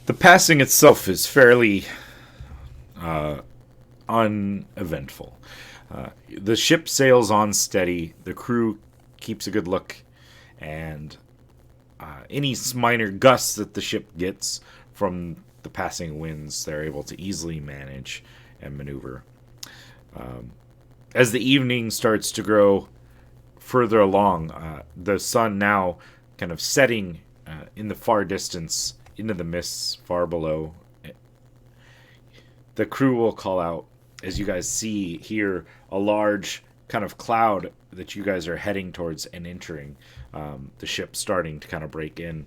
The passing itself is fairly uneventful. The ship sails on steady. The crew keeps a good look, and any minor gusts that the ship gets from the passing winds, they're able to easily manage and maneuver. As the evening starts to grow further along, the sun now kind of setting in the far distance into the mists far below. The crew will call out as you guys see here a large kind of cloud that you guys are heading towards and entering. The ship starting to kind of break in.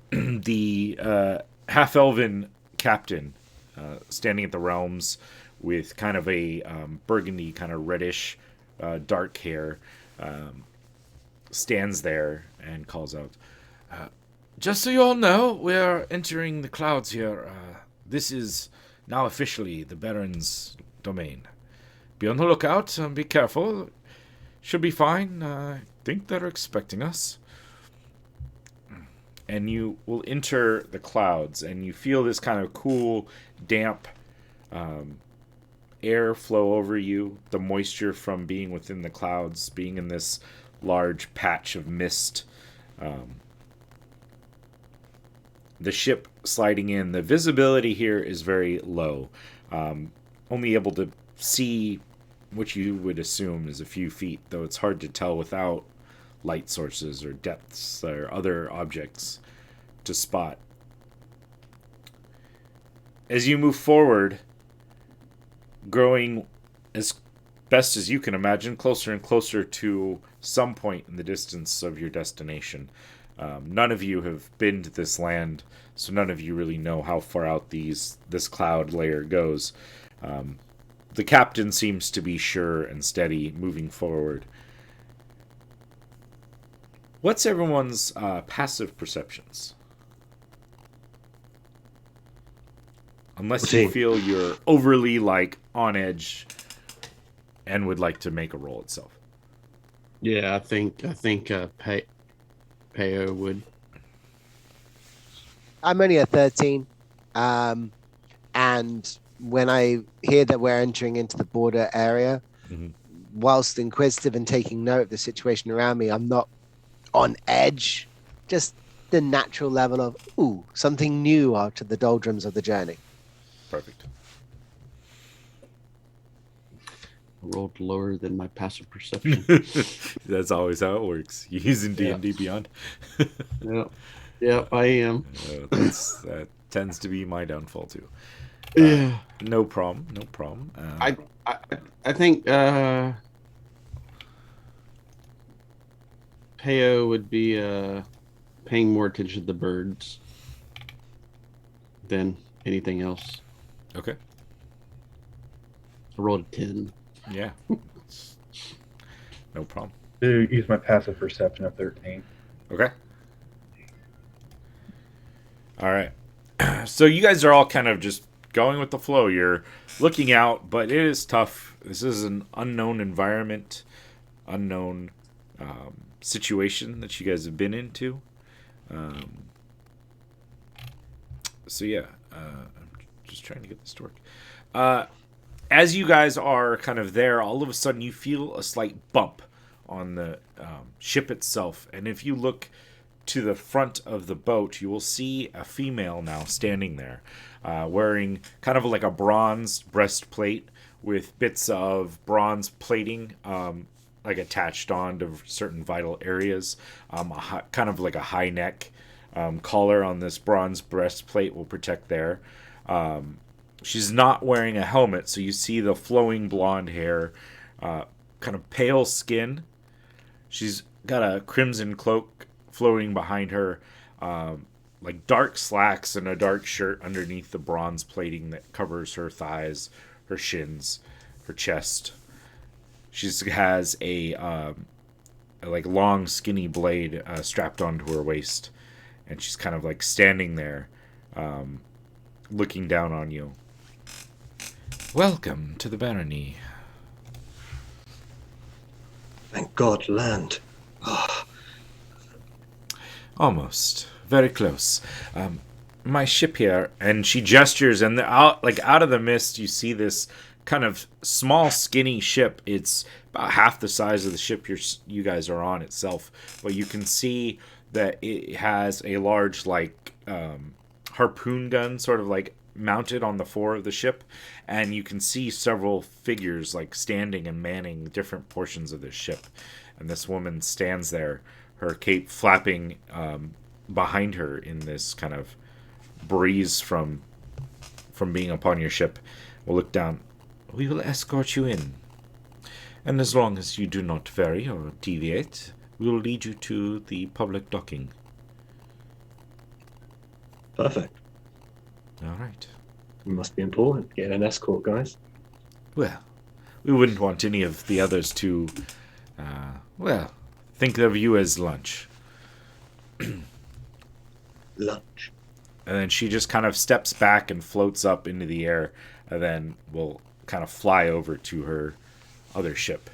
The half-elven captain standing at the realms with kind of a burgundy, kind of reddish, dark hair, stands there and calls out, "Just so you all know, we are entering the clouds here. This is now officially the Baron's domain. Be on the lookout and be careful. Should be fine. I think they're expecting us." And you will enter the clouds, and you feel this kind of cool, damp air flow over you. The moisture from being within the clouds, being in this large patch of mist. The ship sliding in. The visibility here is very low. Only able to see what you would assume is a few feet, though it's hard to tell without light sources or depths or other objects to spot. As you move forward, growing as best as you can imagine, closer and closer to some point in the distance of your destination. None of you have been to this land, so none of you really know how far out this cloud layer goes. The captain seems to be sure and steady moving forward. What's everyone's passive perceptions? Unless you feel you're overly on edge and would like to make a roll itself. Yeah, I think Peo would. I'm only a 13. And when I hear that we're entering into the border area, whilst inquisitive and taking note of the situation around me, I'm not on edge. Just the natural level of, something new after the doldrums of the journey. Perfect. Rolled lower than my passive perception. That's always how it works. You using D&D Beyond? Yeah, I am. That tends to be my downfall too. Yeah. No problem. I think Peo would be paying more attention to the birds than anything else. Okay. I rolled a 10. Yeah. No problem. Use my passive perception of 13. Okay. All right. So you guys are all kind of just going with the flow. You're looking out, but it is tough. This is an unknown environment, unknown situation that you guys have been into. So yeah, I'm just trying to get this to work. As you guys are kind of there, all of a sudden you feel a slight bump on the ship itself. And if you look to the front of the boat, you will see a female now standing there, wearing kind of like a bronze breastplate with bits of bronze plating like attached on to certain vital areas. Kind of like a high neck collar on this bronze breastplate will protect there. She's not wearing a helmet, so you see the flowing blonde hair, kind of pale skin. She's got a crimson cloak flowing behind her, like dark slacks and a dark shirt underneath the bronze plating that covers her thighs, her shins, her chest. She has a like long skinny blade strapped onto her waist, and she's kind of like standing there, looking down on you. Welcome to the barony. Thank God, land. Oh. Almost. Very close. my ship here, and she gestures, and out of the mist, you see this kind of small, skinny ship. It's about half the size of the ship you guys are on itself, but you can see that it has a large harpoon gun, sort of like mounted on the fore of the ship, and you can see several figures like standing and manning different portions of this ship. And this woman stands there, her cape flapping behind her in this kind of breeze from being upon your ship. Will look down. We will escort you in, and as long as you do not vary or deviate, we will lead you to the public docking. Perfect. All right. It must be important. Get an escort, guys. Well, we wouldn't want any of the others to, think of you as lunch. Lunch. And then she just kind of steps back and floats up into the air, and then will kind of fly over to her other ship.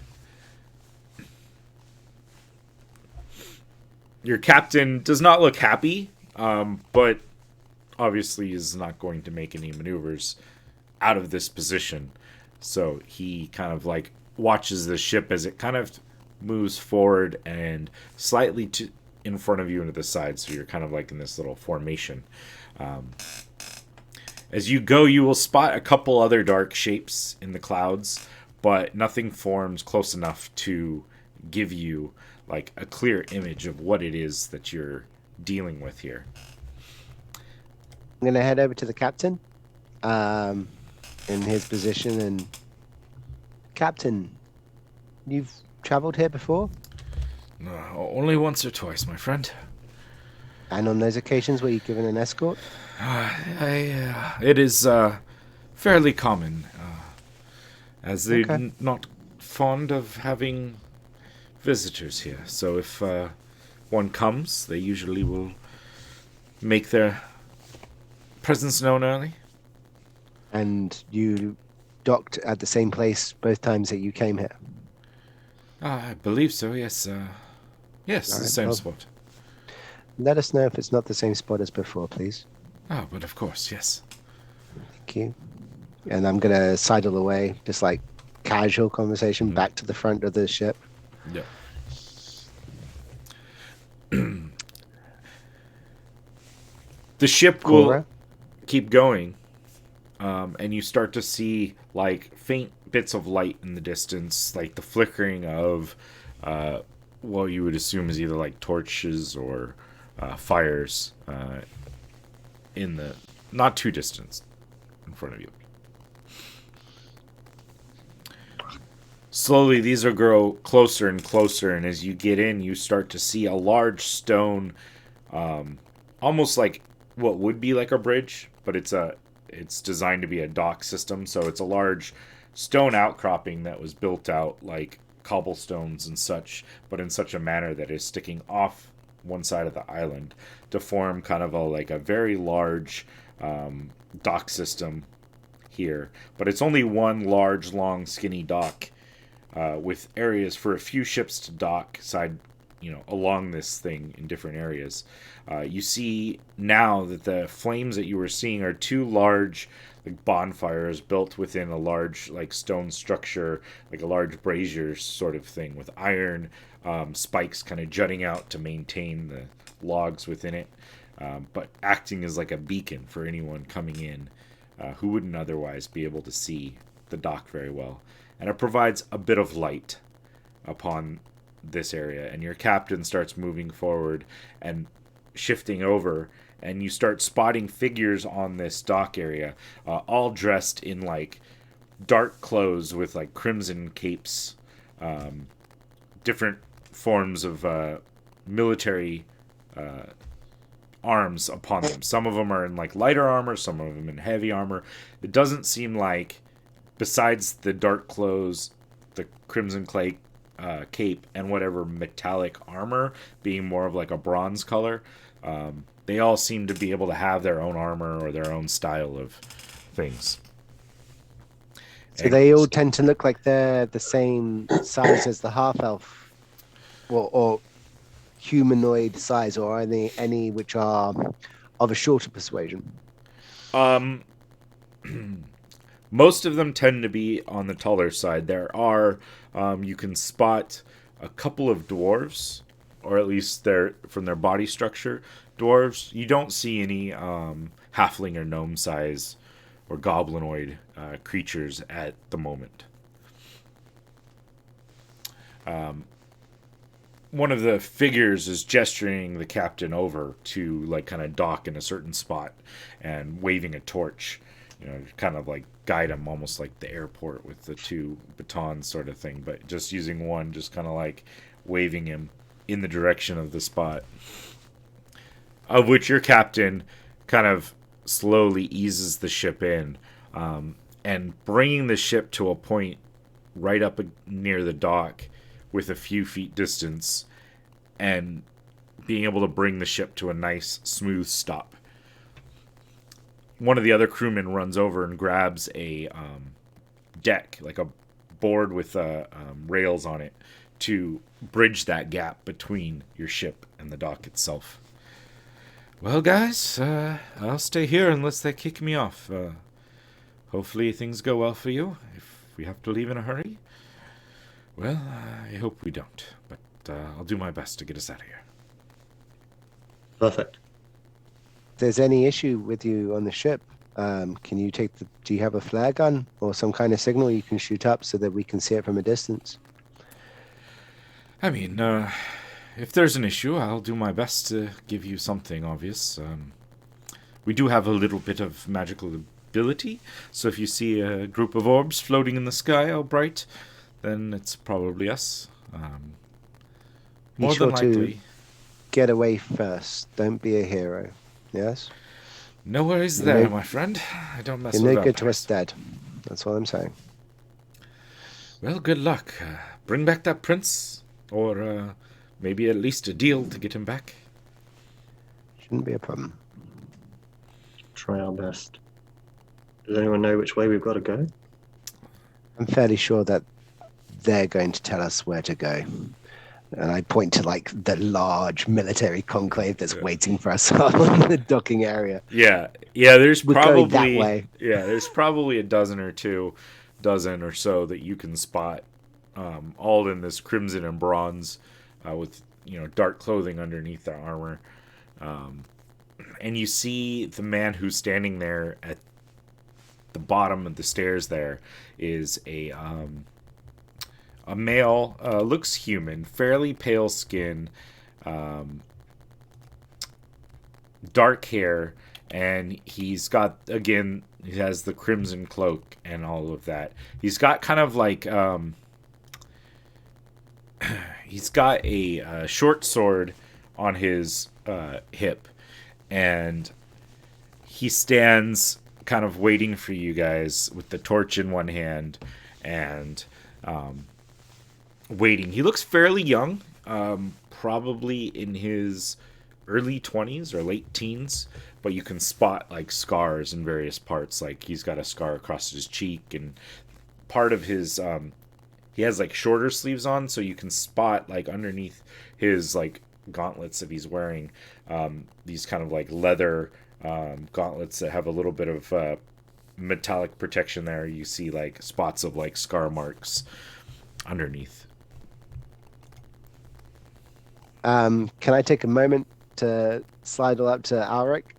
Your captain does not look happy, but obviously is not going to make any maneuvers out of this position. So he kind of like watches the ship as it kind of moves forward and slightly in front of you and to the side. So you're kind of like in this little formation. As you go, you will spot a couple other dark shapes in the clouds, but nothing forms close enough to give you like a clear image of what it is that you're dealing with here. I'm going to head over to the captain in his position. And Captain, you've traveled here before? Only once or twice, my friend. And on those occasions were you given an escort? It is fairly common, as they're not fond of having visitors here. So if one comes, they usually will make their presence known early. And you docked at the same place both times that you came here? I believe so, yes. Yes, All the right, same well, spot. Let us know if it's not the same spot as before, please. Oh, but of course, yes. Thank you. And I'm going to sidle away, just like casual conversation, back to the front of the ship. Yeah. The ship will Cora? keep going, and you start to see like faint bits of light in the distance, like the flickering of what you would assume is either like torches or fires in the not too distant in front of you. Slowly, these will grow closer and closer, and as you get in, you start to see a large stone, almost like what would be like a bridge, but it's designed to be a dock system. So it's a large stone outcropping that was built out like cobblestones and such, but in such a manner that is sticking off one side of the island to form kind of a very large dock system here. But it's only one large, long, skinny dock. With areas for a few ships to dock along this thing in different areas. You see now that the flames that you were seeing are two large bonfires built within a large stone structure, like a large brazier sort of thing with iron spikes kind of jutting out to maintain the logs within it, but acting as like a beacon for anyone coming in who wouldn't otherwise be able to see the dock very well. And it provides a bit of light upon this area. And your captain starts moving forward and shifting over. And you start spotting figures on this dock area, all dressed in dark clothes with crimson capes, different forms of military arms upon them. Some of them are in lighter armor, some of them in heavy armor. It doesn't seem like, besides the dark clothes, the crimson cape, and whatever metallic armor being more of a bronze color, they all seem to be able to have their own armor or their own style of things. So they all tend to look like they're the same size as the half-elf, or humanoid size, or any which are of a shorter persuasion? Um, most of them tend to be on the taller side. There are, you can spot a couple of dwarves, or at least from their body structure, dwarves. You don't see any halfling or gnome size or goblinoid creatures at the moment. One of the figures is gesturing the captain over to like kind of dock in a certain spot and waving a torch, kind of like guide him, almost like the airport with the two batons sort of thing, but just using one, just kind of like waving him in the direction of the spot, of which your captain kind of slowly eases the ship in, and bringing the ship to a point right up near the dock with a few feet distance, and being able to bring the ship to a nice smooth stop. One of the other crewmen runs over and grabs a deck, like a board with rails on it, to bridge that gap between your ship and the dock itself. Well, guys, I'll stay here unless they kick me off. Hopefully things go well for you. If we have to leave in a hurry, well, I hope we don't, but I'll do my best to get us out of here. Perfect. If there's any issue with you on the ship, can you do you have a flare gun or some kind of signal you can shoot up so that we can see it from a distance? I mean, if there's an issue, I'll do my best to give you something obvious. We do have a little bit of magical ability, so if you see a group of orbs floating in the sky all bright, then it's probably us. More sure than likely. To get away first. Don't be a hero. Yes? No worries there, my friend. I don't mess You're with no good to vampires. us dead. That's what I'm saying. Well, good luck. Bring back that prince, or maybe at least a deal to get him back. Shouldn't be a problem. Try our best. Does anyone know which way we've got to go? I'm fairly sure that they're going to tell us where to go. And I point to like the large military conclave that's waiting for us on the docking area. Yeah. There's We're probably going that way. Yeah, there's probably a dozen or so that you can spot, all in this crimson and bronze, with dark clothing underneath their armor, and you see the man who's standing there at the bottom of the stairs. There is a male, looks human, fairly pale skin, dark hair, and he has the crimson cloak and all of that. He's got kind of like, he's got a short sword on his hip, and he stands kind of waiting for you guys with the torch in one hand and waiting. He looks fairly young, probably in his early 20s or late teens, but you can spot like scars in various parts. Like he's got a scar across his cheek, and part of his he has like shorter sleeves on, so you can spot like underneath his like gauntlets that he's wearing, these kind of like leather gauntlets that have a little bit of metallic protection there. You see like spots of like scar marks underneath. Can I take a moment to slide up to Alric?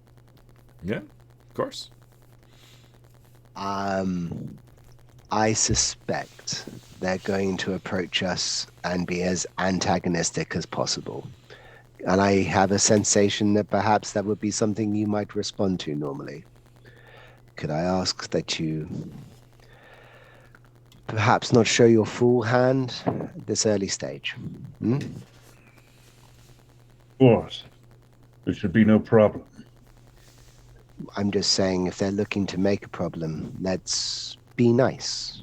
Yeah, of course. I suspect they're going to approach us and be as antagonistic as possible. And I have a sensation that perhaps that would be something you might respond to normally. Could I ask that you perhaps not show your full hand at this early stage? Of course. There should be no problem. I'm just saying, if they're looking to make a problem, let's be nice.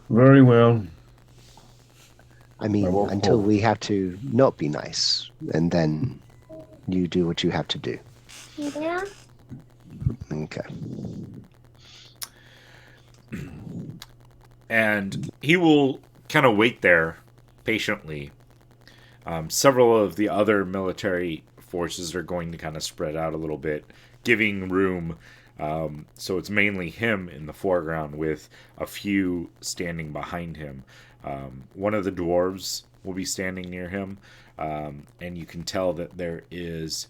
Very well. I mean, won't until hold. we have to not be nice, and then you do what you have to do. Yeah. Okay. And he will kind of wait there patiently Several of the other military forces are going to kind of spread out a little bit, giving room. So it's mainly him in the foreground with a few standing behind him. One of the dwarves will be standing near him, and you can tell that there is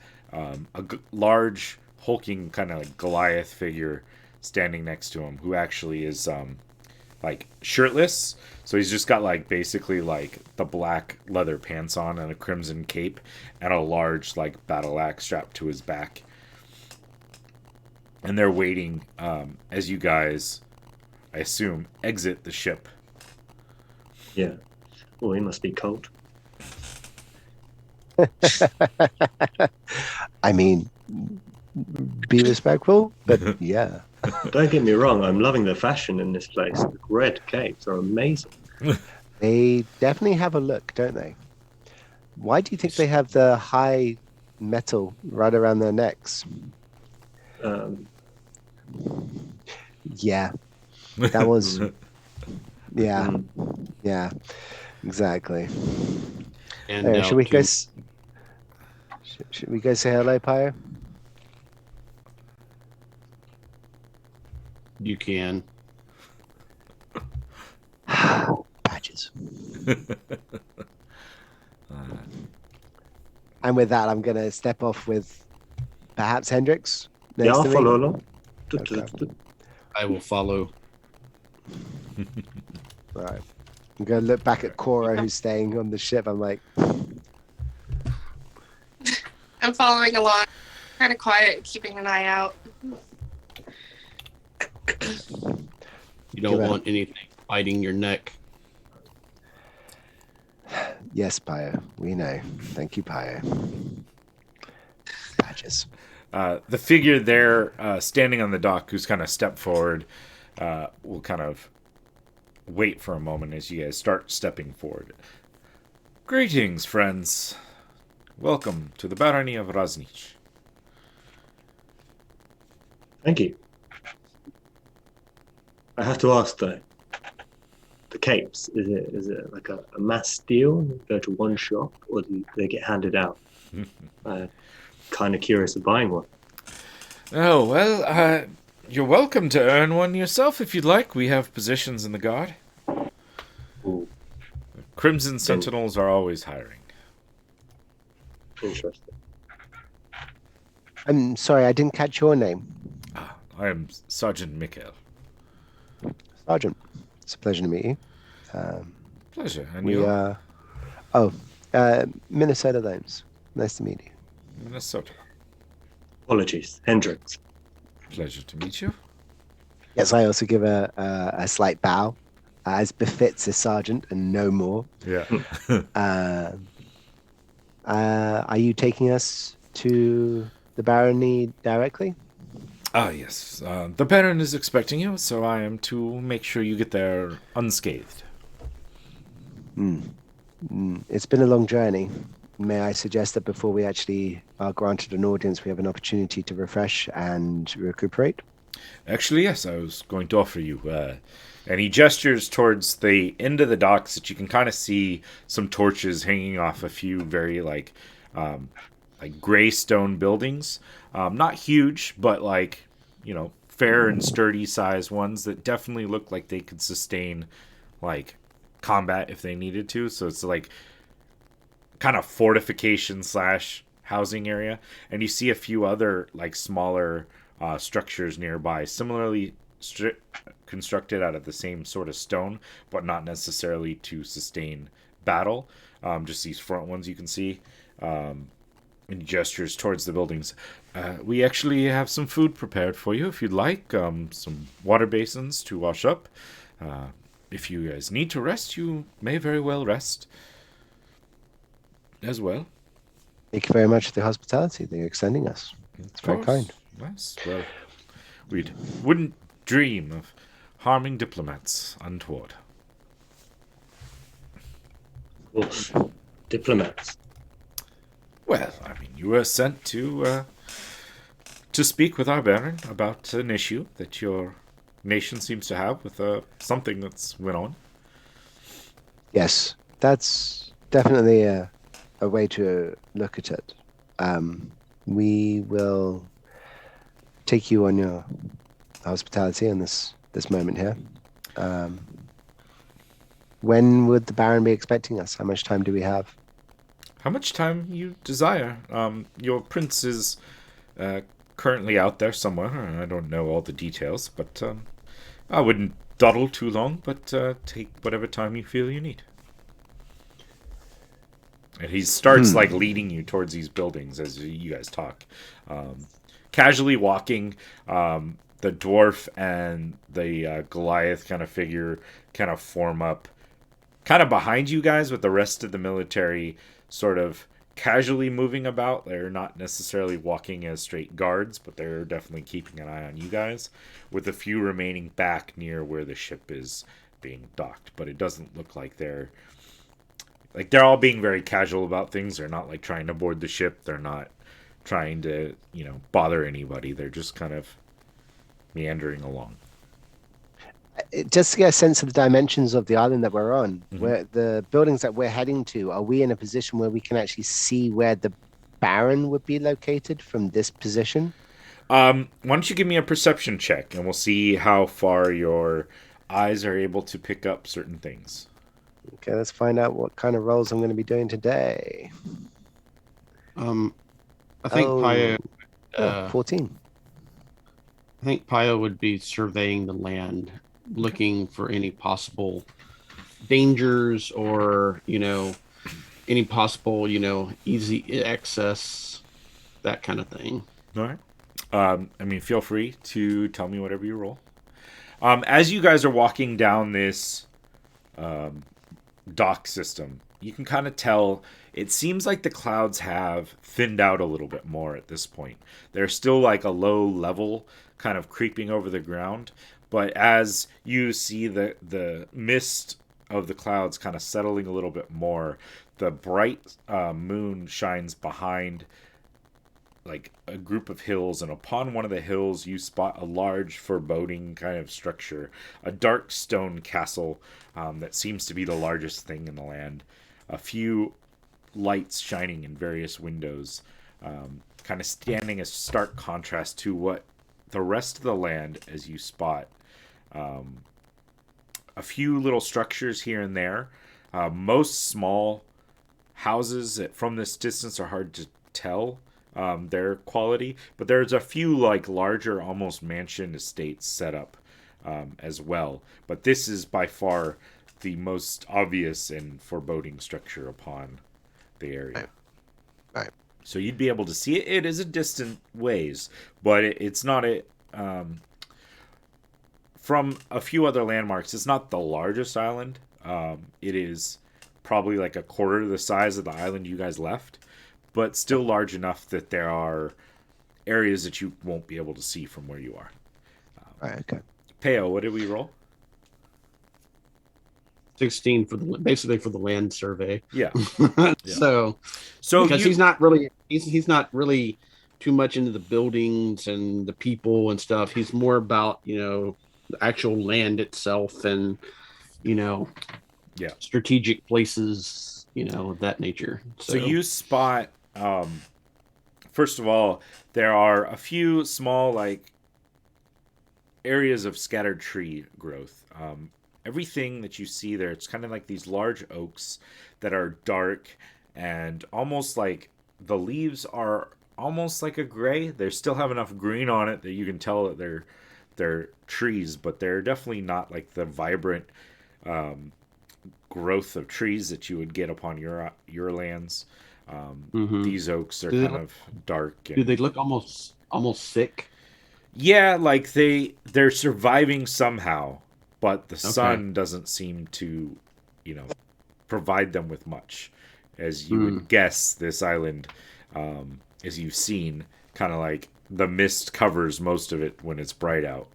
large, hulking kind of like Goliath figure standing next to him, who actually is like shirtless. So he's just got like basically like the black leather pants on and a crimson cape and a large like battle axe strapped to his back. And they're waiting as you guys, I assume, exit the ship. Yeah. Oh, he must be cold. I mean, be respectful, but yeah. Don't get me wrong, I'm loving the fashion in this place. The red capes are amazing. They definitely have a look, don't they? Why do you think they have the high metal right around their necks? Yeah, that was. Yeah, yeah, exactly. And There, now should we to- go? Should we go say hello, Pyre? You can. Badges. And with that, I'm gonna step off with perhaps Hendrix. Yeah, next I'll to me. follow along. Okay. I will follow. Right. I'm gonna look back at Cora, who's staying on the ship. I'm like, I'm following along, kind of quiet, keeping an eye out. You don't Give it- want anything biting your neck. yes, Pyre. We know. Thank you, Pyre. Badges. The figure there standing on the dock who's kind of stepped forward will kind of wait for a moment as you guys start stepping forward. Greetings, friends. Welcome to the Barony of Raznich. Thank you. I have to ask though, the capes, is it like a mass deal? You go to one shop or do they get handed out? Kind of curious of buying one. Oh, well, you're welcome to earn one yourself if you'd like. We have positions in the guard. Ooh, Crimson Sentinels are always hiring. interesting. I'm sorry, I didn't catch your name, I am Sergeant Mikhail. Sergeant. It's a pleasure to meet you. Pleasure. And We you? are. Minnesota Loans. Nice to meet you. Minnesota. Apologies, Hendrix. Pleasure to meet you. Yes, I also give a slight bow, as befits a sergeant and no more. Yeah. Are you taking us to the barony directly? Ah, yes. The Baron is expecting you, so I am to make sure you get there unscathed. It's been a long journey. May I suggest that before we actually are granted an audience, we have an opportunity to refresh and recuperate? Actually, yes, I was going to offer you. And he gestures towards the end of the docks that you can kind of see some torches hanging off a few very like gray stone buildings. Not huge, but fair and sturdy size ones that definitely look like they could sustain like combat if they needed to. So it's like kind of fortification / housing area, and you see a few other like smaller structures nearby, similarly constructed out of the same sort of stone, but not necessarily to sustain battle. Just these front ones you can see. And gestures towards the buildings. We actually have some food prepared for you if you'd like. Some water basins to wash up. If you guys need to rest, you may very well rest as well. Thank you very much for the hospitality that you're extending us. It's very kind. Yes, well, we wouldn't dream of harming diplomats untoward. Of course. Diplomats. Well, I mean, you were sent to speak with our Baron about an issue that your nation seems to have with something that's went on. Yes, that's definitely a a way to look at it. We will take you on your hospitality in this moment here. When would the Baron be expecting us? How much time do we have? How much time you desire? Your prince is currently out there somewhere. I don't know all the details, but I wouldn't dawdle too long, but take whatever time you feel you need. And he starts like leading you towards these buildings as you guys talk. Casually walking, the dwarf and the Goliath kind of figure kind of form up kind of behind you guys, with the rest of the military sort of casually moving about. They're not necessarily walking as straight guards, but they're definitely keeping an eye on you guys, with a few remaining back near where the ship is being docked. But it doesn't look like they're all being very casual about things. They're not like trying to board the ship. They're not trying to, bother anybody. They're just kind of meandering along. Just to get a sense of the dimensions of the island that we're on, where the buildings that we're heading to, are we in a position where we can actually see where the Baron would be located from this position? Why don't you give me a perception check, and we'll see how far your eyes are able to pick up certain things. Okay, let's find out what kind of rolls I'm going to be doing today. I think Pio. 14. I think Pio would be surveying the land, looking for any possible dangers or any possible easy access, that kind of thing. All right. Feel free to tell me whatever you roll. As you guys are walking down this dock system, you can kind of tell it seems like the clouds have thinned out a little bit more at this point. They're still like a low level kind of creeping over the ground, but as you see the mist of the clouds kind of settling a little bit more, the bright moon shines behind like a group of hills, and upon one of the hills you spot a large foreboding kind of structure, a dark stone castle that seems to be the largest thing in the land. A few lights shining in various windows, kind of standing a stark contrast to what the rest of the land, as you spot a few little structures here and there, most small houses that from this distance are hard to tell their quality, but there's a few like larger almost mansion estates set up as well, but this is by far the most obvious and foreboding structure upon the area. Right. So you'd be able to see it. It is a distant ways, but it's not a from a few other landmarks, it's not the largest island. It is probably like a quarter of the size of the island you guys left, but still large enough that there are areas that you won't be able to see from where you are. Right, okay. Peo, what did we roll? 16 for basically for the land survey. Yeah. So because he's not really too much into the buildings and the people and stuff. He's more about the actual land itself and strategic places of that nature. So you spot first of all, there are a few small like areas of scattered tree growth. Everything that you see there, it's kind of like these large oaks that are dark and almost like the leaves are almost like a gray. They still have enough green on it that you can tell that they're trees, but they're definitely not like the vibrant growth of trees that you would get upon your lands. These oaks are kind of dark. Do they look almost sick? Yeah, like they're surviving somehow, but the sun doesn't seem to, provide them with much. As you would guess, this island, as you've seen, kind of like the mist covers most of it when it's bright out.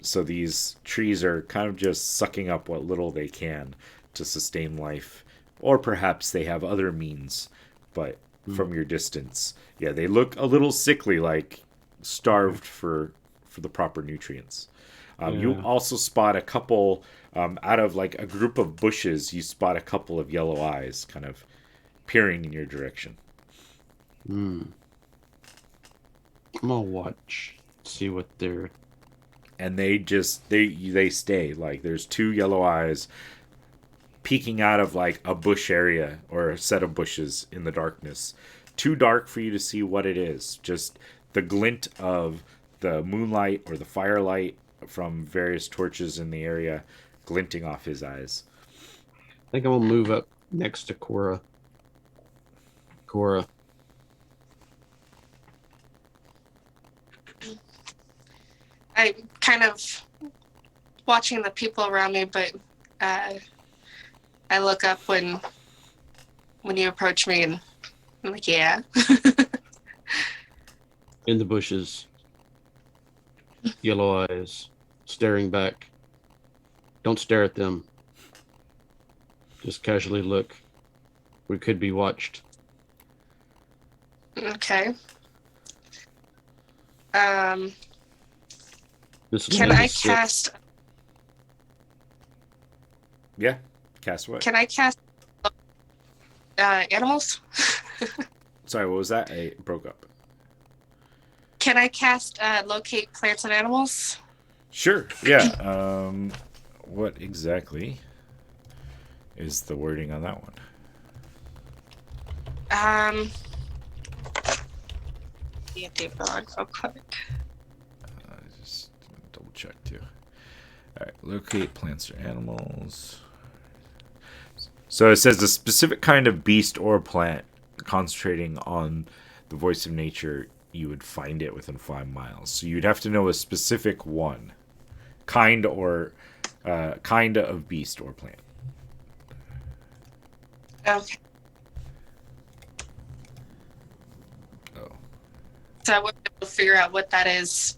So these trees are kind of just sucking up what little they can to sustain life, or perhaps they have other means, but from your distance, they look a little sickly, like starved for the proper nutrients. You also spot a couple out of like a group of bushes. You spot a couple of yellow eyes kind of peering in your direction. I'm gonna watch, see what they're. And they stay. Like, there's two yellow eyes peeking out of like a bush area or a set of bushes in the darkness. Too dark for you to see what it is. Just the glint of the moonlight or the firelight from various torches in the area glinting off his eyes. I think I'm gonna move up next to Cora. Cora. I'm kind of watching the people around me, but I look up when you approach me, and I'm like, yeah. In the bushes. Yellow eyes. Staring back. Don't stare at them. Just casually look. We could be watched. Okay. This Can land I is sick. cast? Yeah. Cast what? Can I cast animals? Sorry, what was that? I broke up. Can I cast locate plants and animals? Sure. Yeah. What exactly is the wording on that one? Yeah, David, real quick. Just double check too. All right. Locate plants or animals. So it says a specific kind of beast or plant, concentrating on the voice of nature, you would find it within 5 miles. So you'd have to know a specific one, kind of beast or plant. Okay. Oh. So I wouldn't be able to figure out what that is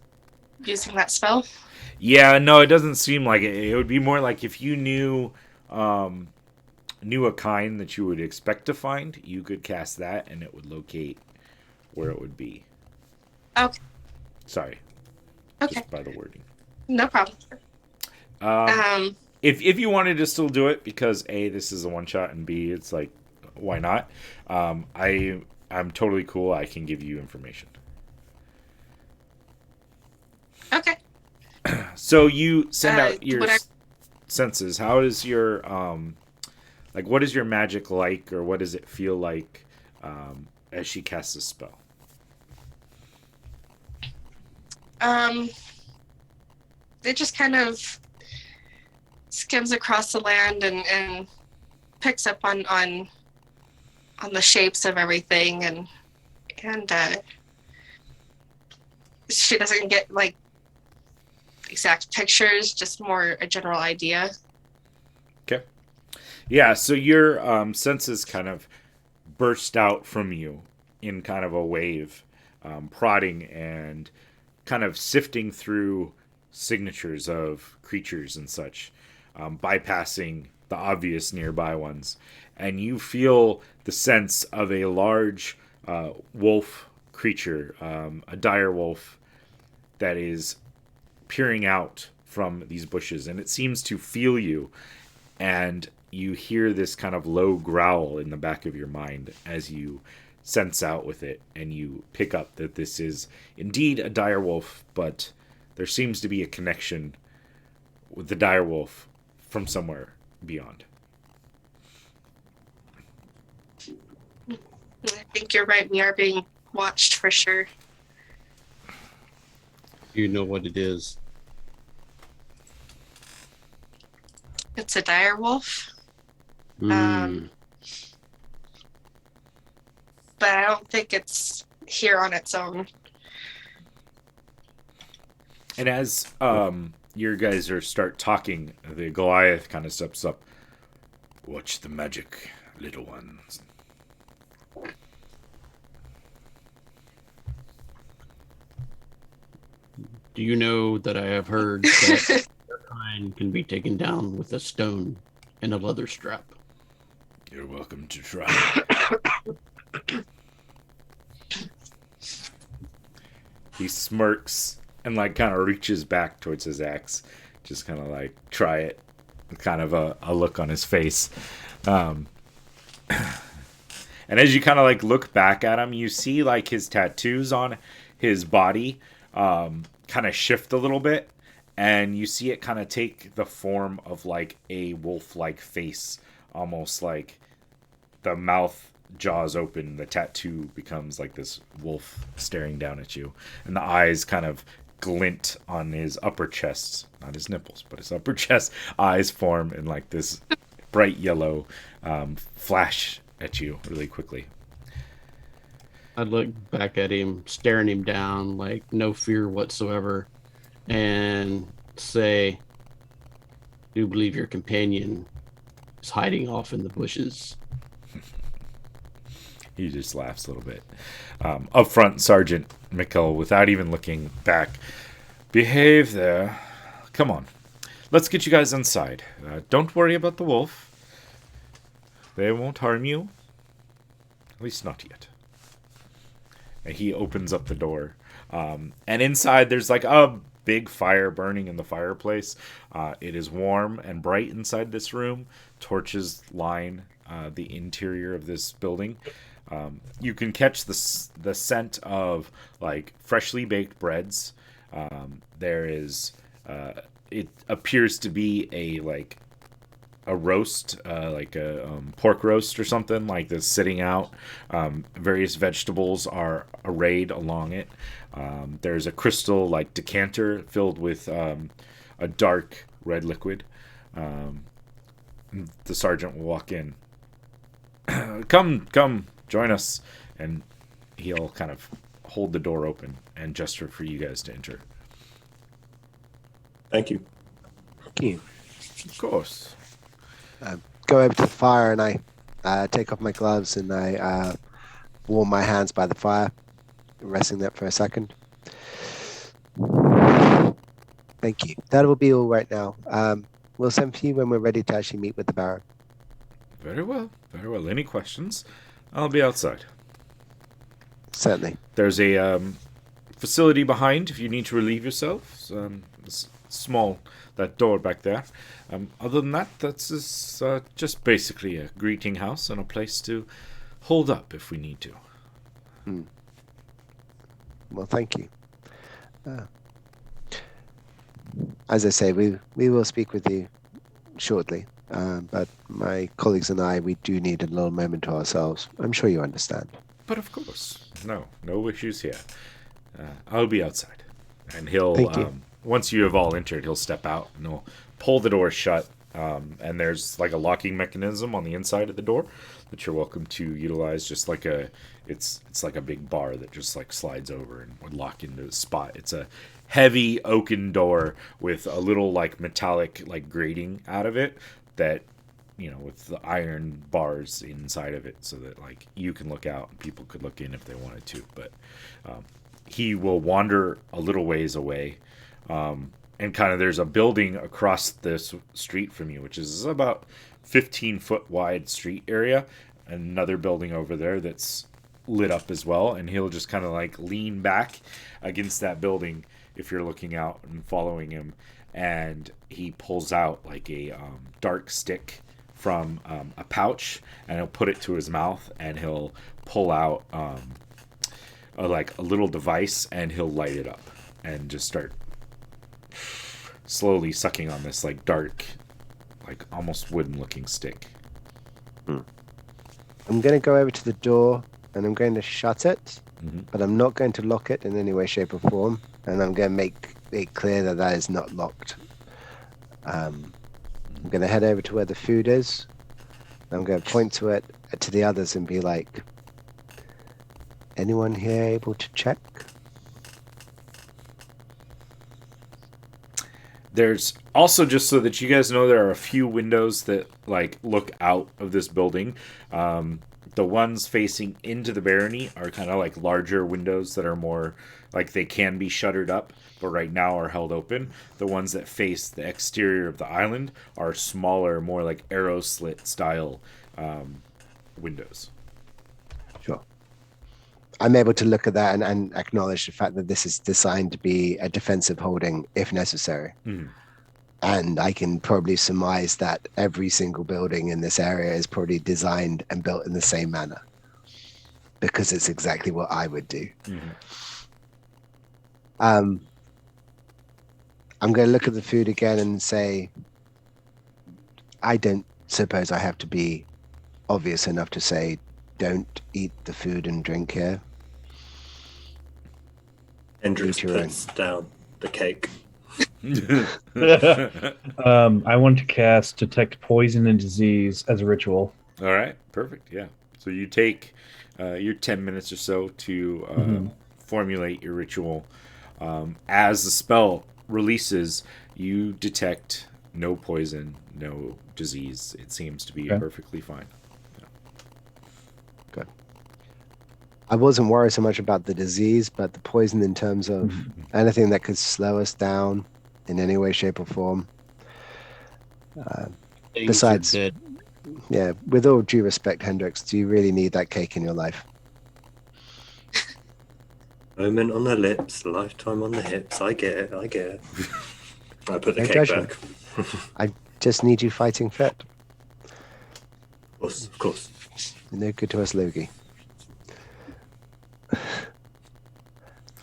using that spell. Yeah, no, it doesn't seem like it. It would be more like if you knew a kind that you would expect to find, you could cast that and it would locate where it would be. Okay. Sorry. Okay. Just by the wording. No problem. If you wanted to still do it, because A, this is a one shot, and B, it's like, why not? I'm totally cool. I can give you information. Okay. So you send out your would I- senses. How is your what is your magic like, or what does it feel like as she casts a spell? It just kind of skims across the land and picks up on the shapes of everything, and she doesn't get like exact pictures, just more a general idea. Okay. Yeah, so your senses kind of burst out from you in kind of a wave, prodding and kind of sifting through signatures of creatures and such, bypassing the obvious nearby ones. And you feel the sense of a large wolf creature, a dire wolf, that is peering out from these bushes. And it seems to feel you. And you hear this kind of low growl in the back of your mind as you sense out with it, and you pick up that this is indeed a dire wolf, but there seems to be a connection with the dire wolf from somewhere beyond. I think you're right. We are being watched for sure. You know what it is. It's a dire wolf, Mm. but I don't think it's here on its own. And as your guys start talking, the Goliath kind of steps up. Watch the magic, little ones. Do you know that I have heard that your kind can be taken down with a stone and a leather strap? You're welcome to try. He smirks and like kind of reaches back towards his axe, just kind of like try it. Kind of a look on his face, And as you kind of like look back at him, you see like his tattoos on his body kind of shift a little bit, and you see it kind of take the form of like a wolf-like face, almost like the mouth jaws open, the tattoo becomes like this wolf staring down at you, and the eyes kind of glint on his upper chest, not his nipples, but his upper chest. Eyes form in like this bright yellow flash at you really quickly. I'd look back at him, staring him down, like no fear whatsoever, and say, "Do believe your companion is hiding off in the bushes?" He just laughs a little bit. Up front, Sergeant Mikkel, without even looking back, behave there. Come on. Let's get you guys inside. Don't worry about the wolf. They won't harm you. At least not yet. And he opens up the door. And inside, there's like a big fire burning in the fireplace. It is warm and bright inside this room. Torches line the interior of this building. You can catch the scent of like freshly baked breads. There is it appears to be a roast, like a pork roast or something like this sitting out. Various vegetables are arrayed along it. There's a crystal like decanter filled with a dark red liquid. The sergeant will walk in. Come, join us. And he'll kind of hold the door open and gesture for you guys to enter. Thank you. Thank you. Of course. Go over to the fire and I take off my gloves and I warm my hands by the fire, resting there for a second. Thank you. That will be all right now. We'll send for you when we're ready to actually meet with the Baron. Very well. Very well. Any questions? I'll be outside. Certainly. There's a facility behind if you need to relieve yourself. Small, that door back there. Other than that, that's just basically a greeting house and a place to hold up if we need to. Well, thank you. As I say, we will speak with you shortly. But my colleagues and I, we do need a little moment to ourselves. I'm sure you understand. But of course. No issues here. I'll be outside. And he'll, Thank you. Once you have all entered, he'll step out and he'll pull the door shut. And there's like a locking mechanism on the inside of the door that you're welcome to utilize. Just like it's like a big bar that just like slides over and would lock into a spot. It's a heavy oaken door with a little like metallic like grating out of it that, you know, with the iron bars inside of it so that like you can look out and people could look in if they wanted to. But he will wander a little ways away. And kind of there's a building across this street from you, which is about 15-foot wide street area. Another building over there that's lit up as well. And he'll just kind of like lean back against that building if you're looking out and following him. And he pulls out like a dark stick from a pouch, and he'll put it to his mouth, and he'll pull out like a little device, and he'll light it up and just start slowly sucking on this like dark, like almost wooden looking stick. I'm going to go over to the door and I'm going to shut it, but I'm not going to lock it in any way, shape, or form. And I'm going to make it clear that that is not locked. I'm going to head over to where the food is. I'm going to point to it to the others and be like, anyone here able to check? There's also, just so that you guys know, there are a few windows that like look out of this building. The ones facing into the barony are kind of like larger windows that are more like they can be shuttered up, but right now are held open. The ones that face the exterior of the island are smaller, more like arrow slit style windows. Sure. I'm able to look at that and acknowledge the fact that this is designed to be a defensive holding if necessary. And I can probably surmise that every single building in this area is probably designed and built in the same manner. because it's exactly what I would do. Mhm. I'm going to look at the food again and say, I don't suppose I have to be obvious enough to say, don't eat the food and drink here. Hendrix Eat your own. puts down the cake. I want to cast Detect Poison and Disease as a ritual. All right, perfect. Yeah. So you take your 10 minutes or so to formulate your ritual. As the spell releases, you detect no poison, no disease. It seems to be Okay. perfectly fine. I wasn't worried so much about the disease, but the poison in terms of anything that could slow us down in any way, shape, or form. Things Besides- are dead. Yeah, with all due respect, Hendrix, do you really need that cake in your life? Moment on the lips, lifetime on the hips. I get it. I put the No cake judgment. back. I just need you fighting fit. Of course. You're no good to us, Logie.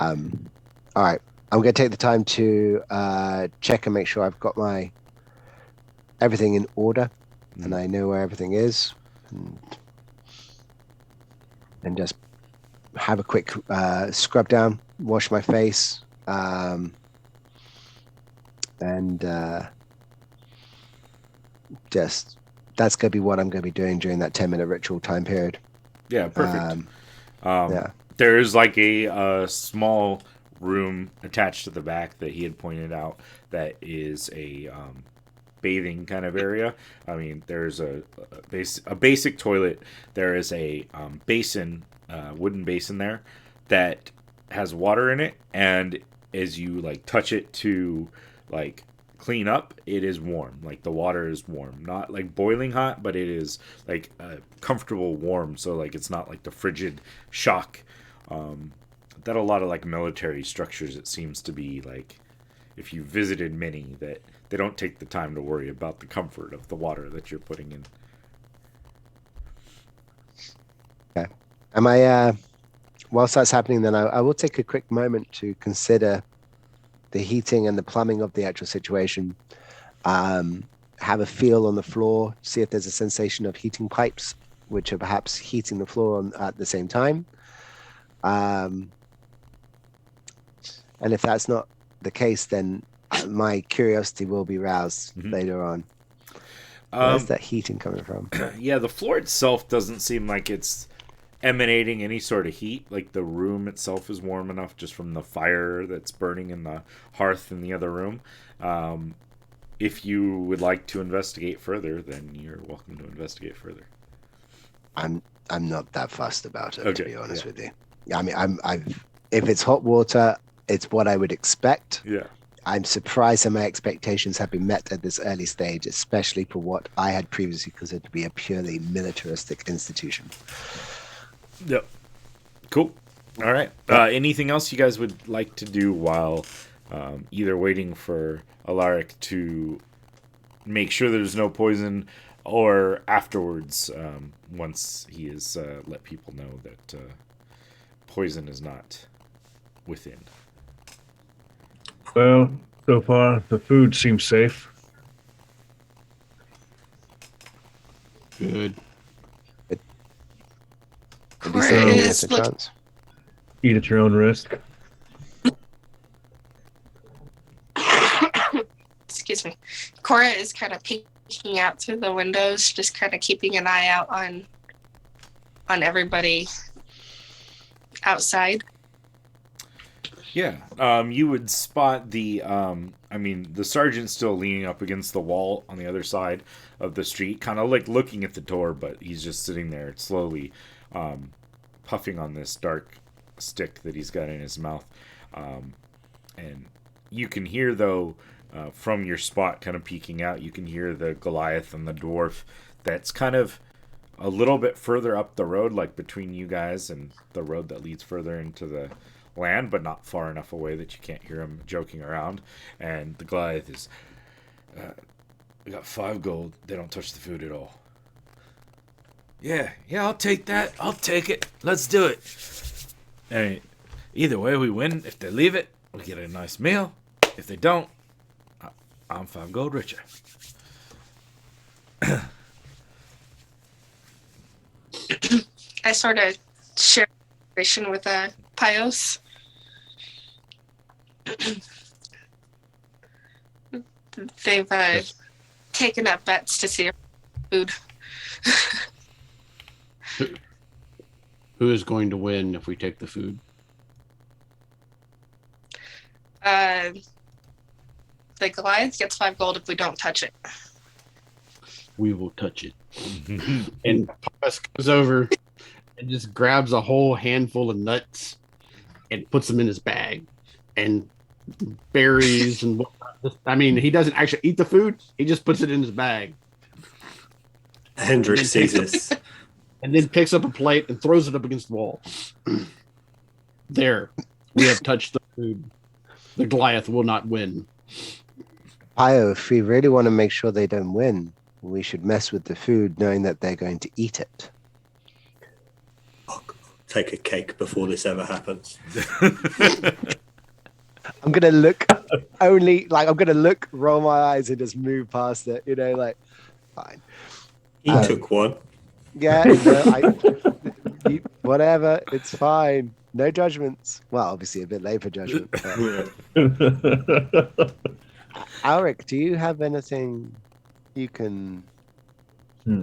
All right. I'm going to take the time to check and make sure I've got my everything in order and I know where everything is, and just have a quick scrub down, wash my face, and just that's going to be what I'm going to be doing during that 10-minute ritual time period. Yeah, perfect. Yeah. There's like a small room attached to the back that he had pointed out that is a bathing kind of area. I mean, there's a basic toilet. There is a basin, wooden basin there that has water in it, and as you like touch it to like clean up, it is warm. Like the water is warm, not like boiling hot, but it is like comfortable warm. So like it's not like the frigid shock that a lot of like military structures, it seems to be like, if you visited many, that they don't take the time to worry about the comfort of the water that you're putting in. Okay. Am I whilst that's happening, then I will take a quick moment to consider the heating and the plumbing of the actual situation. Have a feel on the floor, see if there's a sensation of heating pipes, which are perhaps heating the floor at the same time. And if that's not the case, then my curiosity will be roused later on. Where's that heating coming from? Yeah, the floor itself doesn't seem like it's emanating any sort of heat. Like the room itself is warm enough just from the fire that's burning in the hearth in the other room. If you would like to investigate further, then you're welcome to investigate further. I'm not that fussed about it, Okay, to be honest yeah. with you. I mean, if it's hot water, it's what I would expect. Yeah. I'm surprised that my expectations have been met at this early stage, especially for what I had previously considered to be a purely militaristic institution. Yep. Cool. All right. Anything else you guys would like to do while either waiting for Alaric to make sure there's no poison, or afterwards, once he has let people know that poison is not within? Well, so far the food seems safe. Good. At Cora least everyone is gets a look- chance. Eat at your own risk. excuse me. Cora is kind of peeking out through the windows, just kind of keeping an eye out on everybody outside. Yeah. You would spot the the sergeant's still leaning up against the wall on the other side of the street, kind of like looking at the door, but he's just sitting there slowly puffing on this dark stick that he's got in his mouth. And you can hear, though, from your spot kind of peeking out, you can hear the Goliath and the dwarf that's kind of a little bit further up the road, like between you guys and the road that leads further into the land, but not far enough away that you can't hear him joking around. And the Goliath is, we got 5 gold. They don't touch the food at all. Yeah, I'll take that. I'll take it. Let's do it. And either way, we win. If they leave it, we get a nice meal. If they don't, I'm 5 gold richer. I sort of share information with Pios. They've taken up bets to see food. Who is going to win if we take the food? The Goliath gets 5 gold if we don't touch it. We will touch it. And Pius goes over and just grabs a whole handful of nuts and puts them in his bag. And berries and whatnot. I mean, he doesn't actually eat the food. He just puts it in his bag. Hendrik sees this. And then picks up a plate and throws it up against the wall. There. We have touched the food. The Goliath will not win. Pio, if we really want to make sure they don't win, we should mess with the food knowing that they're going to eat it. I'll take a cake before this ever happens. I'm going to look I'm going to look, roll my eyes and just move past it, fine. He took one. Yeah, whatever, it's fine. No judgments. Well, obviously a bit late for judgment. Alric, do you have anything you can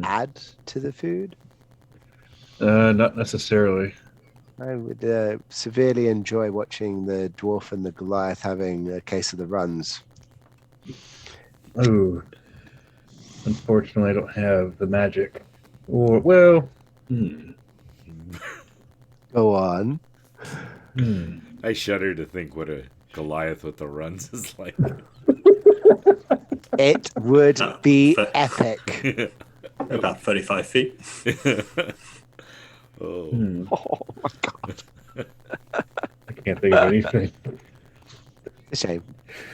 add to the food? Not necessarily. I would severely enjoy watching the dwarf and the Goliath having a case of the runs. Oh, unfortunately, I don't have the magic. Or well, Go on. I shudder to think what a Goliath with the runs is like. It would be but- epic. About 35 feet. Oh. Oh my god. I can't think of anything. A shame.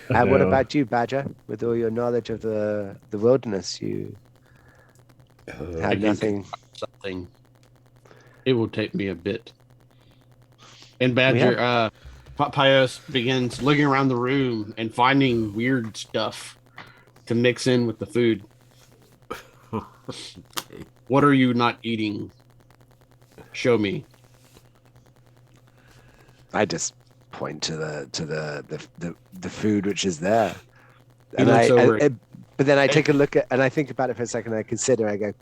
And what No. about you, Badger? With all your knowledge of the wilderness, you had nothing. Something. It will take me a bit. And Badger, Pius begins looking around the room and finding weird stuff to mix in with the food. What are you not eating? Show me. I just point to the food which is there, He and looks over it. but then I take a look at and I think about it for a second. I consider. I go.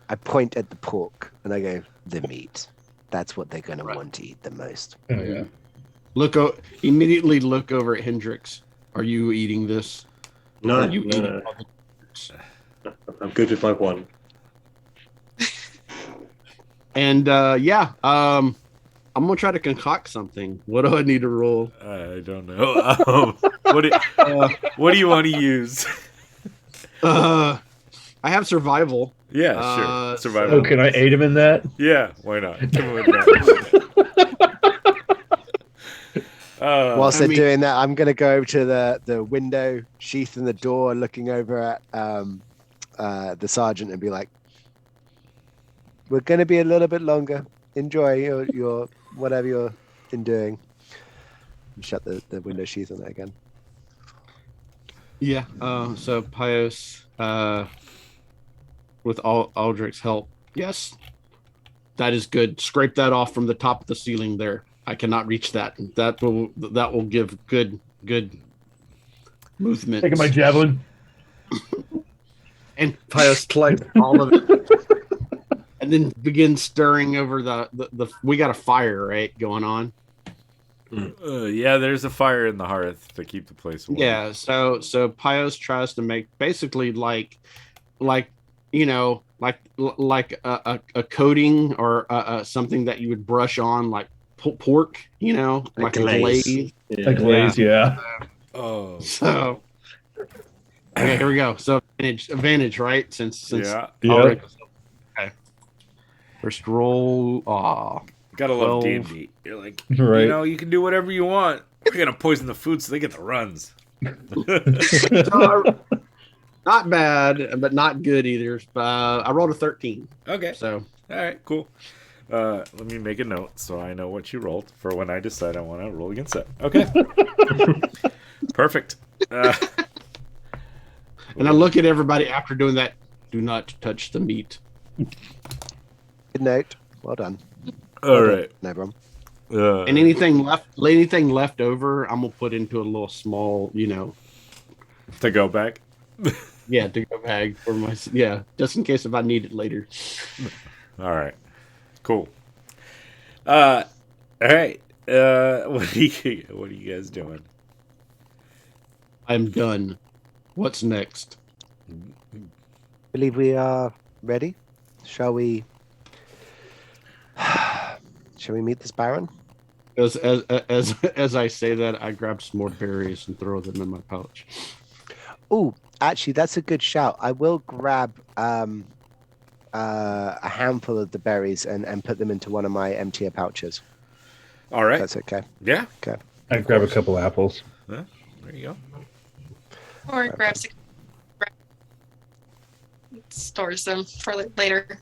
I point at the pork and I go, the meat. That's what they're going to want to eat the most. Oh yeah. Immediately look over at Hendrix. Are you eating this? No, Are you eating no. all the- I'm good with my one. And I'm gonna try to concoct something. What do I need to roll? I don't know. What do you want to use? I have survival. Yeah, sure. Uh, Survival. Oh, can I aid him in that? Yeah, why not? Give him that. Whilst they're mean- doing that, I'm going to go over to the window, sheath in the door, looking over at the sergeant and be like, "We're going to be a little bit longer. Enjoy your whatever you're doing." And shut the window sheath on that again. Yeah. So Pius, with Aldrich's help, yes, that is good. Scrape that off from the top of the ceiling there. I cannot reach that. That will give good movement. Taking my javelin. And Pius collects all of it, and then begins stirring over the. We got a fire going on. Yeah, there's a fire in the hearth to keep the place warm. Yeah, so Pios tries to make basically like a coating or something that you would brush on like pork, like a glaze. Yeah. A glaze, yeah. Oh. So okay, here we go. So advantage, right? Since Yeah. Aldrich- okay. First roll. Gotta love 12. D&D. You're like, Right. you can do whatever you want. We're gonna poison the food so they get the runs. Not bad, but not good either. I rolled a 13. Okay. So All right, cool. Let me make a note so I know what you rolled for when I decide I want to roll against that. Okay. Perfect. And I look at everybody after doing that. Do not touch the meat. Good note. Well done. All right. No problem. And anything left over, I'm gonna put into a little small, To go back. to go bag for my just in case if I need it later. All right. Cool. All right. What are you guys doing? I'm done. What's next? Believe we are ready. Shall we? Shall we meet this Baron? As I say that, I grab some more berries and throw them in my pouch. Oh, actually, that's a good shout. I will grab a handful of the berries and put them into one of my emptier pouches. All right. That's okay. Yeah. Okay. I grab a couple apples. There you go. Or grabs stores them for later.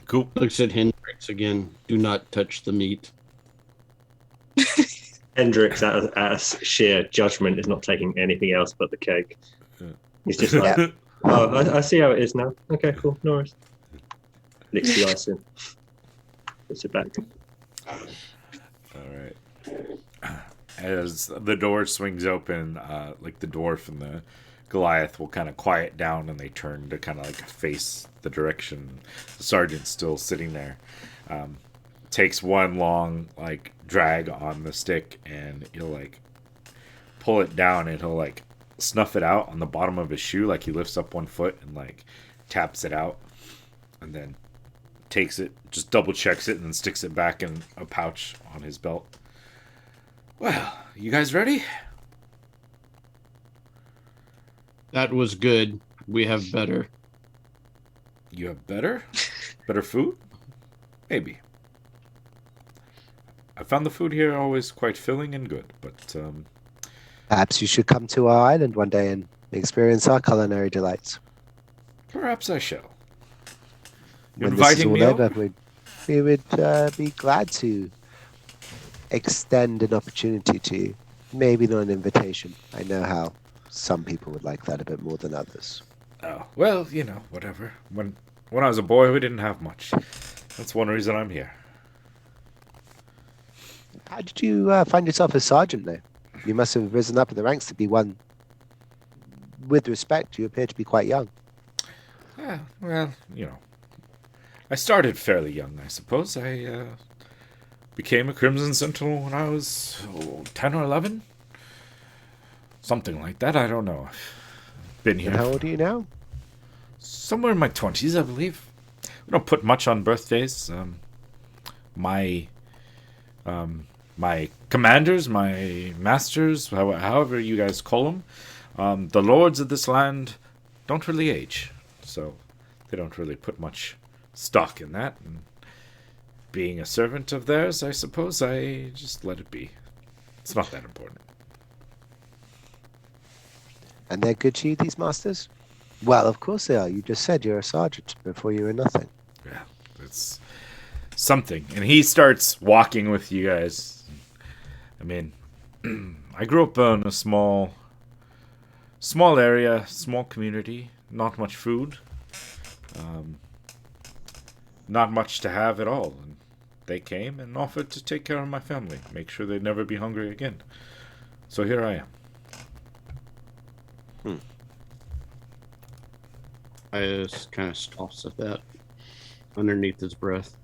Cool. Looks at Hendrix again. Do not touch the meat. Hendrix, out of sheer judgment, is not taking anything else but the cake. He's just like, Yeah. oh, I see how it is now. Okay, cool, no worries. Licks the ice in. Puts it back. All right. As the door swings open, like the dwarf and the Goliath will kind of quiet down, and they turn to kind of like face the direction. The sergeant's still sitting there. Takes one long like drag on the stick, and he'll like pull it down, and he'll like snuff it out on the bottom of his shoe. Like he lifts up one foot and like taps it out, and then takes it, just double checks it, and then sticks it back in a pouch on his belt. Well, you guys ready? That was good. We have better. You have better? Better food? Maybe. I found the food here always quite filling and good, but Perhaps you should come to our island one day and experience our culinary delights. perhaps I shall. You're When this is inviting all me over, over? we would be glad to extend an opportunity to you. Maybe not an invitation. I know how some people would like that a bit more than others. Oh, well, you know, whatever. When I was a boy, we didn't have much. That's one reason I'm here. How did you find yourself a sergeant, though? You must have risen up in the ranks to be one. With respect, you appear to be quite young. Well, you know, I started fairly young, I suppose. I became a Crimson Sentinel when I was 10 or 11. Something like that, I don't know. Been here And how old are you now? somewhere in my 20s, I believe. We don't put much on birthdays. My commanders, my masters, however you guys call them, the lords of this land don't really age. So they don't really put much stock in that. And being a servant of theirs, I suppose I just let it be. It's not that important. And they're good to you, these masters? Well, of course they are. You just said you're a sergeant before you were nothing. Yeah, it's something. And he starts walking with you guys. I mean, I grew up in a small area, small community, not much food, not much to have at all. And they came and offered to take care of my family, make sure they'd never be hungry again. So here I am. I just kind of scoffs at that underneath his breath.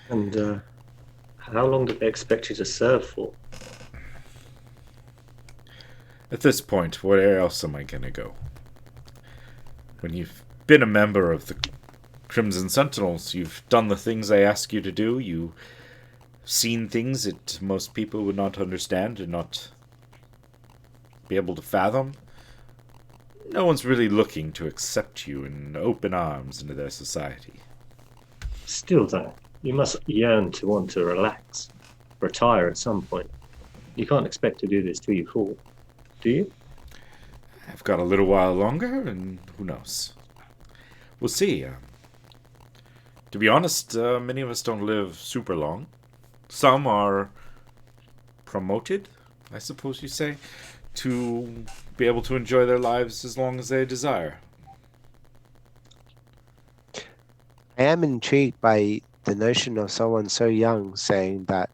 And how long did they expect you to serve for? At this point, where else am I going to go? When you've been a member of the Crimson Sentinels, you've done the things I ask you to do, you've seen things that most people would not understand and not be able to fathom. No one's really looking to accept you in open arms into their society. Still, though, you must yearn to want to relax, retire at some point. You can't expect to do this till you fall, do you? I've got a little while longer, and who knows? We'll see. To be honest, many of us don't live super long. Some are promoted, I suppose you say, to be able to enjoy their lives as long as they desire. I am intrigued by the notion of someone so young saying that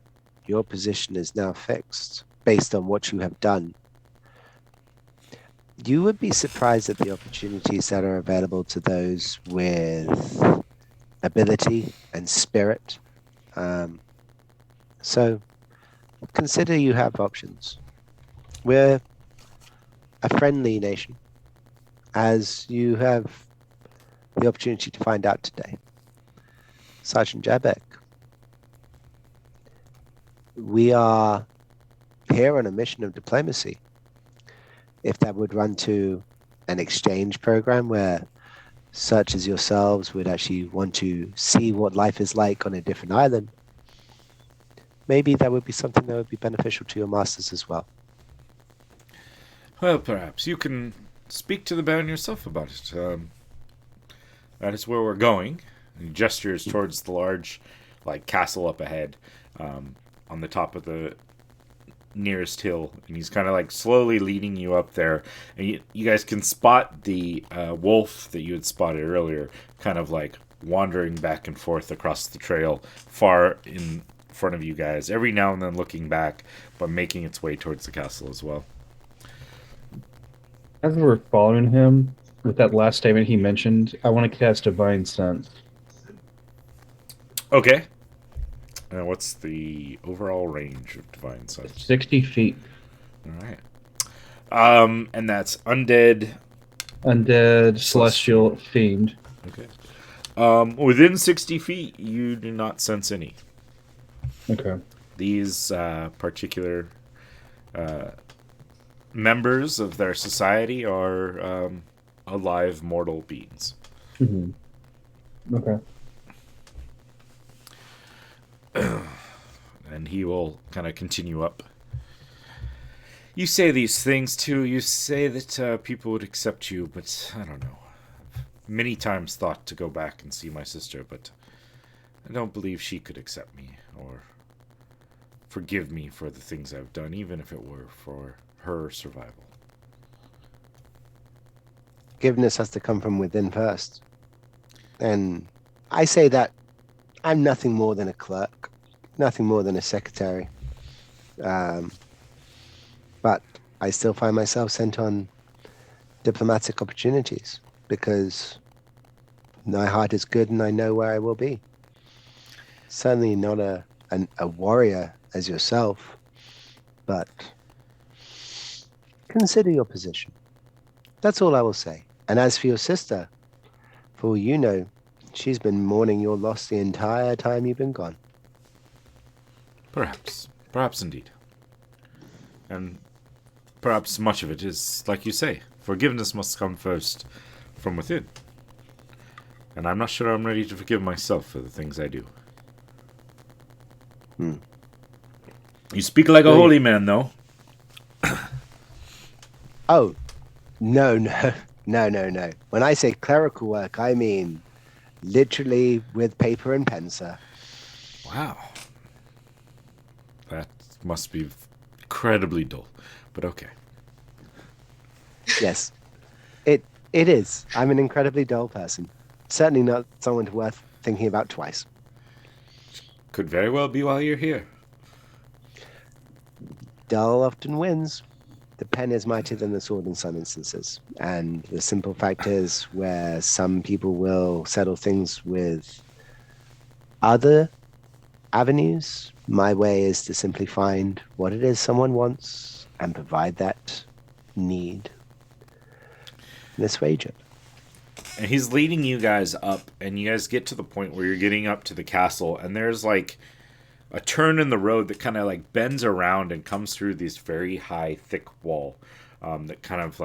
your position is now fixed based on what you have done. You would be surprised at the opportunities that are available to those with ability and spirit. So consider you have options. We're a friendly nation, as you have the opportunity to find out today. Sergeant Jabek, we are here on a mission of diplomacy. If that would run to an exchange program where such as yourselves would actually want to see what life is like on a different island, maybe that would be something that would be beneficial to your masters as well. Well, perhaps you can speak to the Baron yourself about it. That is where we're going. He gestures towards the large, castle up ahead, on the top of the nearest hill, and he's kind of slowly leading you up there, and you guys can spot the wolf that you had spotted earlier, kind of wandering back and forth across the trail, far in front of you guys, every now and then looking back, but making its way towards the castle as well. As we're following him, with that last statement he mentioned, I want to cast Divine Sense. Okay. What's the overall range of Divine Sense? 60 feet. All right. And that's undead, Celestial, Fiend. Okay. Within 60 feet, you do not sense any. Okay. These particular members of their society are alive mortal beings. Mm-hmm. Okay. And he will kind of continue up. You say these things too. You say that people would accept you, but I don't know. I've many times thought to go back and see my sister, but I don't believe she could accept me or forgive me for the things I've done, even if it were for her survival. Forgiveness has to come from within first. And I say that I'm nothing more than a clerk, nothing more than a secretary. But I still find myself sent on diplomatic opportunities because my heart is good and I know where I will be. Certainly not a warrior as yourself, but consider your position. That's all I will say. And as for your sister, for all you know, she's been mourning your loss the entire time you've been gone. Perhaps. Perhaps indeed. And perhaps much of it is, like you say, forgiveness must come first from within. And I'm not sure I'm ready to forgive myself for the things I do. You speak like a holy man, though. Oh, no. When I say clerical work, I mean literally with paper and pen, sir. Wow. That must be incredibly dull, but okay. Yes, it is. I'm an incredibly dull person. Certainly not someone worth thinking about twice. Could very well be while you're here. Dull often wins. The pen is mightier than the sword in some instances. And the simple fact is where some people will settle things with other avenues, my way is to simply find what it is someone wants and provide that need and assuage it. And he's leading you guys up, and you guys get to the point where you're getting up to the castle, and there's a turn in the road that kind of bends around and comes through this very high, thick wall that kind of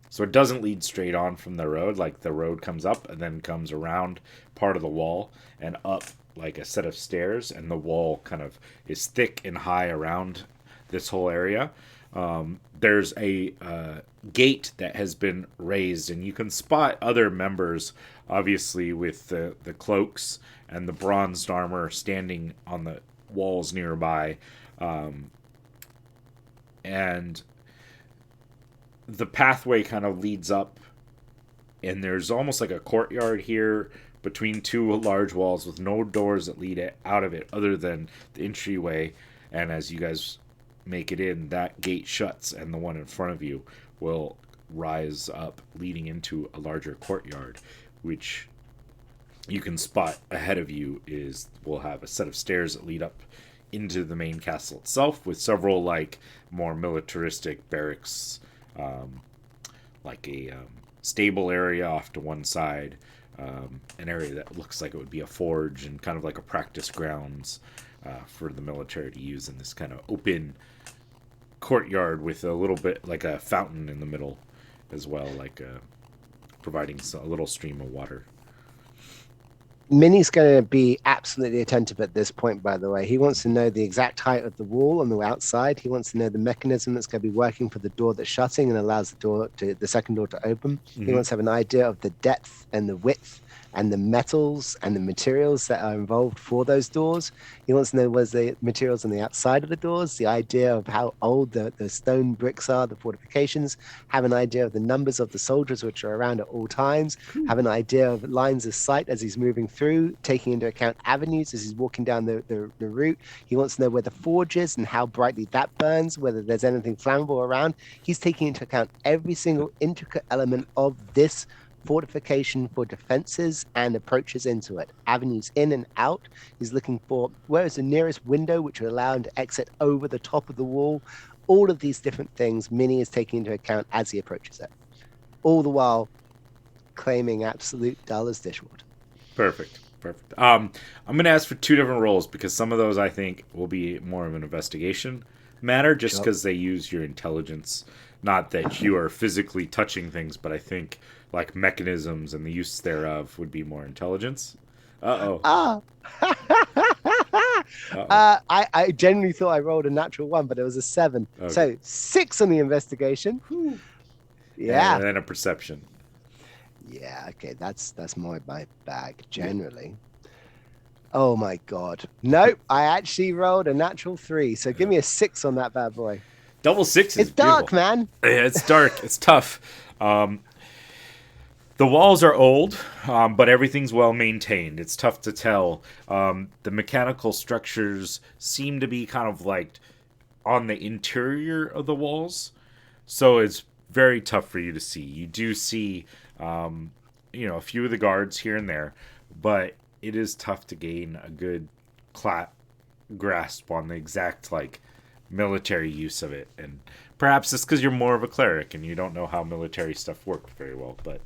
so it doesn't lead straight on from the road. The road comes up and then comes around part of the wall and up a set of stairs, and the wall kind of is thick and high around this whole area. There's a gate that has been raised, and you can spot other members, obviously with the cloaks and the bronzed armor standing on the walls nearby, and the pathway kind of leads up, and there's almost like a courtyard here between two large walls with no doors that lead out of it other than the entryway. And as you guys make it in, that gate shuts, and the one in front of you will rise up, leading into a larger courtyard, which you can spot ahead of you will have a set of stairs that lead up into the main castle itself, with several like more militaristic barracks, like a stable area off to one side, an area that looks like it would be a forge and kind of like a practice grounds for the military to use in this kind of open courtyard with a little bit like a fountain in the middle as well, like providing a little stream of water. Minnie's going to be absolutely attentive at this point, by the way. He wants to know the exact height of the wall on the outside. He wants to know the mechanism that's going to be working for the door that's shutting and allows the second door to open. Mm-hmm. He wants to have an idea of the depth and the width and the metals and the materials that are involved for those doors. He wants to know where's the materials on the outside of the doors, the idea of how old the stone bricks are, the fortifications, have an idea of the numbers of the soldiers which are around at all times, have an idea of lines of sight as he's moving through, taking into account avenues as he's walking down the route. He wants to know where the forge is and how brightly that burns, whether there's anything flammable around. He's taking into account every single intricate element of this fortification for defenses and approaches into it, avenues in and out. He's looking for where is the nearest window which will allow him to exit over the top of the wall. All of these different things Minnie is taking into account as he approaches it, all the while claiming absolute dull as dishwater. Perfect. I'm going to ask for 2 different roles because some of those I think will be more of an investigation matter, just because they use your intelligence. Not that you are physically touching things, but I think like mechanisms and the use thereof would be more intelligence. I genuinely thought I rolled a natural 1, but it was a 7. Okay. So 6 on the investigation. Yeah. And then a perception. Yeah, okay, that's my bag generally. Oh my god. Nope, I actually rolled a natural 3. So give me a 6 on that bad boy. Double 6 is It's dark, beautiful. man. Yeah, it's dark. It's tough. The walls are old, but everything's well maintained. It's tough to tell. The mechanical structures seem to be kind of like on the interior of the walls, so it's very tough for you to see. You do see, a few of the guards here and there, but it is tough to gain a good grasp on the exact military use of it. And perhaps it's because you're more of a cleric and you don't know how military stuff works very well, but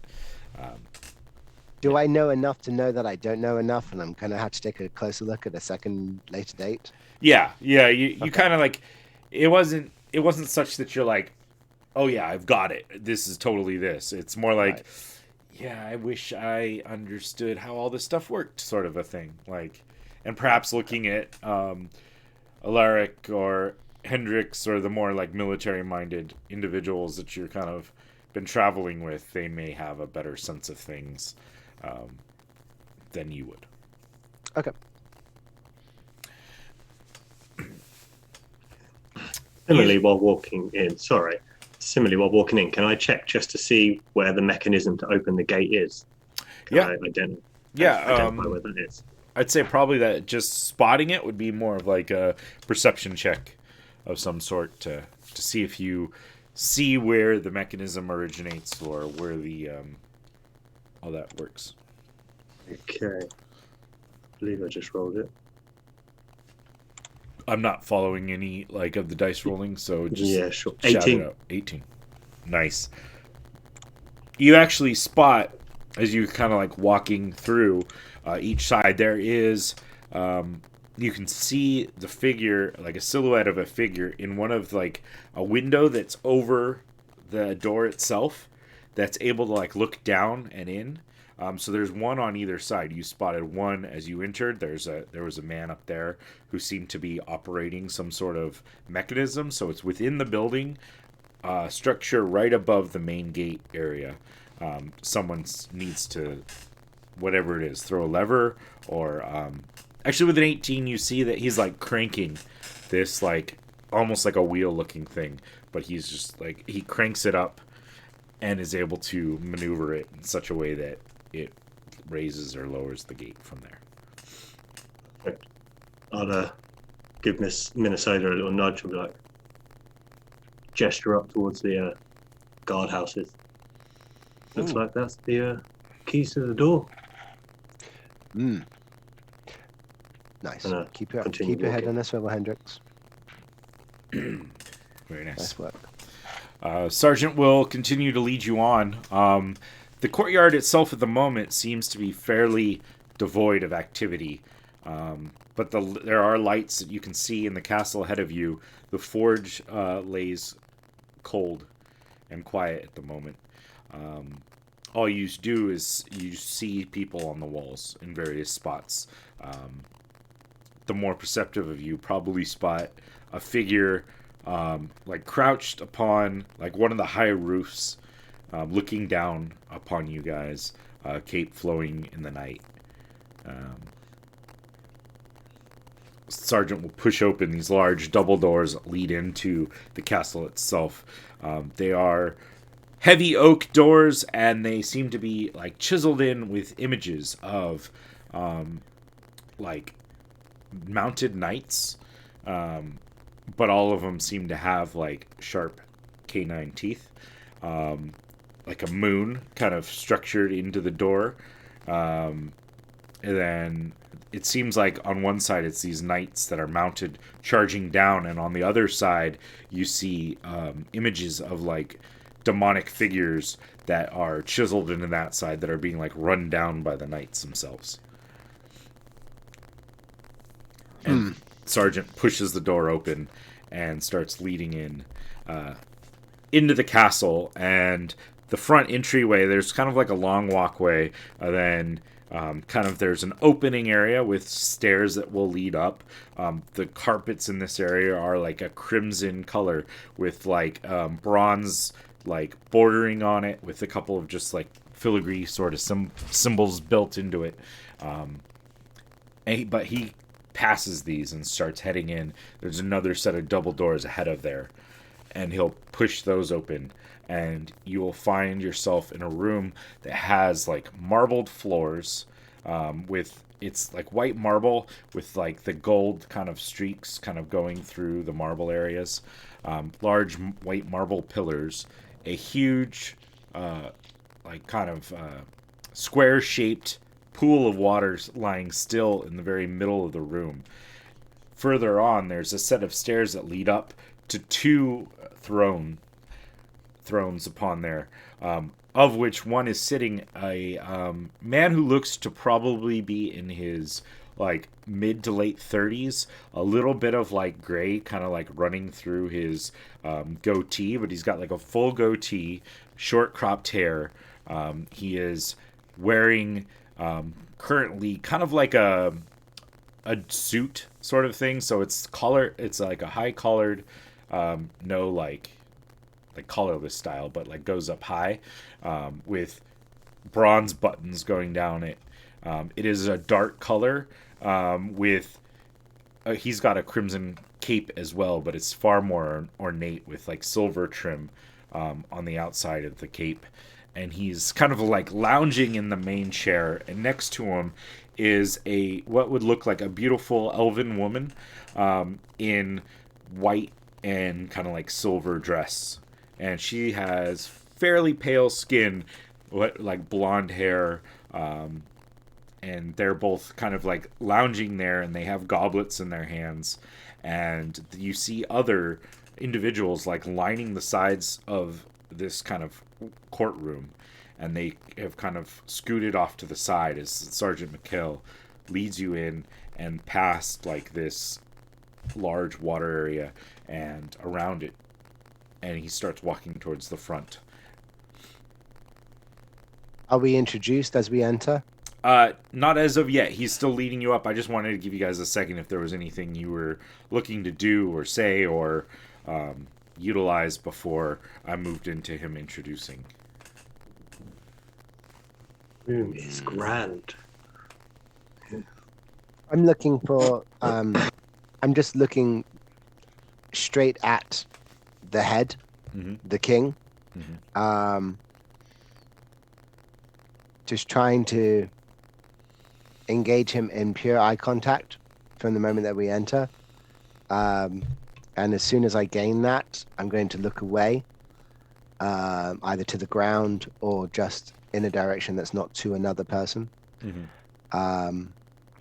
do I know enough to know that I don't know enough, and I'm going to have to take a closer look at a second later date? Yeah. You kind of it wasn't such that you're like, oh yeah, I've got it. This is totally this. It's more like, right. Yeah, I wish I understood how all this stuff worked, sort of a thing. And perhaps looking at Alaric or Hendrix or the more military-minded individuals that you're kind of been traveling with, they may have a better sense of things than you would. Okay. Similarly, while walking in, can I check just to see where the mechanism to open the gate is? Can I identify where that is? I'd say probably that just spotting it would be more of a perception check of some sort to see if you see where the mechanism originates or where the all that works. Okay. I believe I just rolled it. I'm not following any of the dice rolling, so just sure. shout 18. it out. 18. Nice. You actually spot as you kind of walking through each side. There is you can see the figure, a silhouette of a figure in one of a window that's over the door itself that's able to look down and in. So there's one on either side. You spotted one as you entered. There was a man up there who seemed to be operating some sort of mechanism. So it's within the building, structure right above the main gate area. Someone needs to, whatever it is, throw a lever or actually with an 18 you see that he's like cranking this like almost like a wheel looking thing, but he's just like he cranks it up and is able to maneuver it in such a way that it raises or lowers the gate from there. I'll give Miss Minnesota a little nudge and be like, gesture up towards the guardhouses. Looks like that's the keys to the door. Nice. Gonna Keep your continue head walking. on this level, Hendrix. Very nice. Nice work. Sergeant will continue to lead you on. The courtyard itself at the moment seems to be fairly devoid of activity, but there are lights that you can see in the castle ahead of you. The forge lays cold and quiet at the moment. All you do is you see people on the walls in various spots. The more perceptive of you probably spot a figure like crouched upon like one of the high roofs, looking down upon you guys, cape flowing in the night. Sergeant will push open these large double doors that lead into the castle itself. They are heavy oak doors, and they seem to be like chiseled in with images of like mounted knights, but all of them seem to have like sharp canine teeth, like a moon kind of structured into the door. And then it seems like on one side it's these knights that are mounted charging down, and on the other side you see images of like demonic figures that are chiseled into that side that are being like run down by the knights themselves. And Sergeant pushes the door open and starts leading in into the castle. And the front entryway, there's kind of like a long walkway, and then kind of there's an opening area with stairs that will lead up. The carpets in this area are like a crimson color with like bronze like bordering on it, with a couple of just like filigree sort of symbols built into it. But he passes these and starts heading in. There's another set of double doors ahead of there, and he'll push those open, and you will find yourself in a room that has like marbled floors, with it's like white marble with like the gold kind of streaks kind of going through the marble areas, large white marble pillars, a huge like kind of square shaped pool of water lying still in the very middle of the room. Further on, there's a set of stairs that lead up to two thrones upon there, of which one is sitting a man who looks to probably be in his like mid to late 30s, a little bit of like gray kind of like running through his goatee, but he's got like a full goatee, short cropped hair. He is wearing currently kind of like a suit sort of thing, so it's like a high collared, no like collarless style, but like goes up high, with bronze buttons going down it. It is a dark color, with he's got a crimson cape as well, but it's far more ornate with like silver trim on the outside of the cape. And he's kind of like lounging in the main chair, and next to him is what would look like a beautiful elven woman, in white and kind of like silver dress. And she has fairly pale skin, like blonde hair, and they're both kind of like lounging there, and they have goblets in their hands. And you see other individuals like lining the sides of this kind of courtroom, and they have kind of scooted off to the side as Sergeant McHale leads you in and past like this large water area and around it, and he starts walking towards the front. Are we introduced as we enter? Not as of yet. He's still leading you up. I just wanted to give you guys a second if there was anything you were looking to do or say, or utilize before I moved into him introducing. Room is grand. I'm looking for. I'm just looking straight at the head, the king. Just trying to engage him in pure eye contact from the moment that we enter. And as soon as I gain that, I'm going to look away, either to the ground or just in a direction that's not to another person.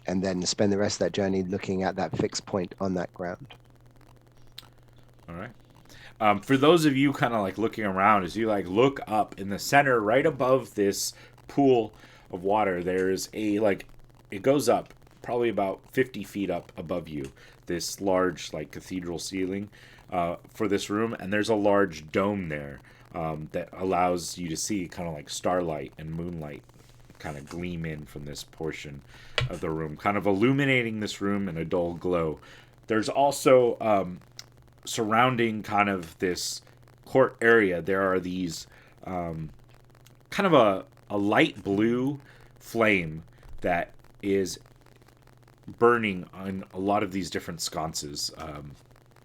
And then spend the rest of that journey looking at that fixed point on that ground. All right. For those of you kind of like looking around, as you like look up in the center, right above this pool of water, there's a like, it goes up probably about 50 feet up above you, this large like cathedral ceiling for this room, and there's a large dome there that allows you to see kind of like starlight and moonlight kind of gleam in from this portion of the room, kind of illuminating this room in a dull glow. There's also surrounding kind of this court area, there are these kind of a light blue flame that is burning on a lot of these different sconces,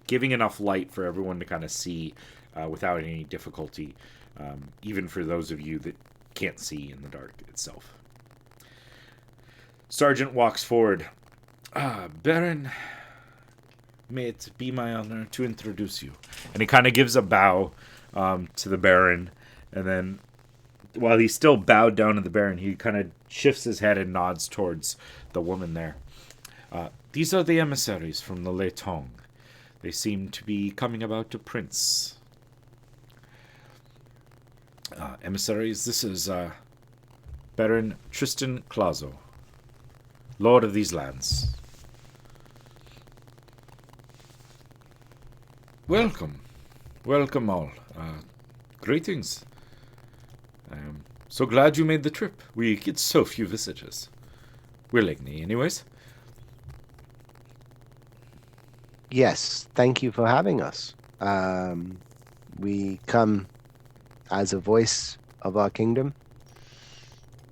giving enough light for everyone to kind of see without any difficulty, even for those of you that can't see in the dark itself. Sergeant walks forward. Baron, may it be my honor to introduce you. And he kind of gives a bow to the Baron, and then while he's still bowed down to the Baron, he kind of shifts his head and nods towards the woman there. These are the emissaries from the Letong. They seem to be coming about a prince. Emissaries, this is Baron Tristan Clazo, Lord of these lands. Welcome. Welcome all. Greetings. I am so glad you made the trip. We get so few visitors. Willingly, anyways. Yes, thank you for having us. We come as a voice of our kingdom,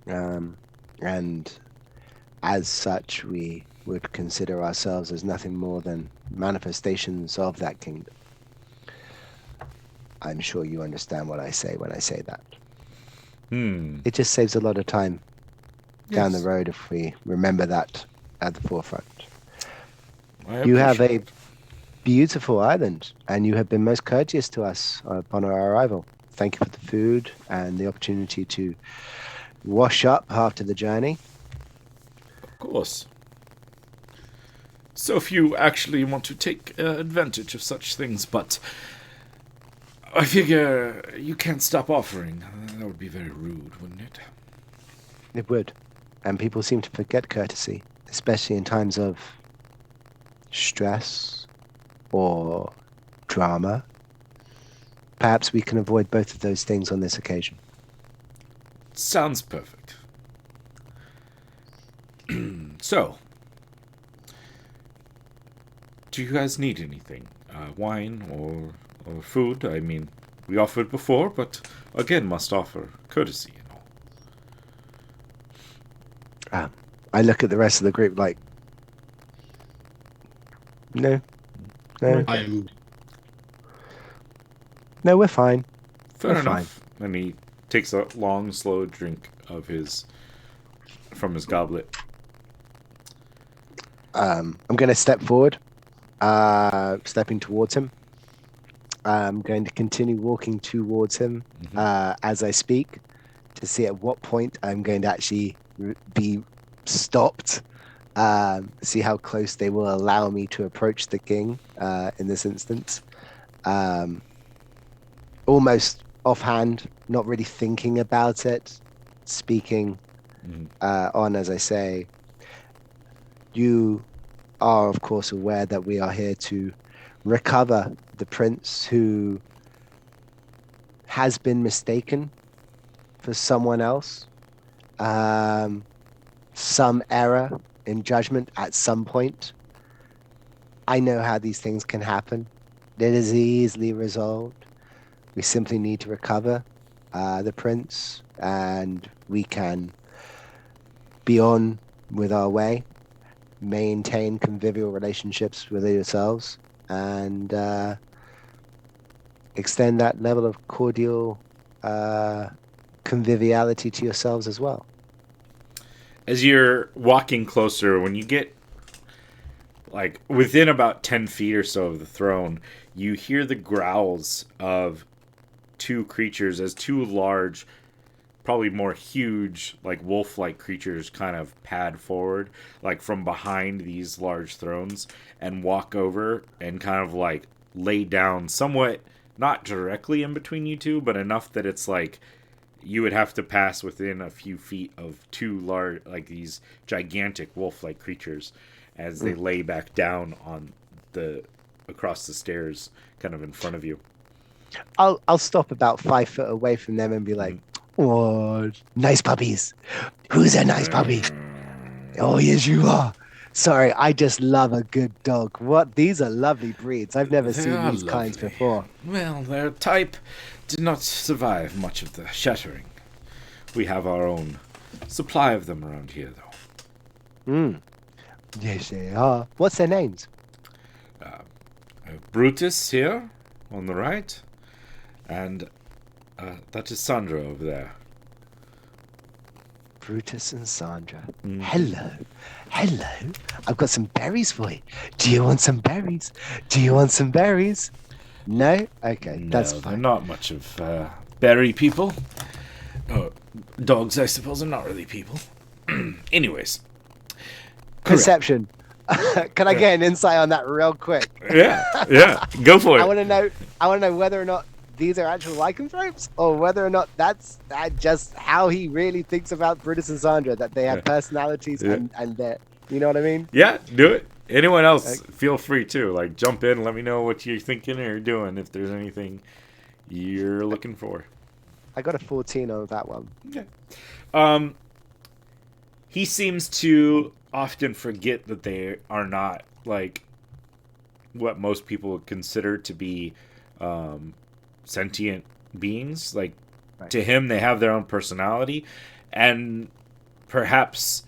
and as such, we would consider ourselves as nothing more than manifestations of that kingdom. I'm sure you understand what I say when I say that. It just saves a lot of time down the road if we remember that at the forefront. You have a beautiful island, and you have been most courteous to us upon our arrival. Thank you for the food and the opportunity to wash up after the journey. Of course. So few actually want to take advantage of such things, but I figure you can't stop offering. That would be very rude, wouldn't it? It would. And people seem to forget courtesy, especially in times of stress or drama. Perhaps we can avoid both of those things on this occasion. Sounds perfect. So, do you guys need anything? Wine or food? I mean, we offered before, but again, must offer courtesy and all. I look at the rest of the group like, no, we're fine. Fair We're enough. And he takes a long, slow drink of from his goblet. I'm going to step forward, stepping towards him. I'm going to continue walking towards him as I speak to see at what point I'm going to actually be stopped, see how close they will allow me to approach the king in this instance. Almost offhand, not really thinking about it, speaking on, as I say, you are, of course, aware that we are here to recover the prince who has been mistaken for someone else. Some error in judgment at some point. I know how these things can happen. It is easily resolved. We simply need to recover the prince, and we can be on with our way, maintain convivial relationships with yourselves, and extend that level of cordial conviviality to yourselves as well. As you're walking closer, when you get like within about 10 feet or so of the throne, you hear the growls of two creatures as two large, probably more huge, like wolf-like creatures kind of pad forward, like from behind these large thrones, and walk over and kind of like lay down somewhat, not directly in between you two, but enough that it's like you would have to pass within a few feet of two large, like these gigantic wolf-like creatures as they lay back down on the across the stairs, kind of in front of you. I'll stop about 5 foot away from them and be like, "Oh, nice puppies. Who's a nice puppy? Oh, yes, you are. Sorry, I just love a good dog. What? These are lovely breeds. I've never They seen are these kinds lovely. before. Well, their type did not survive much of the shattering. We have our own supply of them around here, though. Yes, they are. What's their names? Brutus here, on the right, and that is Sandra over there. Brutus and Sandra. Mm. Hello. Hello. I've got some berries for you. Do you want some berries? Do you want some berries? No? Okay, that's No, they're fine. not much of berry people. Oh, dogs, I suppose, are not really people. Anyways. Perception. Can I get an insight on that real quick? Yeah, go for I it. want to know whether or not these are actual lycanthropes, or whether or not that's just how he really thinks about Brutus and Sandra, that they have personalities Yeah. and they're, you know what I mean? Yeah, do it. Anyone else, feel free to like jump in. Let me know what you're thinking or doing if there's anything you're looking for. I got a 14 on that one. He seems to often forget that they are not like what most people would consider to be sentient beings. Like Right. to him, they have their own personality, and perhaps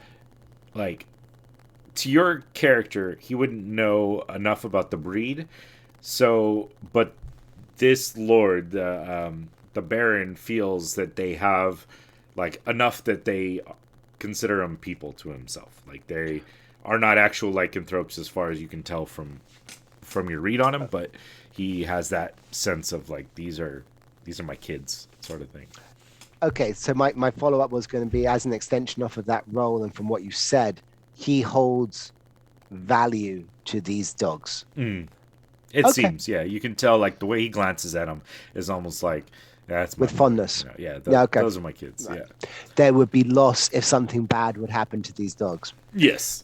like to your character, he wouldn't know enough about the breed. So, but this lord, the Baron, feels that they have like enough that they consider them people to himself. Like they are not actual lycanthropes as far as you can tell from your read on him, but he has that sense of like these are my kids sort of thing. Okay, so my follow-up was going to be, as an extension off of that role and from what you said, he holds value to these dogs. It Okay. seems, yeah. You can tell like the way he glances at them is almost like that's my With fondness. Yeah, Yeah, okay. those are my kids. Right. Yeah. There would be loss if something bad would happen to these dogs. Yes,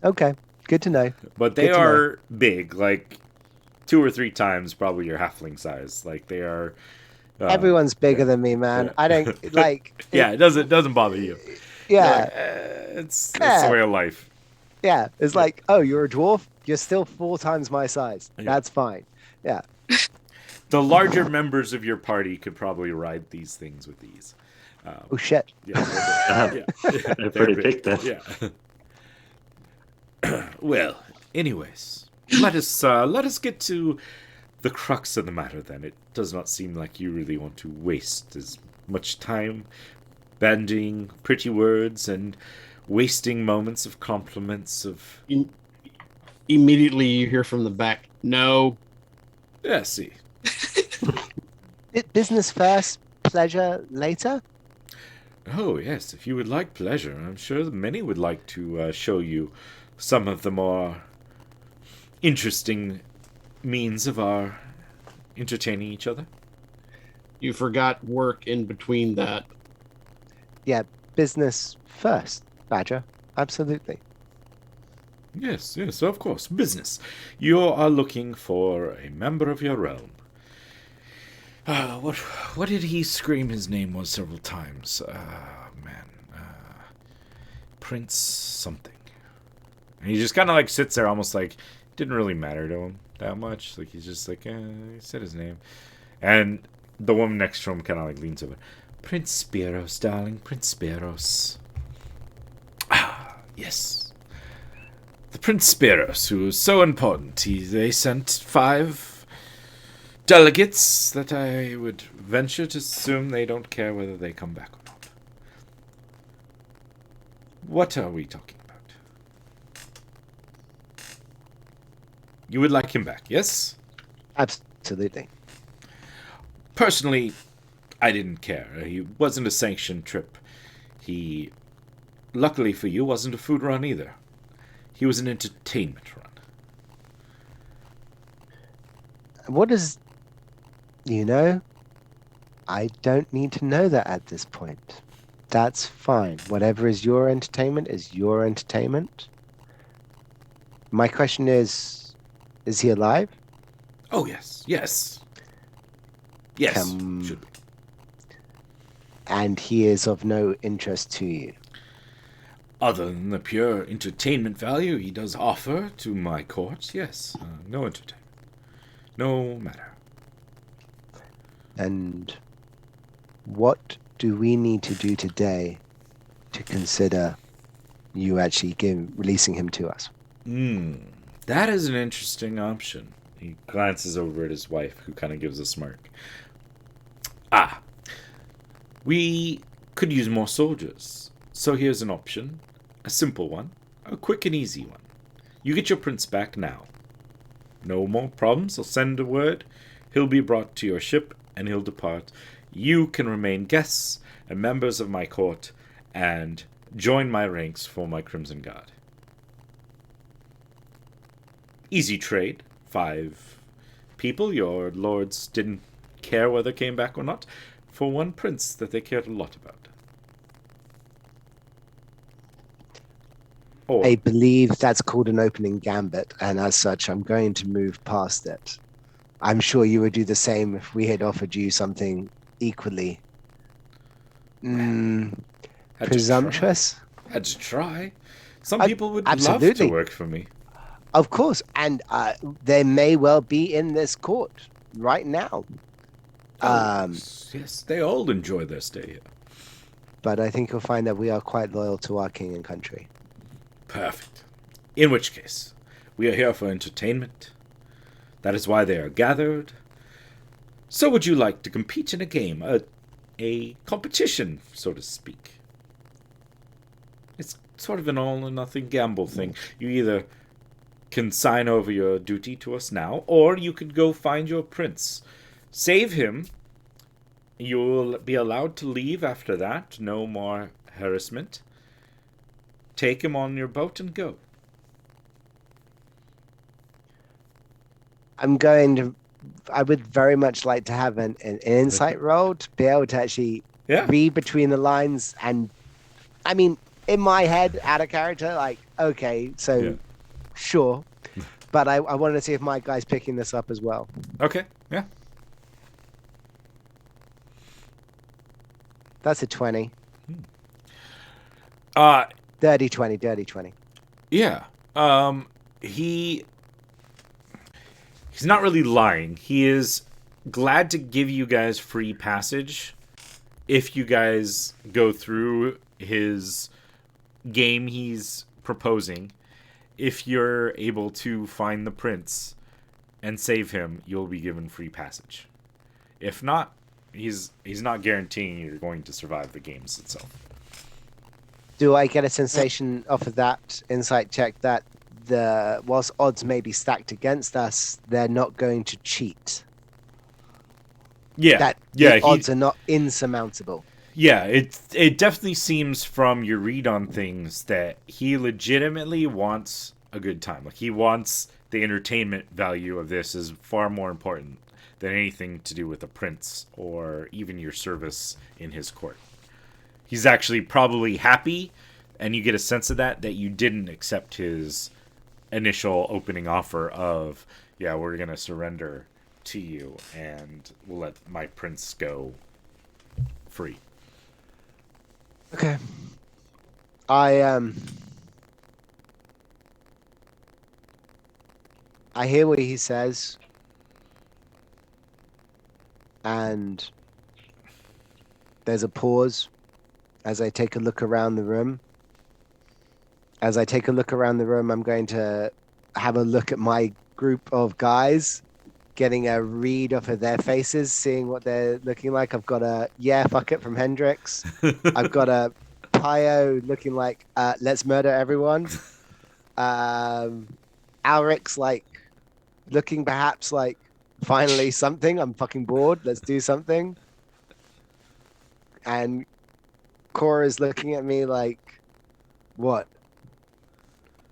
Okay, good to know. but they Good to know. are big, like 2 or 3 times probably your halfling size. Like they are. Everyone's bigger than me, man. yeah. I don't like. Yeah, it doesn't bother you. Yeah, Like, it's the Yeah. way of life. yeah. It's like, oh, you're a dwarf. You're still 4 times my size. Yeah. That's fine. Yeah. The larger members of your party could probably ride these things with ease. Oh shit. Yeah, they're big. Yeah. They're pretty big then. Yeah. Well, anyways, let us get to the crux of the matter then. It does not seem like you really want to waste as much time bandying pretty words and wasting moments of compliments of Immediately you hear from the back, no. yeah, see. Business first, pleasure later. Oh, yes, if you would like pleasure, I'm sure that many would like to show you some of the more interesting means of our entertaining each other. You forgot work in between that. Yeah, business first, Badger. Absolutely. Yes, of course, business. You are looking for a member of your realm. What did he scream his name was several times? Prince something. And he just kind of like sits there almost like didn't really matter to him that much. Like, he's just like, he said his name. And the woman next to him kind of like leans over. Prince Spiros, darling, Prince Spiros. Ah, yes. The Prince Spiros, who was so important. They sent 5 delegates that I would venture to assume they don't care whether they come back or not. What are we talking about? You would like him back, yes? Absolutely. Personally, I didn't care. He wasn't a sanctioned trip. He, luckily for you, wasn't a food run either. He was an entertainment run. What is, I don't need to know that at this point. That's fine. Whatever is your entertainment is your entertainment. My question is he alive? Oh, yes, yes. Yes, Can- should be. And he is of no interest to you. Other than the pure entertainment value he does offer to my court, yes. No entertainment. No matter. And what do we need to do today to consider you actually releasing him to us? That is an interesting option. He glances over at his wife, who kind of gives a smirk. Ah, we could use more soldiers. So here's an option. A simple one. A quick and easy one. You get your prince back now. No more problems. I'll send a word. He'll be brought to your ship, and he'll depart. You can remain guests and members of my court, and join my ranks for my Crimson Guard. Easy trade. 5 people your lords didn't care whether came back or not, for one prince that they cared a lot about. Or, I believe that's called an opening gambit, and as such, I'm going to move past it. I'm sure you would do the same if we had offered you something equally had to presumptuous. try. Had to try. Some I- people would love absolutely. to work for me. Of course, and they may well be in this court right now. Yes, they all enjoy their stay here. But I think you'll find that we are quite loyal to our king and country. Perfect. In which case, we are here for entertainment. That is why they are gathered. So would you like to compete in a game, a competition, so to speak? It's sort of an all-or-nothing gamble thing. You either can sign over your duty to us now, or you could go find your prince. Save him. You'll be allowed to leave after that. No more harassment. Take him on your boat and go. I would very much like to have an insight roll to be able to actually Yeah. read between the lines. And I mean, in my head, out of character, like, okay, so Yeah. sure. But I wanted to see if my guy's picking this up as well. Okay. Yeah. That's a 20. Uh, Dirty 20, dirty 20. Yeah. He's not really lying. He is glad to give you guys free passage if you guys go through his game he's proposing. If you're able to find the prince and save him, you'll be given free passage. If not, he's not guaranteeing you're going to survive the games itself. Do I get a sensation off of that insight check that whilst odds may be stacked against us, they're not going to cheat? Yeah. That yeah. the odds are not insurmountable. Yeah, it definitely seems from your read on things that he legitimately wants a good time. Like, he wants the entertainment value of this is far more important than anything to do with the prince or even your service in his court. He's actually probably happy, and you get a sense of that you didn't accept his initial opening offer of, yeah, we're going to surrender to you and we'll let my prince go free. Okay. I I hear what he says, and there's a pause as I take a look around the room. As I take a look around the room, I'm going to have a look at my group of guys, getting a read off of their faces, seeing what they're looking like. I've got a fuck it from Hendrix. I've got a Pio looking like let's murder everyone. Alric's like looking perhaps like finally something. I'm fucking bored. Let's do something. And Cora's looking at me like, what?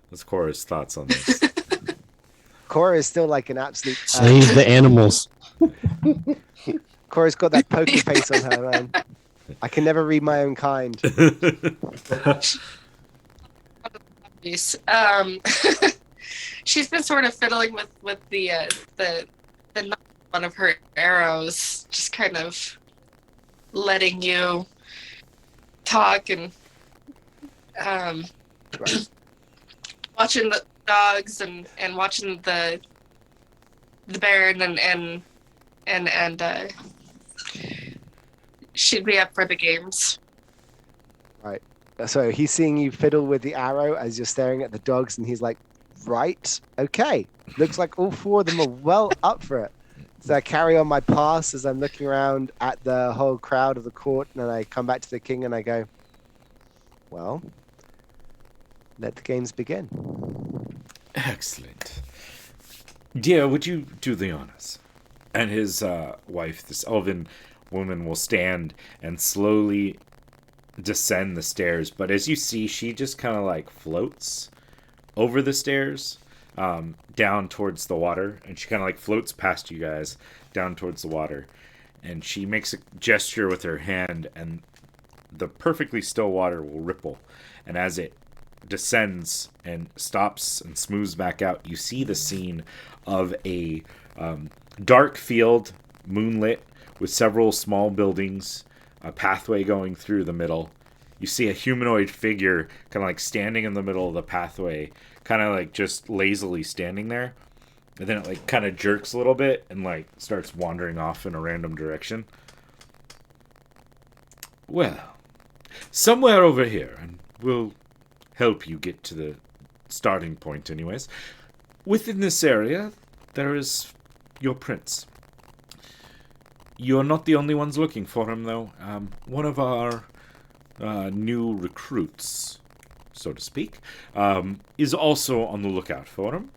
What's Cora's thoughts on this? Cora is still like an absolute. Save the animals. Cora's got that poker face on her, man. I can never read my own kind. She's been sort of fiddling with the one of her arrows, just kind of letting you talk and watching the dogs and watching the Baron and she'd be up for the games. Right. So he's seeing you fiddle with the arrow as you're staring at the dogs, and he's like, right, okay. Looks like all four of them are well up for it. So I carry on my pass as I'm looking around at the whole crowd of the court, and then I come back to the king and I go, well, let the games begin. Excellent. Dear, would you do the honors? And his wife, this elven woman, will stand and slowly descend the stairs. But as you see, she just kind of like floats over the stairs down towards the water. And she kind of like floats past you guys down towards the water. And she makes a gesture with her hand, and the perfectly still water will ripple. And as it descends and stops and smooths back out, you see the scene of a dark field, moonlit, with several small buildings, a pathway going through the middle. You see a humanoid figure kind of like standing in the middle of the pathway, kind of like just lazily standing there. And then it like kind of jerks a little bit and like starts wandering off in a random direction. Well, somewhere over here, and we'll help you get to the starting point anyways. Within this area, there is your prince. You're not the only ones looking for him, though. One of our new recruits, so to speak, is also on the lookout for him.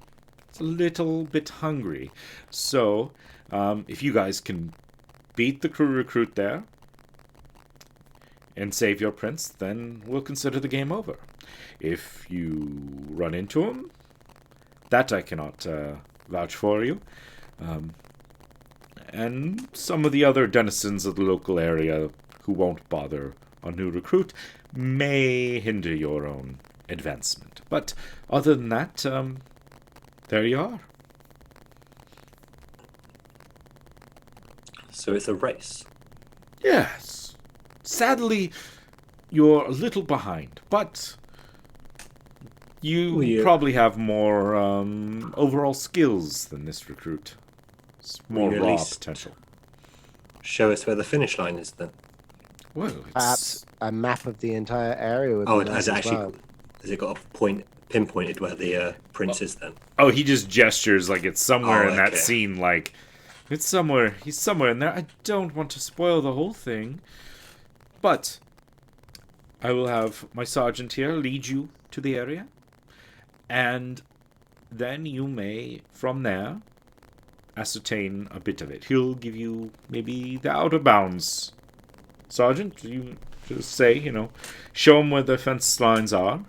It's a little bit hungry. So, if you guys can beat the crew recruit there and save your prince, then we'll consider the game over. If you run into him, that I cannot vouch for you. And some of the other denizens of the local area who won't bother a new recruit may hinder your own advancement. But other than that, there you are. So it's a race. Yes. Sadly, you're a little behind, but you probably have more overall skills than this recruit. It's more Will you at raw least potential. Show us where the finish line is then. Well, it's... Perhaps a map of the entire area would Oh, be nice has it as actually well. has it got a point pinpointed where the prince is then? Oh, he just gestures like it's somewhere Oh, in that okay. scene, like it's somewhere. He's somewhere in there. I don't want to spoil the whole thing, but I will have my sergeant here lead you to the area, and then you may, from there, ascertain a bit of it. He'll give you maybe the outer bounds. Sergeant, you just say, show him where the fence lines are.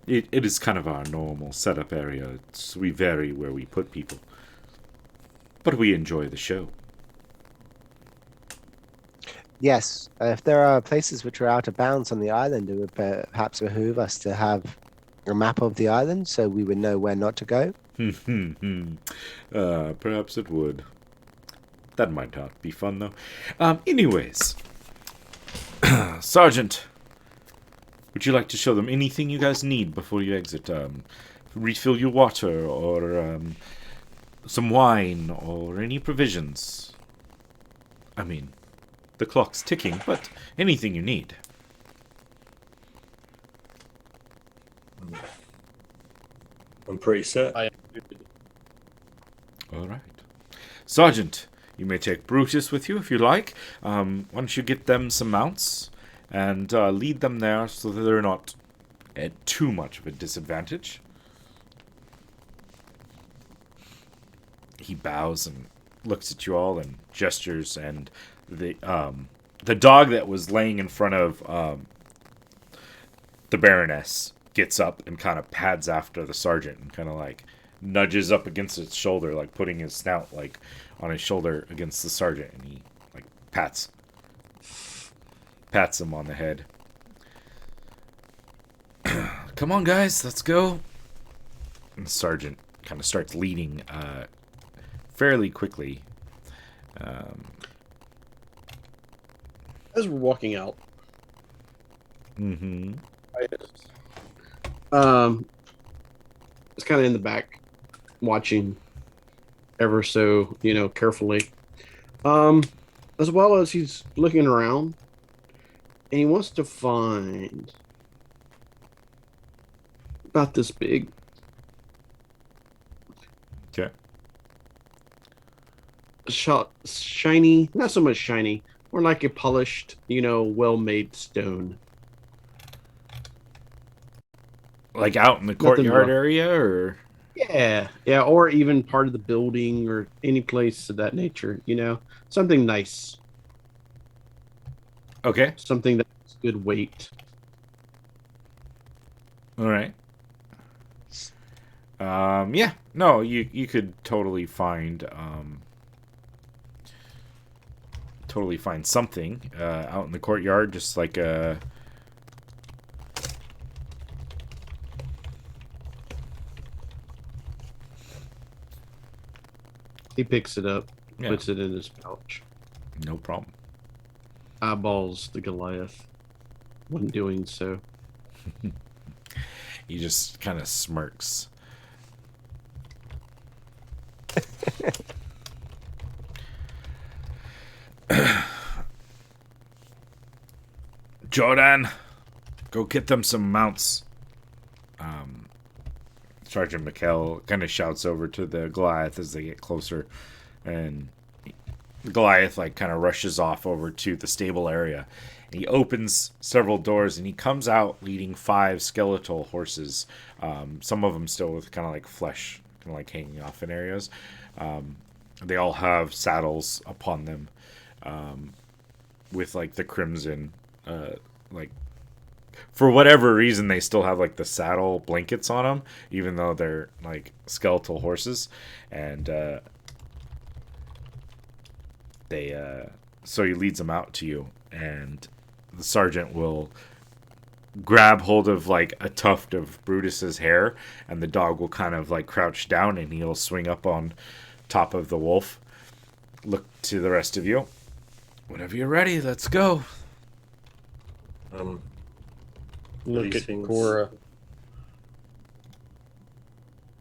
It is kind of our normal setup area. We vary where we put people. But we enjoy the show. Yes, if there are places which are out of bounds on the island, it would perhaps behoove us to have a map of the island so we would know where not to go. Perhaps it would. That might not be fun, though. Anyways, Sergeant, would you like to show them anything you guys need before you exit? Refill your water, or some wine or any provisions? I mean, the clock's ticking, but anything you need. I'm pretty certain. I All right. Sergeant, you may take Brutus with you if you like. Why don't you get them some mounts and lead them there so that they're not at too much of a disadvantage. He bows and looks at you all and gestures, and the dog that was laying in front of the Baroness gets up and kind of pads after the sergeant and kind of like nudges up against its shoulder, like putting his snout like on his shoulder against the sergeant, and he like pats him on the head. Come on, guys, let's go. And the sergeant kind of starts leading fairly quickly. As we're walking out, Mm-hmm. it's kind of in the back, watching ever so, carefully. As well as he's looking around, and he wants to find about this big. Okay. Shiny, not so much shiny, more like a polished, well-made stone. Like out in the Nothing courtyard rough. area, or Yeah, or even part of the building or any place of that nature, something nice, okay, something that's good weight. all right. Yeah, no, you could totally find something out in the courtyard, just like a. He picks it up, Yeah. puts it in his pouch, No problem. eyeballs the Goliath when doing so. He just kind of smirks. Jordan, go get them some mounts. Sergeant McKell kind of shouts over to the Goliath as they get closer, and the Goliath like kind of rushes off over to the stable area. And he opens several doors, and he comes out leading 5 skeletal horses. Some of them still with kind of like flesh, kind of like hanging off in areas. They all have saddles upon them, with like the crimson, like for whatever reason they still have like the saddle blankets on them, even though they're like skeletal horses. And so he leads them out to you, and the sergeant will grab hold of like a tuft of Brutus's hair, and the dog will kind of like crouch down, and he'll swing up on top of the wolf. Look to the rest of you. Whenever you're ready, let's go. Look These at things- Cora.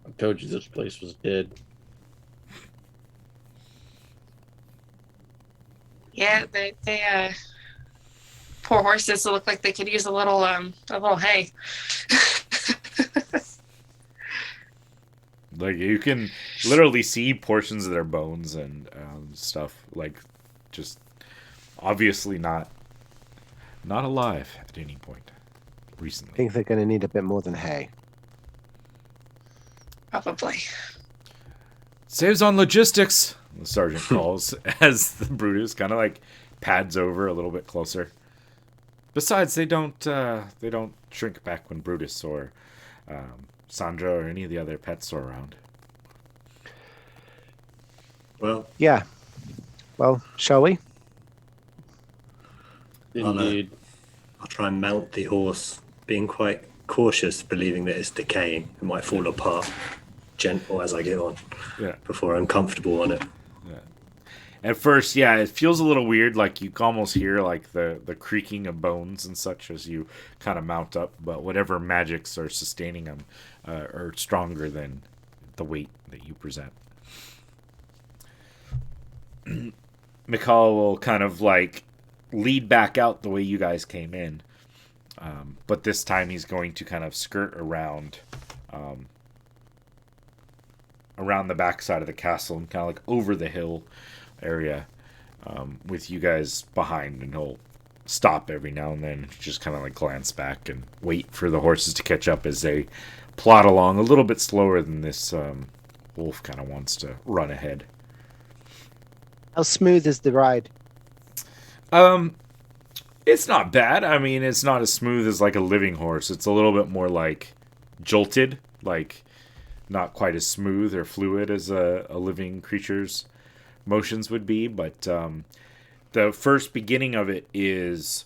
I told you this place was dead. Yeah, they poor horses look like they could use a little hay. Like you can literally see portions of their bones and stuff, like just obviously not alive at any point I recently. think they're going to need a bit more than hay. Probably. Saves on logistics, the sergeant calls as the Brutus kind of like pads over a little bit closer. Besides, they don't shrink back when Brutus or Sandra or any of the other pets are around. Well, Yeah. Well, shall we? Indeed. I'll try and mount the horse, being quite cautious, believing that it's decaying. It might fall apart, gentle as I get on, Yeah. before I'm comfortable on it. At first, yeah, it feels a little weird. Like you can almost hear like the creaking of bones and such as you kind of mount up. But whatever magics are sustaining them are stronger than the weight that you present. Mikhail will kind of like lead back out the way you guys came in. But this time he's going to kind of skirt around around the backside of the castle and kind of like over the hill area with you guys behind, and he'll stop every now and then, just kind of like glance back and wait for the horses to catch up as they plod along a little bit slower than this wolf kind of wants to run ahead. How smooth is the ride? It's not bad. I mean, it's not as smooth as like a living horse. It's a little bit more like jolted, like not quite as smooth or fluid as a living creature's motions would be. But the first beginning of it is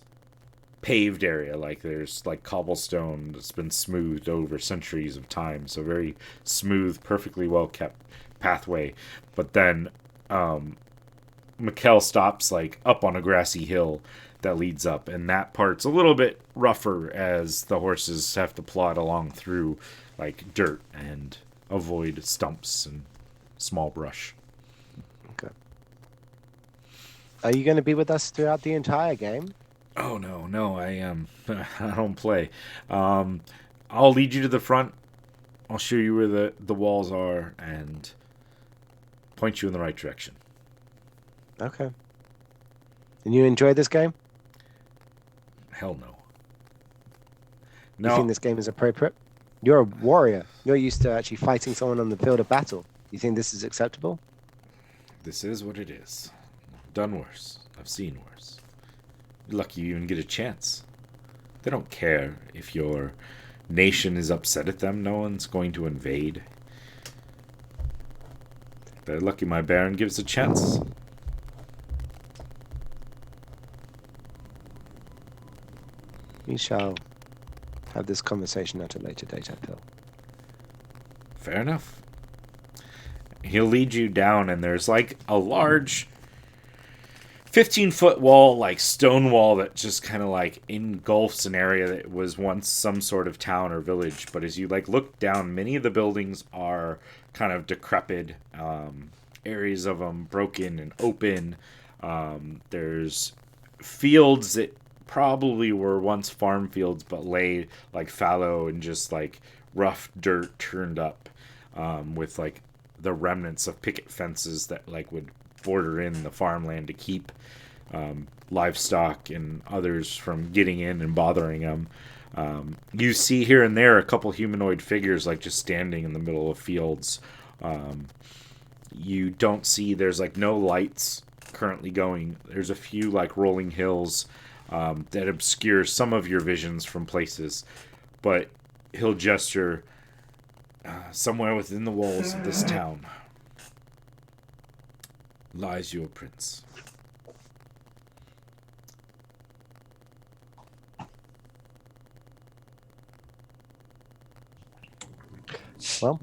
paved area. Like there's like cobblestone that's been smoothed over centuries of time. So very smooth, perfectly well kept pathway. But then Mikkel stops like up on a grassy hill that leads up, and that part's a little bit rougher as the horses have to plod along through like dirt and avoid stumps and small brush. Okay. Are you going to be with us throughout the entire game? Oh no, I I don't play. I'll lead you to the front. I'll show you where the walls are and point you in the right direction. Okay. And you enjoy this game? Hell no. You think this game is appropriate? You're a warrior. You're used to actually fighting someone on the field of battle. You think this is acceptable? This is what it is. I've done worse. I've seen worse. You're lucky you even get a chance. They don't care if your nation is upset at them. No one's going to invade. They're lucky my Baron gives a chance. We shall have this conversation at a later date, I feel. Fair enough. He'll lead you down, and there's like a large 15-foot wall, like stone wall, that just kind of like engulfs an area that was once some sort of town or village. But as you like look down, many of the buildings are kind of decrepit, areas of them broken and open. There's fields that probably were once farm fields, but laid like fallow and just like rough dirt turned up, with like the remnants of picket fences that like would border in the farmland to keep livestock and others from getting in and bothering them. You see here and there a couple humanoid figures like just standing in the middle of fields. You don't see, there's like no lights currently going. There's a few like rolling hills that obscure some of your visions from places, but he'll gesture somewhere within the walls of this town lies your prince. Well,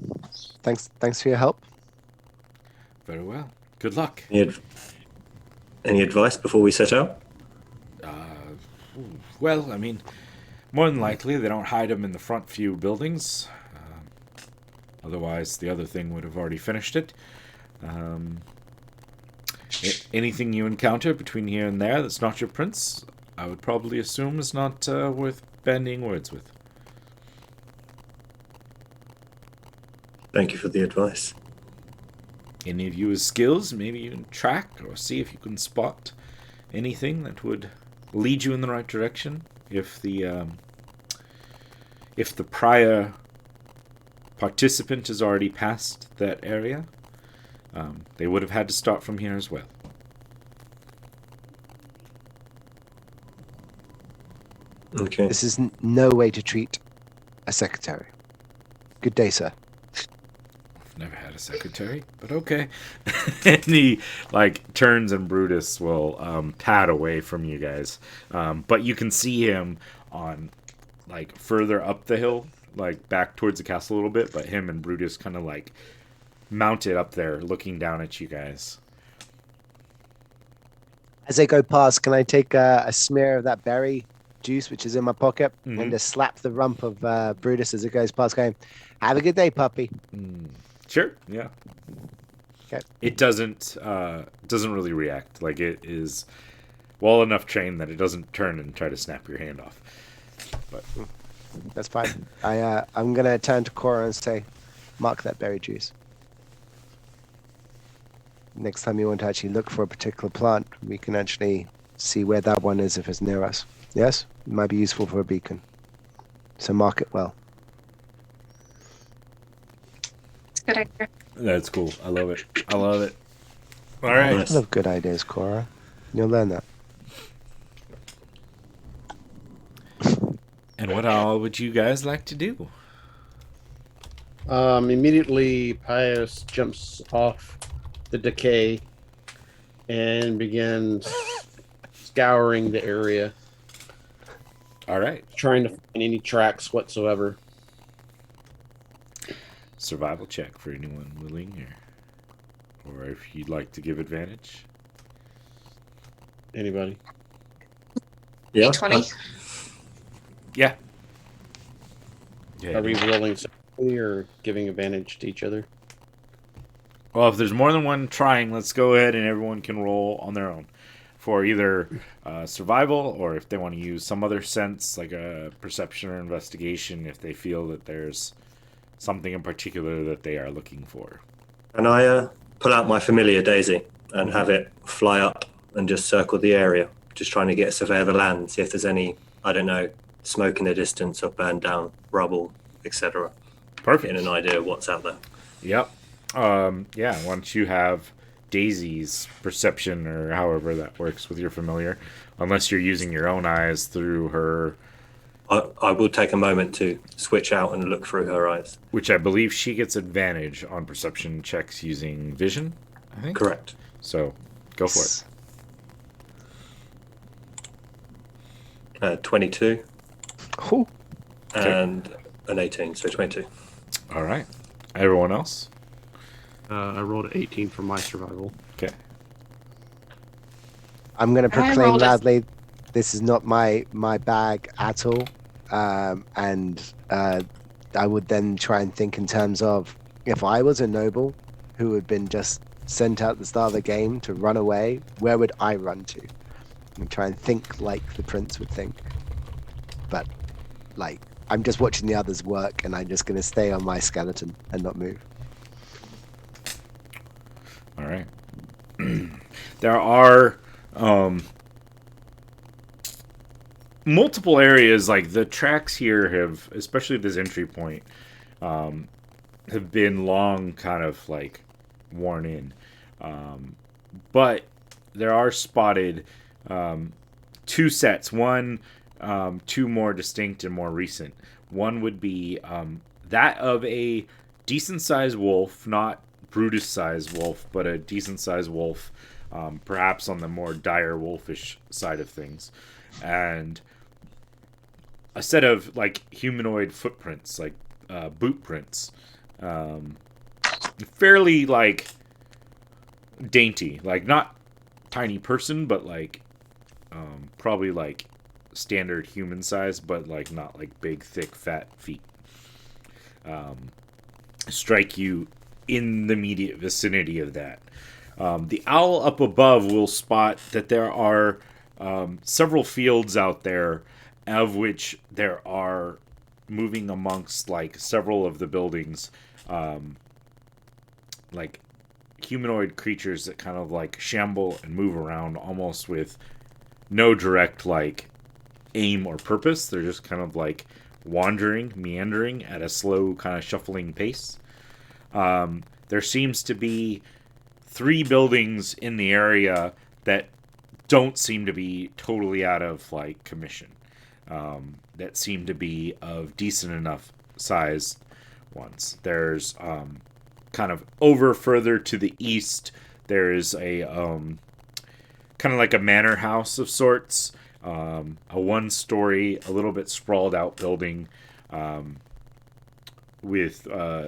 thanks for your help. Very well. Good luck. Any advice before we set out? Well, I mean, more than likely they don't hide them in the front few buildings. Otherwise, the other thing would have already finished it. Anything you encounter between here and there that's not your prince, I would probably assume is not worth bandying words with. Thank you for the advice. Any of you with skills, maybe you can track or see if you can spot anything that would lead you in the right direction. If the prior participant has already passed that area, they would have had to start from here as well. Okay. This is no way to treat a secretary. Good day, sir. I've never had a secretary, but okay. And he like turns, and Brutus will pad away from you guys. But you can see him on like further up the hill, like back towards the castle a little bit, but him and Brutus kind of like mounted up there looking down at you guys. As I go past, can I take a smear of that berry juice which is in my pocket and just slap the rump of Brutus as it goes past, going, "Have a good day, puppy." Sure, yeah. It doesn't really react. Like, it is well enough trained that it doesn't turn and try to snap your hand off. But That's fine. I'm gonna turn to Cora and say, mark that berry juice. Next time you want to actually look for a particular plant, we can actually see where that one is if it's near us. Yes? It might be useful for a beacon. So mark it well. It's a good idea. that's cool. I love it. All right. Nice. I love good ideas, Cora. You'll learn that. And what all would you guys like to do? Immediately, Pius jumps off the decay and begins scouring the area, All right. trying to find any tracks whatsoever. Survival check for anyone willing, or if you'd like to give advantage. Anybody? Yeah. 20. Yeah. Are we rolling separately or giving advantage to each other? Well, if there's more than one trying, let's go ahead and everyone can roll on their own for either survival, or if they want to use some other sense, like a perception or investigation, if they feel that there's something in particular that they are looking for. And I pull out my familiar Daisy and have it fly up and just circle the area, just trying to get a survey of the land, see if there's any, I don't know, smoke in the distance or burned down rubble, etc. Perfect. Getting an idea of what's out there. Yep. Yeah, once you have Daisy's perception, or however that works with your familiar, unless you're using your own eyes through her, I will take a moment to switch out and look through her eyes. which I believe she gets advantage on perception checks using vision, I think. Correct. So, go for it. 22 Ooh, and an 18, so 22. All right. Everyone else? I rolled an 18 for my survival. Okay. I'm going to I proclaim rolled a- loudly, this is not my bag at all. And I would then try and think in terms of, if I was a noble who had been just sent out at the start of the game to run away, where would I run to? And try and think like the prince would think. But, like, I'm just watching the others work, and I'm just going to stay on my skeleton and not move. All right. There are multiple areas, like the tracks here have, especially this entry point, have been long kind of like worn in. But there are spotted two sets. One, two more distinct and more recent. One would be that of a decent-sized wolf, not Brutus-sized wolf, but a decent-sized wolf, perhaps on the more dire wolfish side of things. And a set of like humanoid footprints, like boot prints, fairly like dainty, like not tiny person, but like probably like standard human size, but like not like big, thick, fat feet. Strike you in the immediate vicinity of that. The owl up above will spot that there are several fields out there, of which there are moving amongst like several of the buildings, like humanoid creatures that kind of like shamble and move around almost with no direct like aim or purpose. They're just kind of like wandering, meandering at a slow kind of shuffling pace. There seems to be 3 buildings in the area that don't seem to be totally out of like commission. That seem to be of decent enough size ones. There's kind of over further to the east, there is a kind of like a manor house of sorts, a 1-story, a little bit sprawled out building, with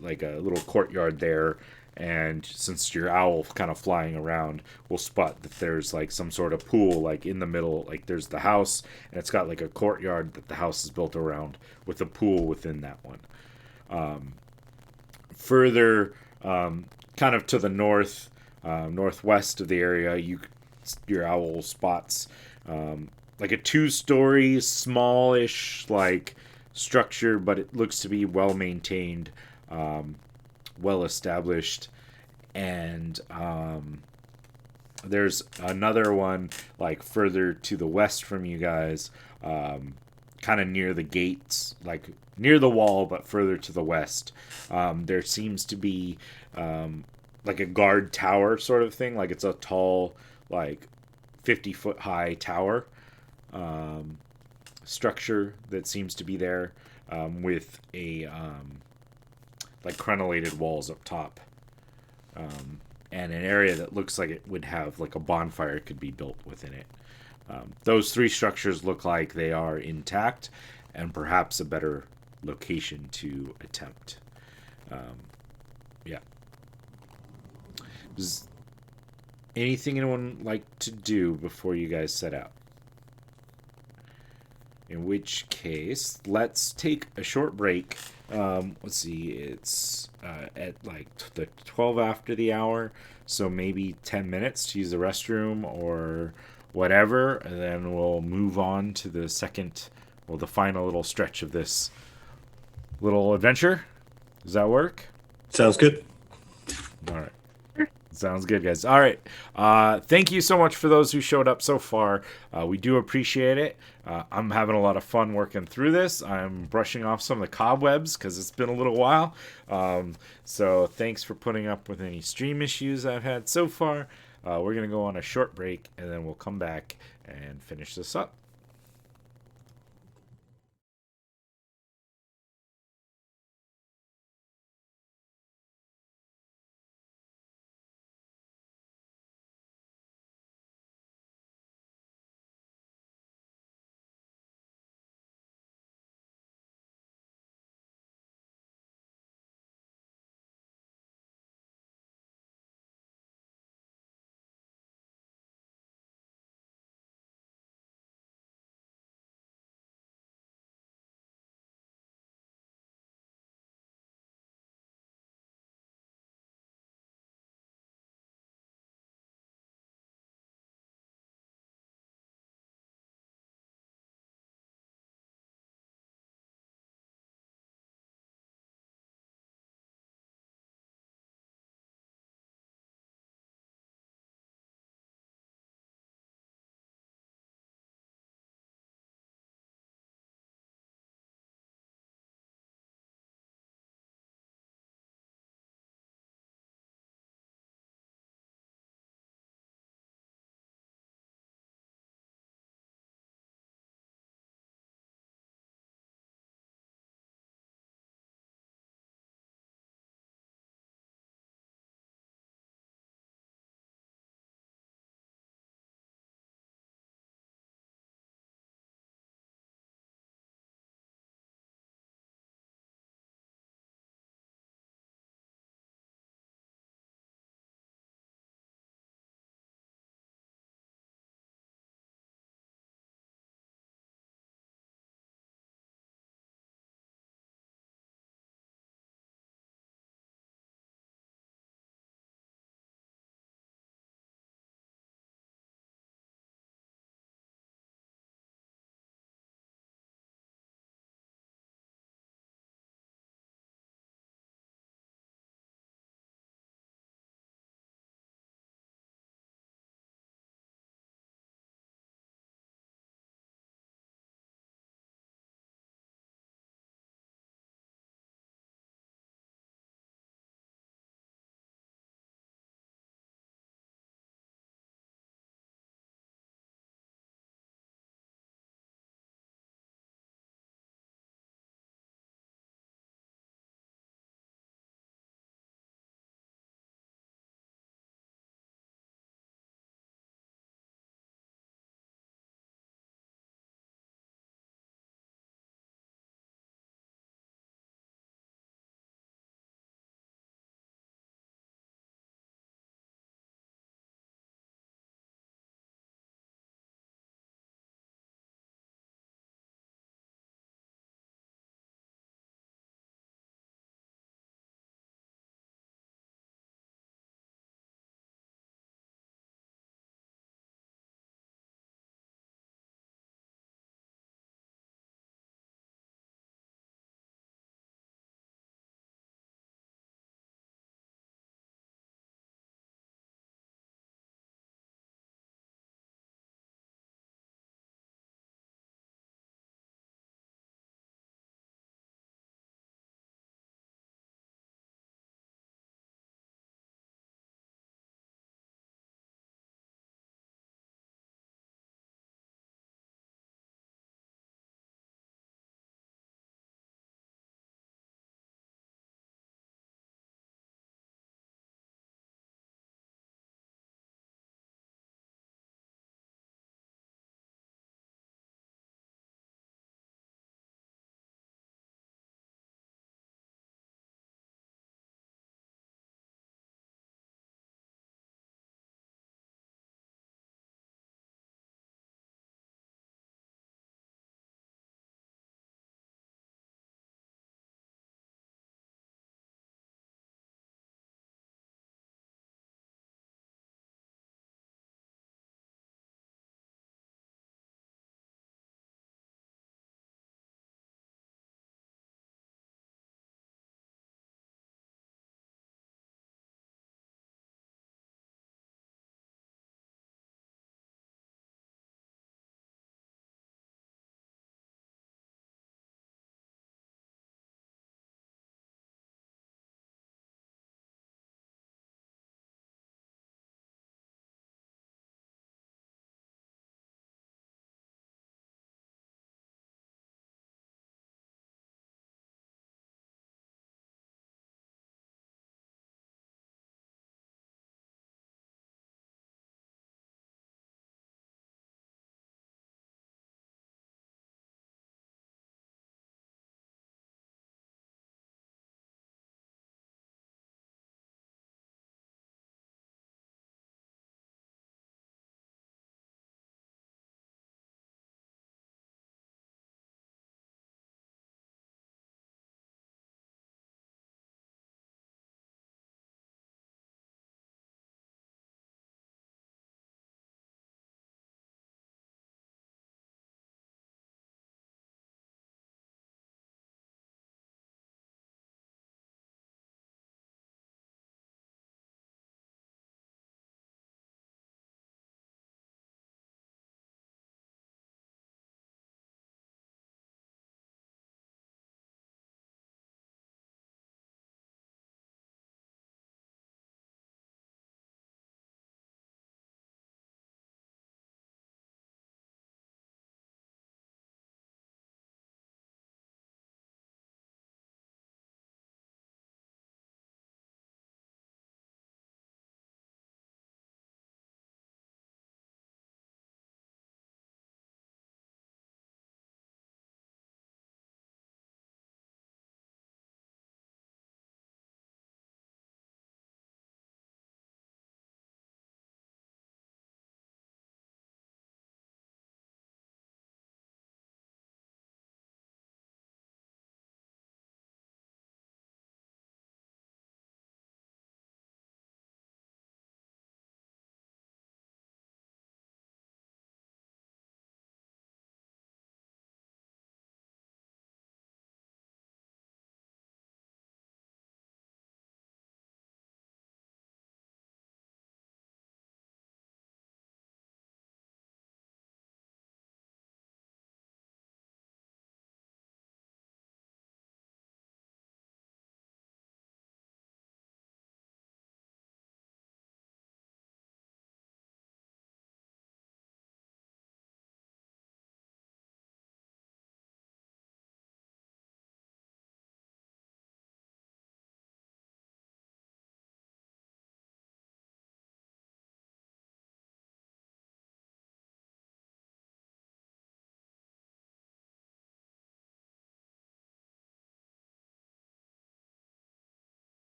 like a little courtyard there. And since your owl kind of flying around, we'll spot that there's like some sort of pool like in the middle. Like there's the house, and it's got like a courtyard that the house is built around with a pool within that one. Further kind of to the north, northwest of the area, your owl spots like a 2-story, smallish like structure, but it looks to be well maintained, well established, and there's another one like further to the west from you guys, kind of near the gates, like near the wall, but further to the west. There seems to be like a guard tower sort of thing, like it's a tall, like 50-foot high tower structure that seems to be there, with a like crenellated walls up top, and an area that looks like it would have like a bonfire could be built within it. Those 3 structures look like they are intact and perhaps a better location to attempt. Yeah. Does anything anyone like to do before you guys set out? In which case, let's take a short break. Let's see, it's at like the 12 after the hour, so maybe 10 minutes to use the restroom or whatever, and then we'll move on to the the final little stretch of this little adventure. Does that work? Sounds good. All right. Sounds good, guys. All right. Thank you so much for those who showed up so far. We do appreciate it. I'm having a lot of fun working through this. I'm brushing off some of the cobwebs because it's been a little while. So thanks for putting up with any stream issues I've had so far. We're going to go on a short break, and then we'll come back and finish this up.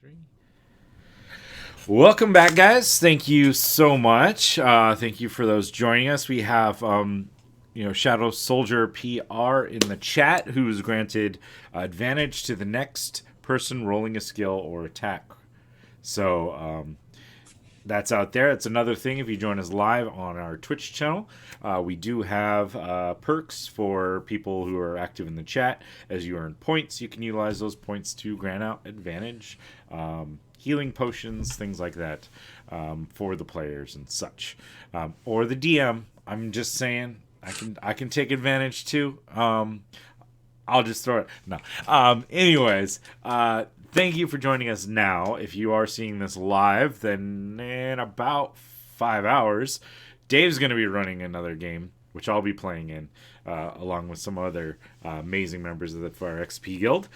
3. Welcome back, guys. Thank you so much. Thank you for those joining us. We have Shadow Soldier PR in the chat, who's granted advantage to the next person rolling a skill or attack. So that's out there. It's another thing if you join us live on our Twitch channel. We do have perks for people who are active in the chat. As you earn points, you can utilize those points to grant out advantage, healing potions, things like that, for the players and such, or the DM. I'm just saying, I can take advantage too. I'll just throw it. No. Anyways, thank you for joining us now. If you are seeing this live, then in about 5 hours, Dave's going to be running another game, which I'll be playing in, along with some other amazing members of the Fire XP Guild.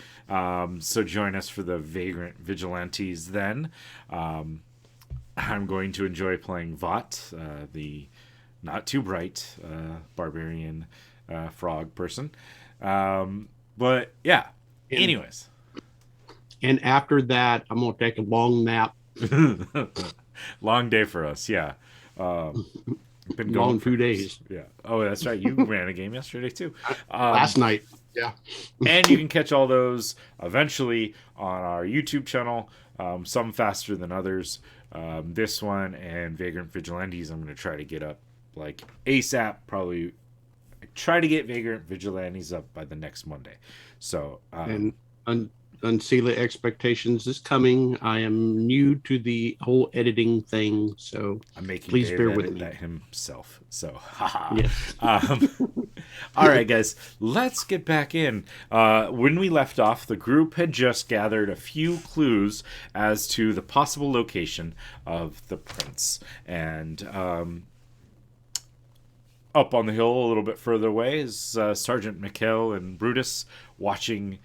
So join us for the Vagrant Vigilantes then. I'm going to enjoy playing Vought, the not too bright barbarian frog person. But yeah, anyways. And after that, I'm going to take a long nap. Long day for us, yeah. Been Long 2 days. Yeah. Oh, that's right. You ran a game yesterday too. Last night. Yeah. And you can catch all those eventually on our YouTube channel. Some faster than others. This one and Vagrant Vigilantes, I'm going to try to get up like ASAP. Probably try to get Vagrant Vigilantes up by the next Monday. So And Unsealed Expectations is coming. I am new to the whole editing thing, so I'm making please Dave bear edit with me. that himself. So, haha. Yeah. All right, guys, let's get back in. When we left off, the group had just gathered a few clues as to the possible location of the prince. And up on the hill a little bit further away is Sergeant Mikkel and Brutus watching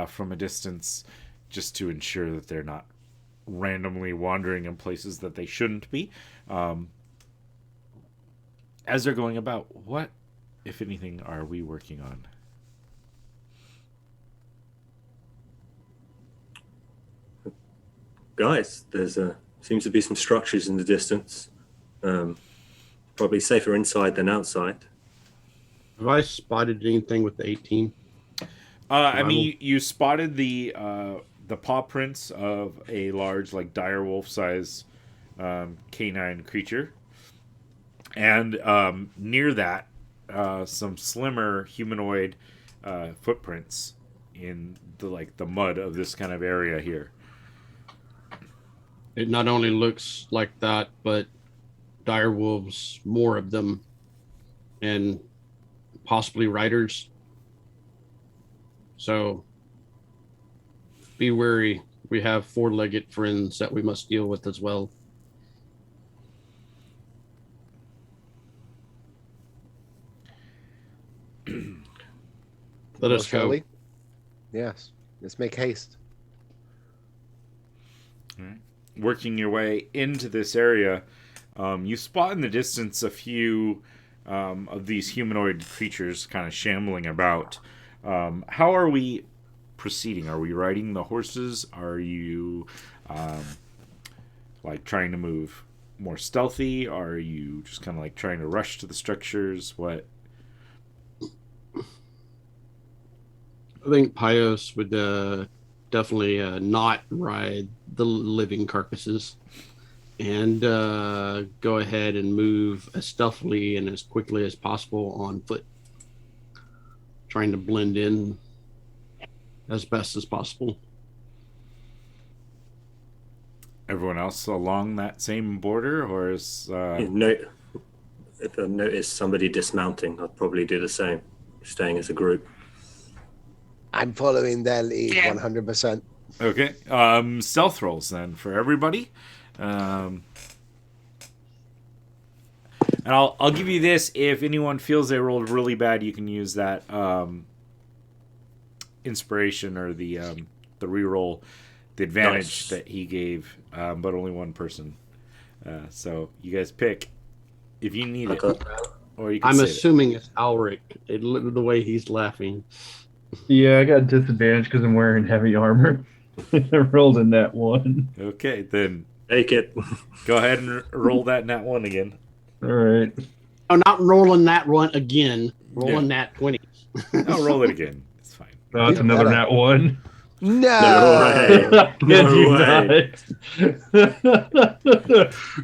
from a distance, just to ensure that they're not randomly wandering in places that they shouldn't be. As they're going about, what, if anything, are we working on? Guys, there's seems to be some structures in the distance. Probably safer inside than outside. Have I spotted anything with the 18? I mean, you spotted the paw prints of a large, like direwolf size canine creature, and near that, some slimmer humanoid footprints in the mud of this kind of area here. It not only looks like that, but dire wolves, more of them, and possibly riders. So be wary. We have four-legged friends that we must deal with as well. Let us shall go. we? Yes. Let's make haste. All right. Working your way into this area, you spot in the distance a few of these humanoid creatures kind of shambling about. How are we proceeding? Are we riding the horses? Are you trying to move more stealthy? Are you just kind of trying to rush to the structures? What? I think Pios would definitely not ride the living carcasses and go ahead and move as stealthily and as quickly as possible on foot, trying to blend in as best as possible. Everyone else along that same border, or is If I notice somebody dismounting, I'd probably do the same, staying as a group. I'm following their lead Yeah. 100%. okay? Stealth rolls then for everybody. And I'll give you this. If anyone feels they rolled really bad, you can use that inspiration or the reroll, the advantage Nice. that he gave, but only one person. So you guys pick if you need it, Okay. or you can I'm save assuming it's Alric. The way he's laughing. Yeah, I got disadvantage because I'm wearing heavy armor. Rolled in that one. Okay, then Take it. go ahead and roll that nat 1 again. All right. Oh, not rolling that one again. Rolling that 20. I'll roll it again. It's fine. Oh, it's another better. nat one. No. way. Kid No you way. not.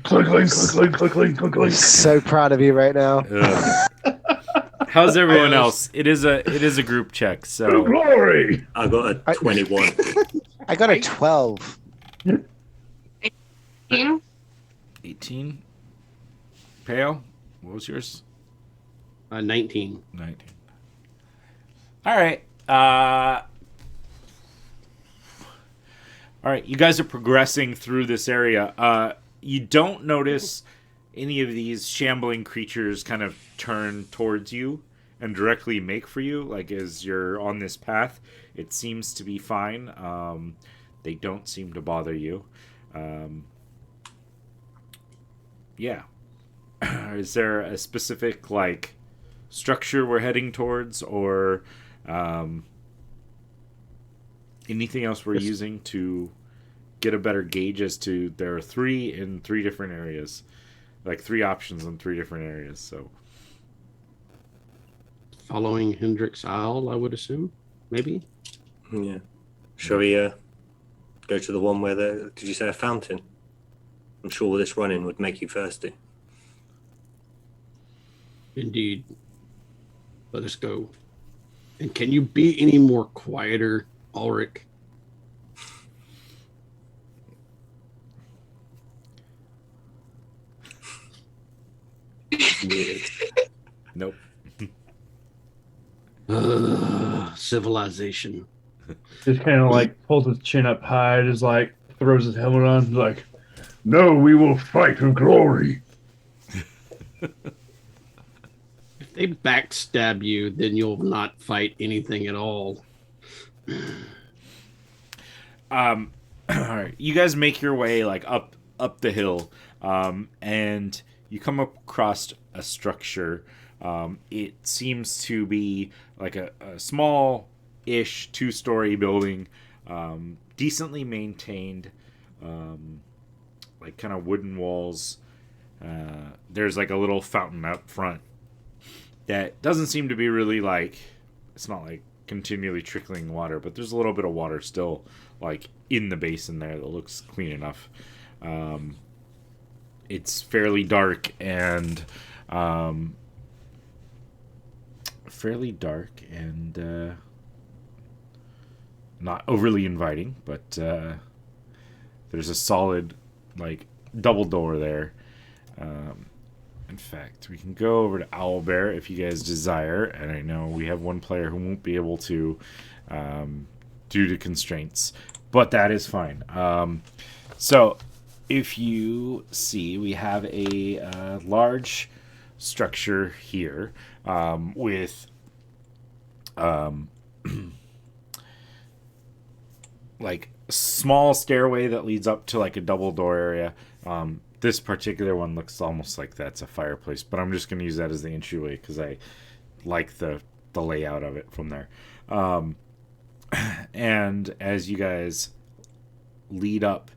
Click, click, click, click, click, click, click. So proud of you right now. Ugh. How's everyone else? It is a group check, To so glory. I got a 21. I got a 12. 18. Pale, what was yours? 19. 19. All right. All right, you guys are progressing through this area. You don't notice any of these shambling creatures kind of turn towards you and directly make for you. Like, as you're on this path, it seems to be fine. They don't seem to bother you. Yeah. Is there a specific, like, structure we're heading towards, or anything else we're using to get a better gauge as to there are 3 in 3 different areas, like 3 options in 3 different areas? So Following Hendrix Isle, I would assume. Maybe. Yeah. Shall we go to the one where did you say a fountain? I'm sure this running would make you thirsty. Indeed. Let us go. And can you be any more quieter, Ulrich? nope. Civilization. Just kind of like pulls his chin up high, just like throws his helmet on, like, no, we will fight for glory. If they backstab you, then you'll not fight anything at all. All right, you guys make your way like up the hill, and you come across a structure. It seems to be like a small-ish 2-story building, decently maintained, like kind of wooden walls. There's like a little fountain up front that doesn't seem to be really like, it's not like continually trickling water, but there's a little bit of water still like in the basin there that looks clean enough. It's fairly dark and not overly inviting, but there's a solid like double door there. In fact, we can go over to Owlbear if you guys desire, and I know we have one player who won't be able to due to constraints, but that is fine. So if you see, we have a large structure here with like a small stairway that leads up to like a double door area. This particular one looks almost like that's a fireplace, but I'm just going to use that as the entryway because I like the layout of it from there. And as you guys lead up,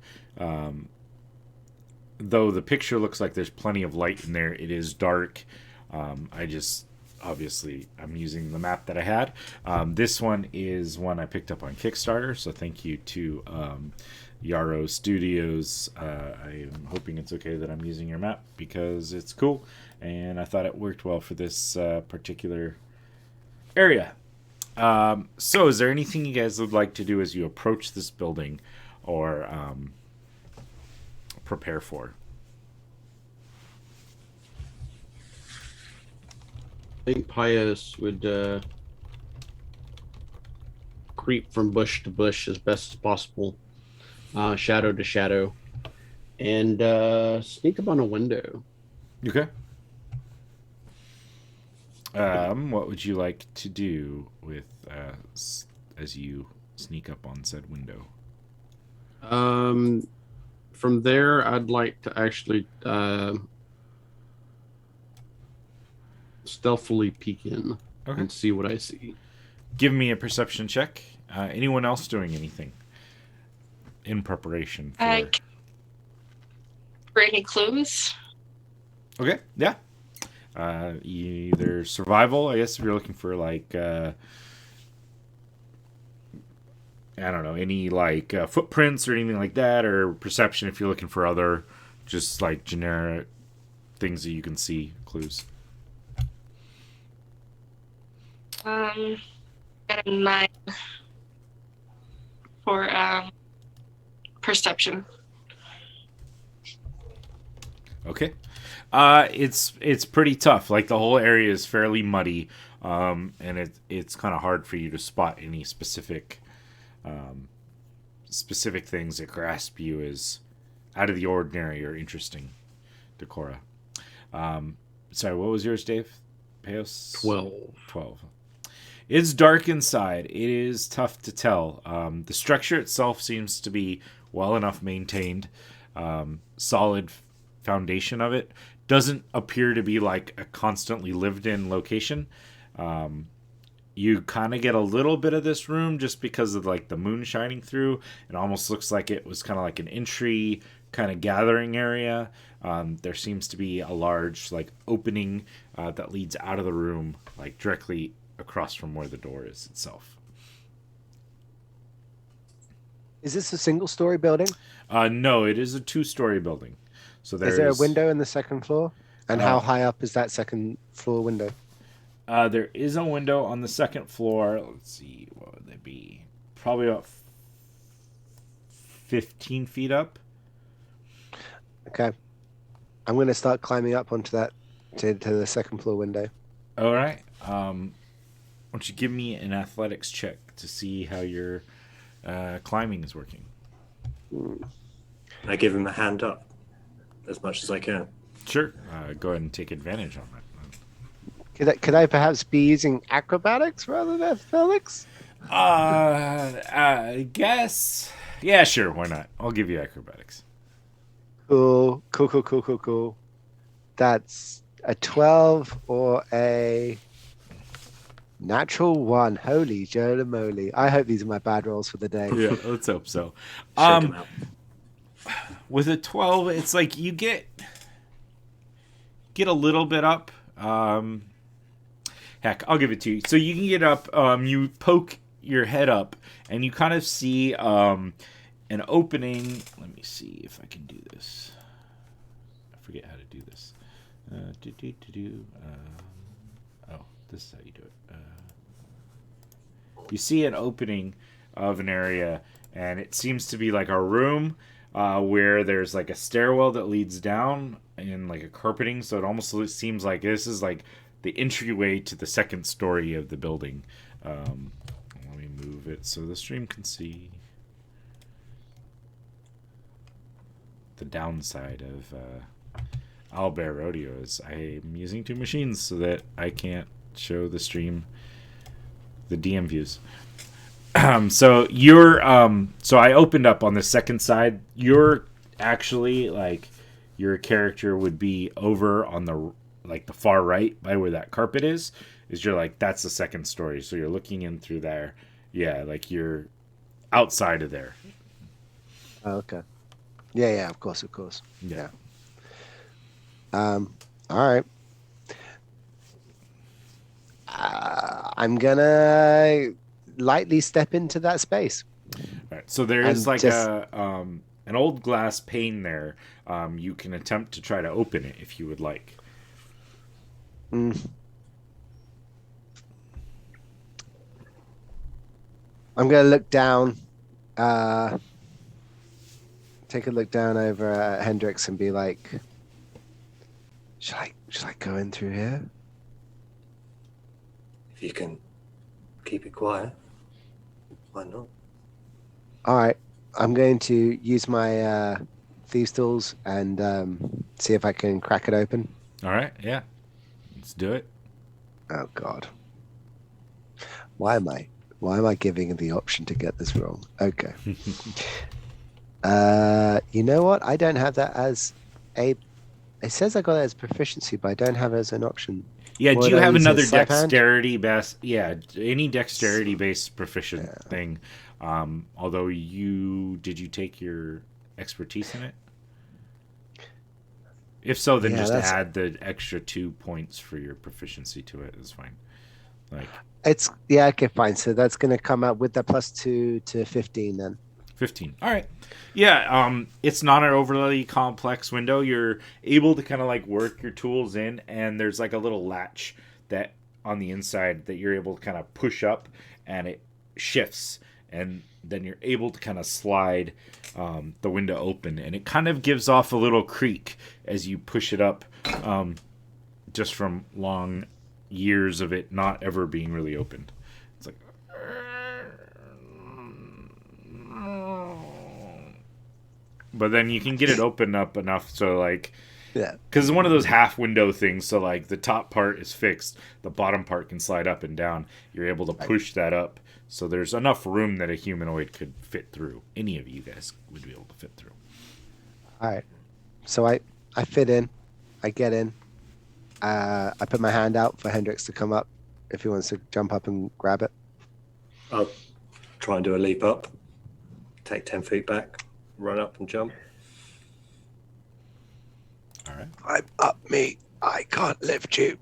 though the picture looks like there's plenty of light in there, it is dark. Obviously, I'm using the map that I had. This one is one I picked up on Kickstarter, so thank you to Yarrow Studios. I am hoping it's okay that I'm using your map because it's cool, and I thought it worked well for this particular area. So is there anything you guys would like to do as you approach this building or prepare for? I think Pius would creep from bush to bush as best as possible, shadow to shadow, and sneak up on a window. Okay. What would you like to do with as you sneak up on said window? From there, I'd like to actually stealthily peek in and see what I see. Give me a perception check. Anyone else doing anything? in preparation for. For any clues? Okay, yeah. Either survival, I guess, if you're looking for like I don't know, any like footprints or anything like that, or perception if you're looking for other just like generic things that you can see, clues. Got a 9 for perception. Okay. It's pretty tough. Like the whole area is fairly muddy, and it's kind of hard for you to spot any specific things that grasp you as out of the ordinary or interesting. Decora. Sorry, what was yours, Dave? Peos? 12. It's dark inside. It is tough to tell. The structure itself seems to be well enough maintained. Solid foundation of it. Doesn't appear to be like a constantly lived in location. You kind of get a little bit of this room just because of like the moon shining through. It almost looks like it was kind of like an entry kind of gathering area. There seems to be a large like opening that leads out of the room, like directly across from where the door is itself. Is this a single-story building? No, it is a 2-story building. So Is there a window in the second floor? And how high up is that second floor window? There is a window on the second floor. Let's see, what would that be? Probably about 15 feet up. Okay. I'm going to start climbing up onto that to the second floor window. All right. Why don't you give me an athletics check to see how your climbing is working? I give him a hand up as much as I can. Sure. Go ahead and take advantage on that. Could I perhaps be using acrobatics rather than athletics? I guess. Yeah, sure. Why not? I'll give you acrobatics. Cool. That's a 12 or a natural 1. Holy Joe moly. I hope these are my bad rolls for the day. Yeah, let's hope so. Shake him out. With a 12, it's like you get a little bit up. Heck, I'll give it to you. So you can get up, you poke your head up, and you kind of see an opening. Let me see if I can do this. I forget how to do this. This is how you do it. You see an opening of an area, and it seems to be like a room where there's like a stairwell that leads down and like a carpeting. So it almost seems like this is like the entryway to the second story of the building. Let me move it so the stream can see. The downside of Owlbear Rodeo is I'm using 2 machines so that I can't show the stream the DM views. So you're so I opened up on the second side. You're actually like your character would be over on the like the far right by where that carpet is you're like that's the second story. So you're looking in through there. Yeah, like you're outside of there. Oh, okay. Yeah, of course. Yeah. All right. I'm gonna lightly step into that space. All right. So there is And like just- an old glass pane there. You can attempt to try to open it if you would like. I'm gonna look down, take a look down over at Hendrix and be like, should I go in through here? If you can keep it quiet, why not? All right, I'm going to use my thieves tools and see if I can crack it open. All right. Yeah. Let's do it. Oh God, why am I giving the option to get this wrong? Okay. You know what? I don't have that as a. It says I got it as proficiency, but I don't have it as an option. Yeah, Would do you I have use a another sleight of hand? dexterity based? Yeah, any dexterity based proficient thing. Although did you take your expertise in it? If so, then Yeah, just that's- add the extra 2 points for your proficiency to it. It's fine. Like It's yeah, okay, fine. So that's gonna come out with that +2 to 15 then. 15. All right. Yeah, it's not an overly complex window. You're able to kind of like work your tools in, and there's like a little latch that on the inside that you're able to kind of push up, and it shifts, and then you're able to kind of slide the window open, and it kind of gives off a little creak as you push it up, just from long years of it not ever being really opened. It's like, but then you can get it open up enough so like, Yeah. because it's one of those half window things, so like the top part is fixed, the bottom part can slide up and down. You're able to push that up, so there's enough room that a humanoid could fit through. Any of you guys would be able to fit through. All right. So I fit in. I get in. I put my hand out for Hendrix to come up if he wants to jump up and grab it. I'll try and do a leap up, take 10 feet back, run up and jump. All right. I'm up, me. I can't lift you.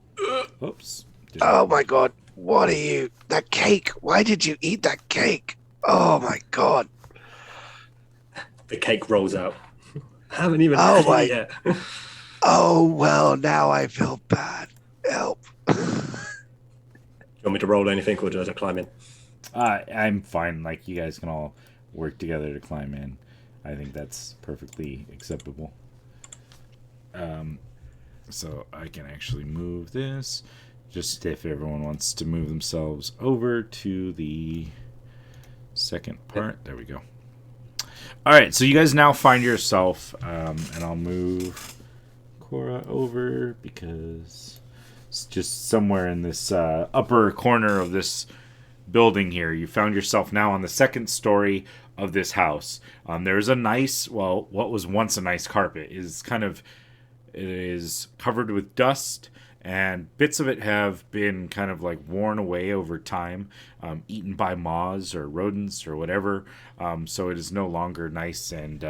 Oops. Oh my god. What are you? That cake. Why did you eat that cake? Oh my god. The cake rolls out. Haven't even Oh had my- it yet. Oh well, now I feel bad. Help. Do you want me to roll anything, or do I climb in? I'm fine. Like, you guys can all work together to climb in. I think that's perfectly acceptable. So I can actually move this. Just if everyone wants to move themselves over to the second part. There we go. All right, so you guys now find yourself, and I'll move Cora over because it's just somewhere in this upper corner of this building here. You found yourself now on the second story of this house. There's a nice, well, what was once a nice carpet it is covered with dust, and bits of it have been kind of like worn away over time, eaten by moths or rodents or whatever. So it is no longer nice and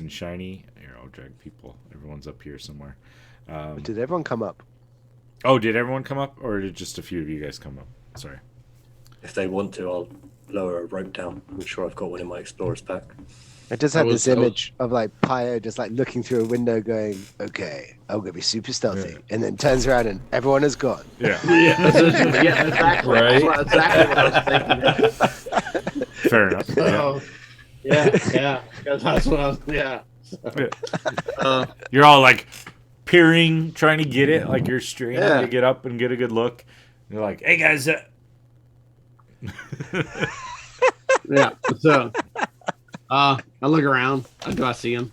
shiny. Here, I'll drag people. Everyone's up here somewhere. Did everyone come up? Oh, did everyone come up, or did just a few of you guys come up? Sorry. If they want to, I'll lower a rope down. I'm sure I've got one in my explorer's pack. I just had this image of like Pyro just like looking through a window going, okay, I'm going to be super stealthy. Yeah. And then turns around and everyone is gone. Yeah. Yeah, exactly. Right. That's exactly what I was thinking. Fair enough. Yeah. Oh, yeah. That's what I was. Yeah. You're all like peering, trying to get it, like you're straining Yeah. to get up and get a good look. You're like, hey guys. Yeah. So, I look around. Do I see him?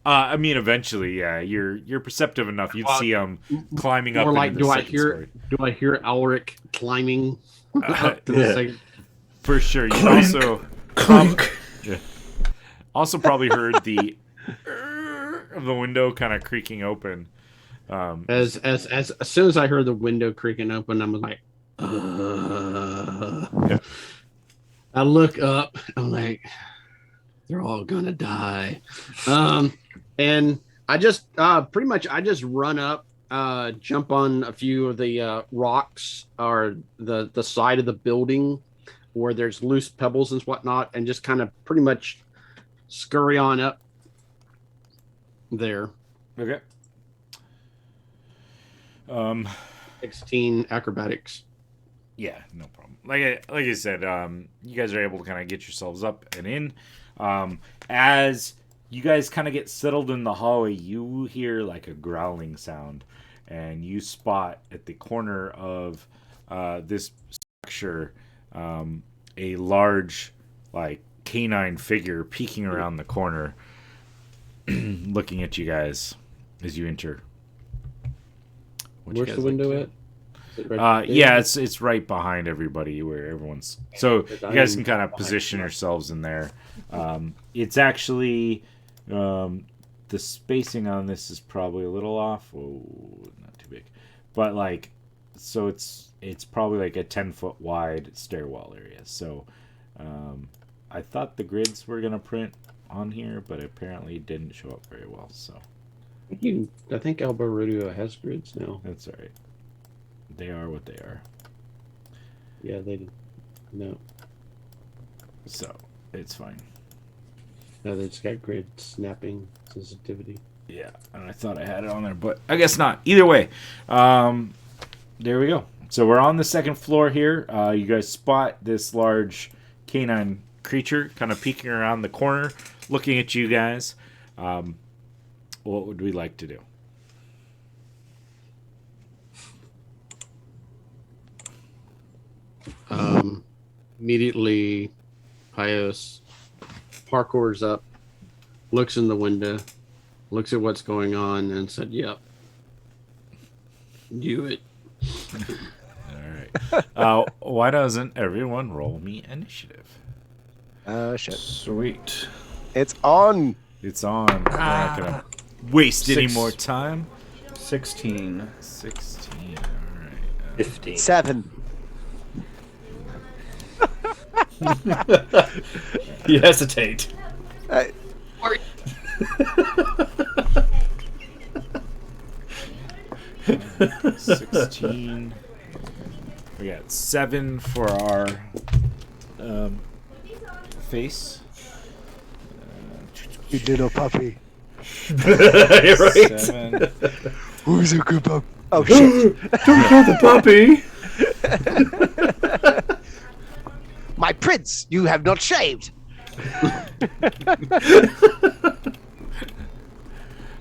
I mean, eventually, yeah. You're perceptive enough. You'd see them climbing up. Or like, into the second story. do I hear Elric climbing up to yeah. the second? For sure. You Clink. also yeah. Also probably heard the of the window kind of creaking open. As soon as I heard the window creaking open, I'm like, Yeah. I look up. I'm like, they're all gonna die. And I just pretty much I just run up, jump on a few of the rocks or the side of the building where there's loose pebbles and whatnot, and just kind of pretty much scurry on up there. Okay. 16 acrobatics. Yeah, no problem. Like I said, you guys are able to kind of get yourselves up and in. As you guys kind of get settled in the hallway, you hear like a growling sound, and you spot at the corner of this structure a large, like, canine figure peeking around the corner, looking at you guys as you enter. What'd you Where's guys the window like to at? Is it right there? yeah, it's right behind everybody where everyone's. So you guys can kind of position yourselves in there. It's actually the spacing on this is probably a little off. Oh, not too big, but like, so it's it's probably like a 10-foot wide stairwell area. So I thought the grids were gonna print on here, but apparently didn't show up very well. So I think Elbow Rodeo has grids now. that's all right. They are what they are. Yeah, they did. No, So it's fine. no, they just got grid snapping sensitivity. Yeah, and I thought I had it on there, but I guess not. Either way, there we go. So we're on the second floor here. You guys spot this large canine creature kind of peeking around the corner, looking at you guys. What would we like to do? Immediately, Pios parkours up, looks in the window, looks at what's going on, and said, "Yep, do it." All right. Why doesn't everyone roll me initiative? Oh shit! Sweet. It's on. It's on. We're not gonna waste any 6. more time. 16. 16. All right. 15. 7. You hesitate. Or 16. We got 7 for our face. You little puppy. Right? 7. Who's a good pup? Oh shit! Don't kill the puppy. My prince, you have not shaved.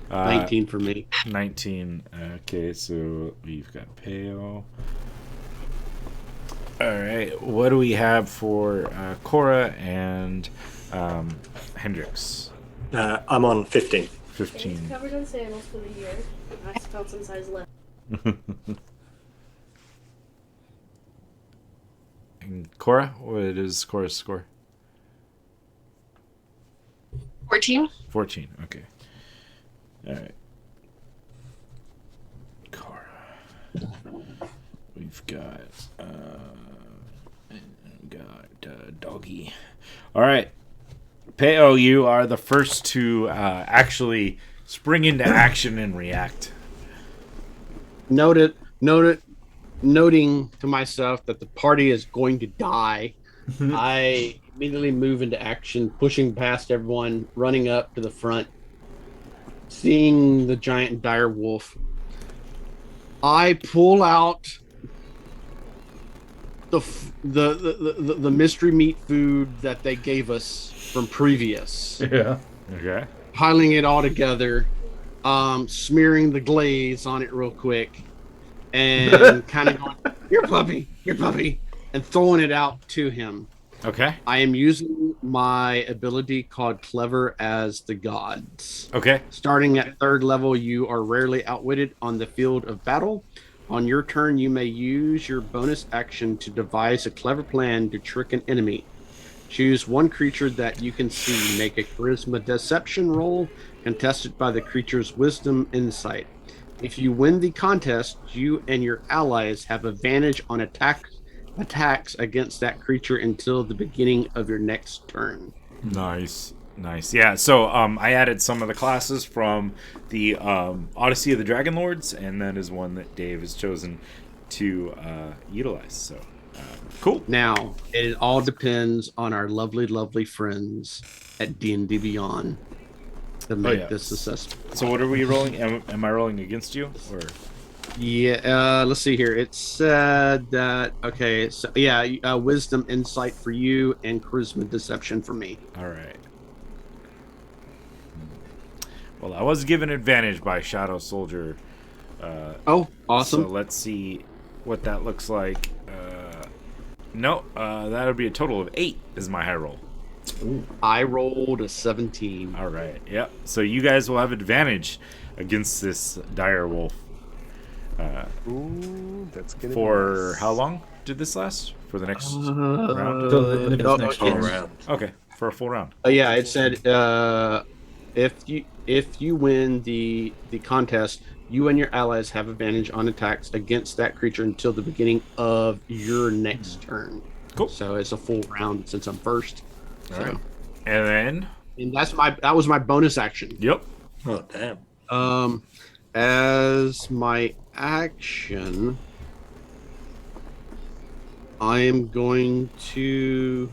19 for me. 19. Okay, so we've got Peo. Alright, what do we have for Cora and Hendrix? I'm on 15. 15. He's covered in sandals for the year. I felt some size left. And Cora? What is Cora's score? 14. 14. Okay. Alright. Cora. We've got Doggy. Alright. Peo, you are the first to actually spring into action and react. Noting to myself that the party is going to die, I immediately move into action, pushing past everyone, running up to the front, seeing the giant dire wolf. I pull out the mystery meat food that they gave us from previous, Yeah. Okay. piling it all together, smearing the glaze on it real quick, and kind of going, "Your puppy," and throwing it out to him. Okay. I am using my ability called Clever as the Gods. Okay. Starting at 3rd level, you are rarely outwitted on the field of battle. On your turn, you may use your bonus action to devise a clever plan to trick an enemy. Choose one creature that you can see. Make a charisma deception roll, contested by the creature's wisdom insight. If you win the contest, you and your allies have advantage on attacks against that creature until the beginning of your next turn. Nice. Yeah, so I added some of the classes from the Odyssey of the Dragon Lords, and that is one that Dave has chosen to utilize. So, cool. Now, it all depends on our lovely, lovely friends at D&D Beyond to make yeah. this assessment. So what are we rolling? Am I rolling against you? Or Yeah, let's see here. It said that, okay, so yeah, wisdom insight for you and charisma deception for me. all right. Well, I was given advantage by Shadow Soldier. Oh, awesome. So let's see what that looks like. That would be a total of 8 is my high roll. I rolled a 17. All right. Yep. So you guys will have advantage against this dire wolf. Ooh, that's gonna For be nice. how long did this last? For the next round? Till the end of his next All turn. around. Okay, for a full round. Yeah, it said if you win the contest, You and your allies have advantage on attacks against that creature until the beginning of your next turn. Cool. So it's a full round since I'm first. All So, right. And then, and that was my bonus action. yep. Oh damn. As my action, I am going to.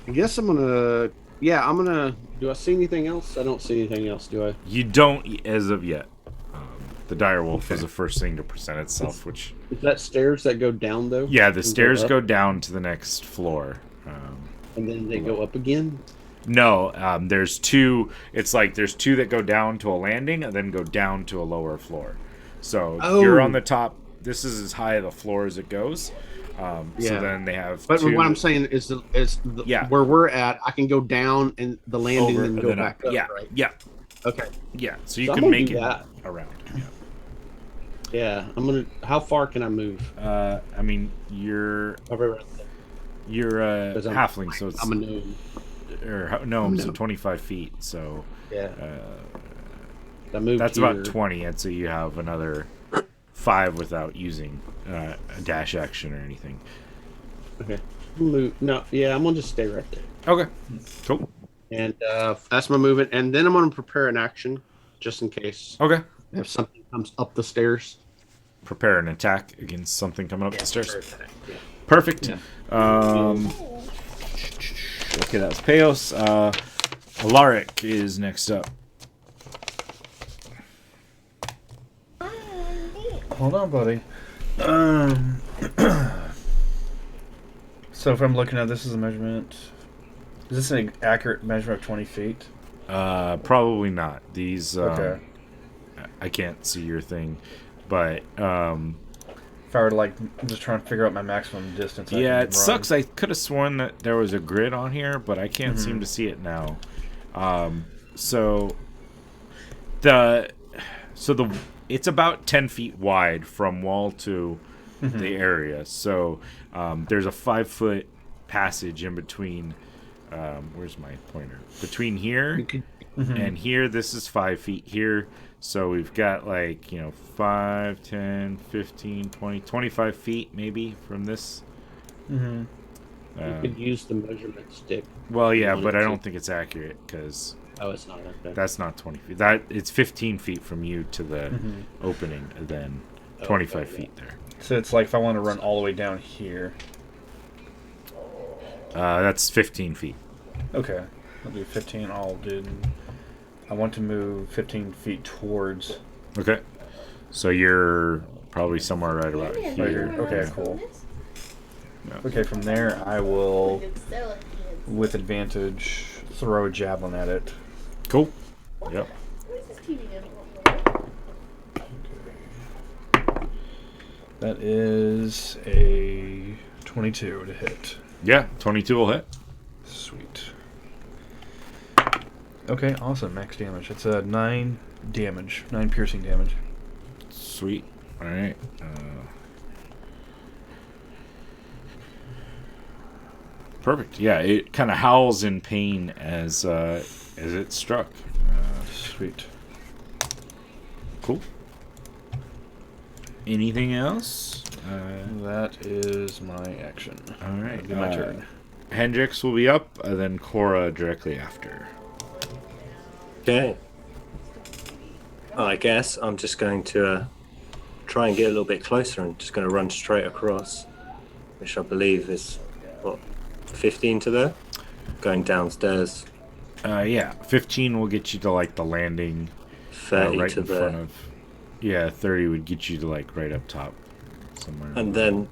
I guess I'm gonna. Yeah, I'm gonna. Do I see anything else? I don't see anything else, do I? You don't as of yet. The direwolf was the first thing to present itself, which Is that stairs that go down though? yeah, the And stairs up? go down to the next floor. And then they go up again. No, there's two. It's like there's two that go down to a landing and then go down to a lower floor. So you're on the top. This is as high the floor as it goes. So Yeah. then they have. But two what I'm saying is, Yeah. where we're at, I can go down and the landing over and and go then back up. up. Yeah, Right? yeah, Okay. yeah. So you So I'm can gonna make do it that. around. Yeah, I'm gonna. How far can I move? I mean, you're Over around there. 'Cause halfling, so it's I'm a gnome. gnomes, so gnome. 25 feet. So Yeah. I moved. that's here. about 20, and so you have another 5 without using a dash action or anything. Okay. Move. No. Yeah, I'm gonna just stay right there. Okay, cool. And that's my movement. And then I'm gonna prepare an action, just in case Okay, if something comes up the stairs. prepare an attack against something coming up the stairs. Prepare attack, yeah. Perfect. Okay, that was Peos. Alaric is next up. Hold on, buddy. So if I'm looking at this as a measurement, is this an accurate measurement of 20 feet? Probably not. These. Okay. I can't see your thing, but If I were to, like, I'm just trying to figure out my maximum distance. I yeah, can it run. sucks. I could have sworn that there was a grid on here, but I can't seem to see it now. So it's about 10 feet wide from wall to the area. So there's a 5-foot passage in between. Where's my pointer? Between here and here. This is 5 feet here. So we've got 5, 10, 15, 20, 25 feet maybe from this. You could use the measurement stick. Well, yeah, wanted but I to. don't think it's accurate because Oh, it's not okay. that's not 20 feet. It's 15 feet from you to the opening, and then 25 okay, feet there. So it's like if I want to run all the way down here. That's 15 feet. Okay. I'll do 15. I want to move 15 feet towards. Okay. So you're probably somewhere right about Right here. here. Okay, cool. Okay, from there I will, with advantage, throw a javelin at it. Cool. Yep. That is a 22 to hit. Yeah, 22 will hit. Sweet. Okay, awesome. Max damage. It's a 9 damage. 9 piercing damage. Sweet. All right. Perfect. Yeah, it kind of howls in pain as it struck. Sweet. Cool. Anything else? That is my action. All right. That'll be my turn. Hendrix will be up, and then Cora directly after. Okay. I guess I'm just going to try and get a little bit closer and just going to run straight across, which I believe is, 15 to there? Going downstairs, Yeah, 15 will get you to the landing, 30 right to in there. front of. Yeah, 30 would get you to right up top, somewhere. And then,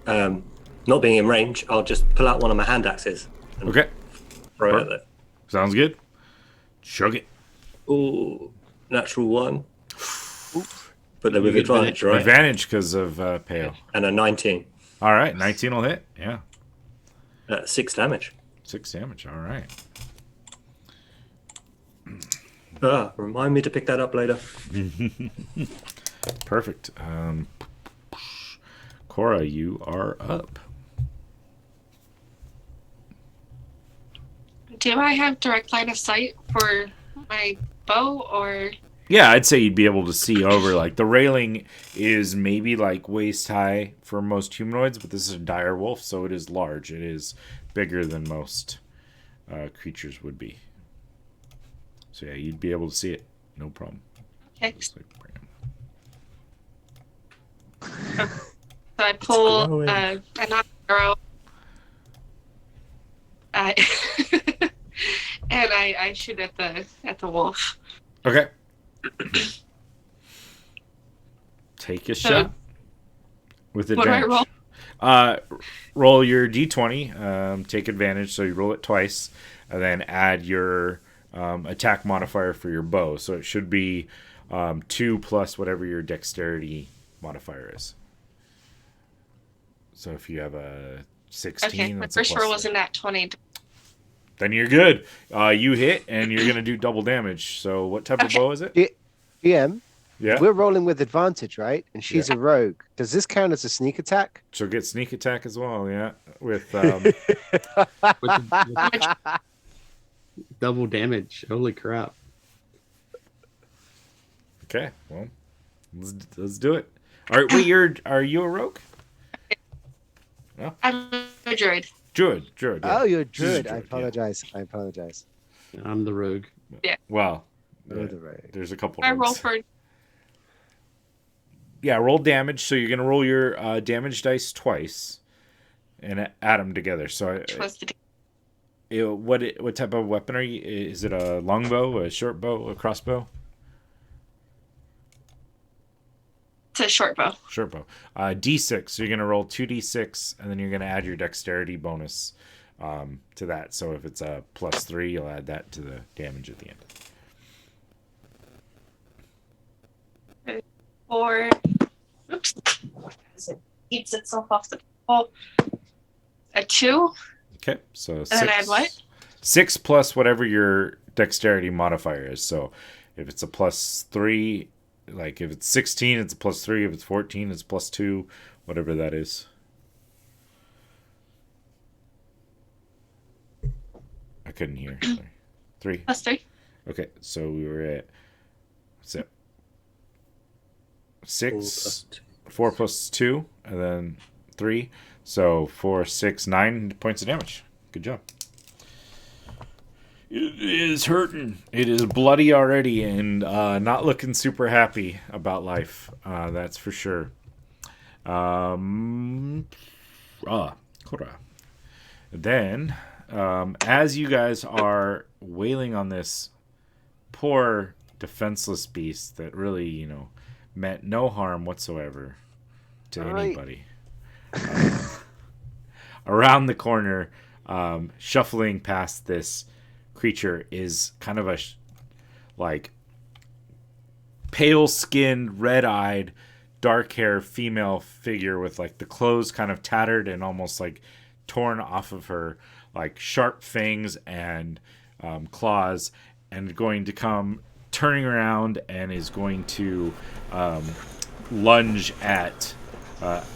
not being in range, I'll just pull out one of my hand axes and Okay, throw it at it. sounds good. Chug it. Ooh, natural 1. But then with You get advantage, right? Advantage because of Pale. And a 19. All right, 19 will hit. Yeah, 6 damage. 6 damage. All right. Remind me to pick that up later. Perfect. Cora, you are up. Do I have direct line of sight for my bow, or Yeah, I'd say you'd be able to see over. Like the railing is maybe like waist high for most humanoids, but this is a dire wolf, so it is large. It is bigger than most creatures would be. So yeah, you'd be able to see it, no problem. Okay. Looks like Bram. So I pull glowing. an arrow. I and I shoot at the wolf. Okay. Take a shot with What do I advantage. Roll your d20. Take advantage, so you roll it twice, and then add your attack modifier for your bow. So it should be 2 plus whatever your dexterity modifier is. So if you have a 16, Okay, my that's a first plus roll was three. a nat 20. Then you're good. You hit, and you're gonna do double damage. So what type of Okay. bow is it? GM, Yeah. we're rolling with advantage, right? And she's a rogue. Does this count as a sneak attack? She'll get sneak attack as well. Yeah, with With double damage. Holy crap. Okay, well, let's do it. All right, wait, are you a rogue? I'm a druid. Druid. Yeah. Oh, you're a She's a druid. druid, I yeah. apologize. I apologize. I'm the rogue. Well, You're the rogue. there's a couple. I roll rogues. for Yeah, roll damage. So you're gonna roll your damage dice twice, and add them together. So which was the what type of weapon are you? Is it a longbow, a short bow, a crossbow? it's a short bow. Short bow. D6. So you're gonna roll 2d6, and then you're gonna add your dexterity bonus to that. So if it's a +3, you'll add that to the damage at the end. Or oops, it eats itself off the pole. A 2. Okay, so And then add what? 6 plus whatever your dexterity modifier is. So if it's a +3, like if it's 16, it's a +3. If it's 14, it's +2, whatever that is. I couldn't hear. Sorry. 3. +3. Okay, so we were at what's that? 6, 4 plus 2, and then 3. So 4, 6, 9 points of damage. Good job. It is hurting. It is bloody already, and not looking super happy about life. That's for sure. Kora. Then, as you guys are wailing on this poor defenseless beast that really, meant no harm whatsoever to Right. anybody. Around the corner, shuffling past this creature is kind of a pale-skinned, red-eyed, dark-haired female figure with like the clothes kind of tattered and almost like torn off of her, like sharp fangs and claws, and going to come turning around and is going to lunge at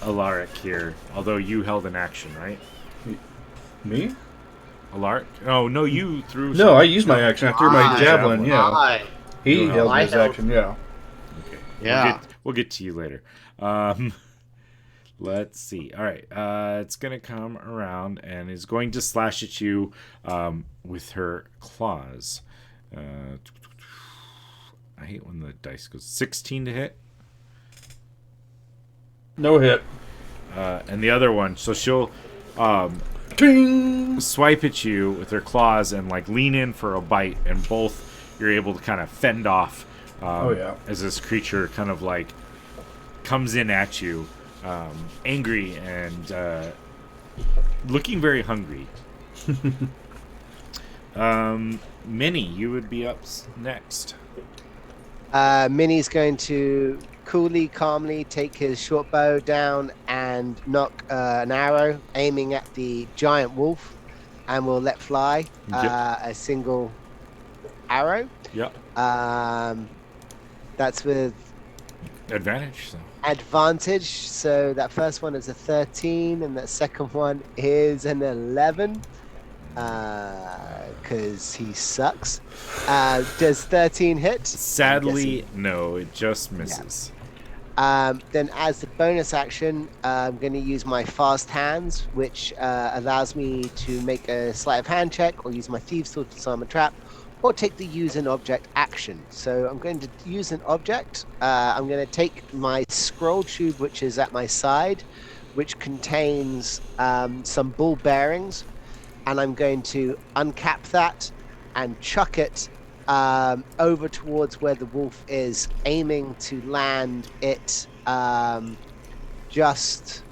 Alaric here. Although you held an action, right? Me? Alaric? Oh no, you threw. No, I used my action. I threw my javelin. Yeah, Hi. he No, held I his held- action. Yeah. Okay. Yeah. We'll get to you later. Let's see. All right. It's gonna come around and is going to slash at you with her claws. I hate when the dice goes 16 to hit. No hit. And the other one, so she'll Ting! swipe at you with her claws and like lean in for a bite, and both you're able to kind of fend off Oh, yeah. as this creature kind of like comes in at you, angry and looking very hungry. Minnie, you would be up next. Minnie's going to coolly, calmly take his short bow down and knock an arrow aiming at the giant wolf, and will let fly a single arrow. Yep. That's with Advantage. So. advantage. So that first one is a 13, and that second one is an 11. because he sucks. Does 13 hit? Sadly, no, it just misses. Then as the bonus action, I'm going to use my fast hands, which allows me to make a sleight of hand check or use my thieves tool to disarm a trap, or take the use an object action. So I'm going to use an object. I'm going to take my scroll tube, which is at my side, which contains some ball bearings, and I'm going to uncap that and chuck it over towards where the wolf is, aiming to land it just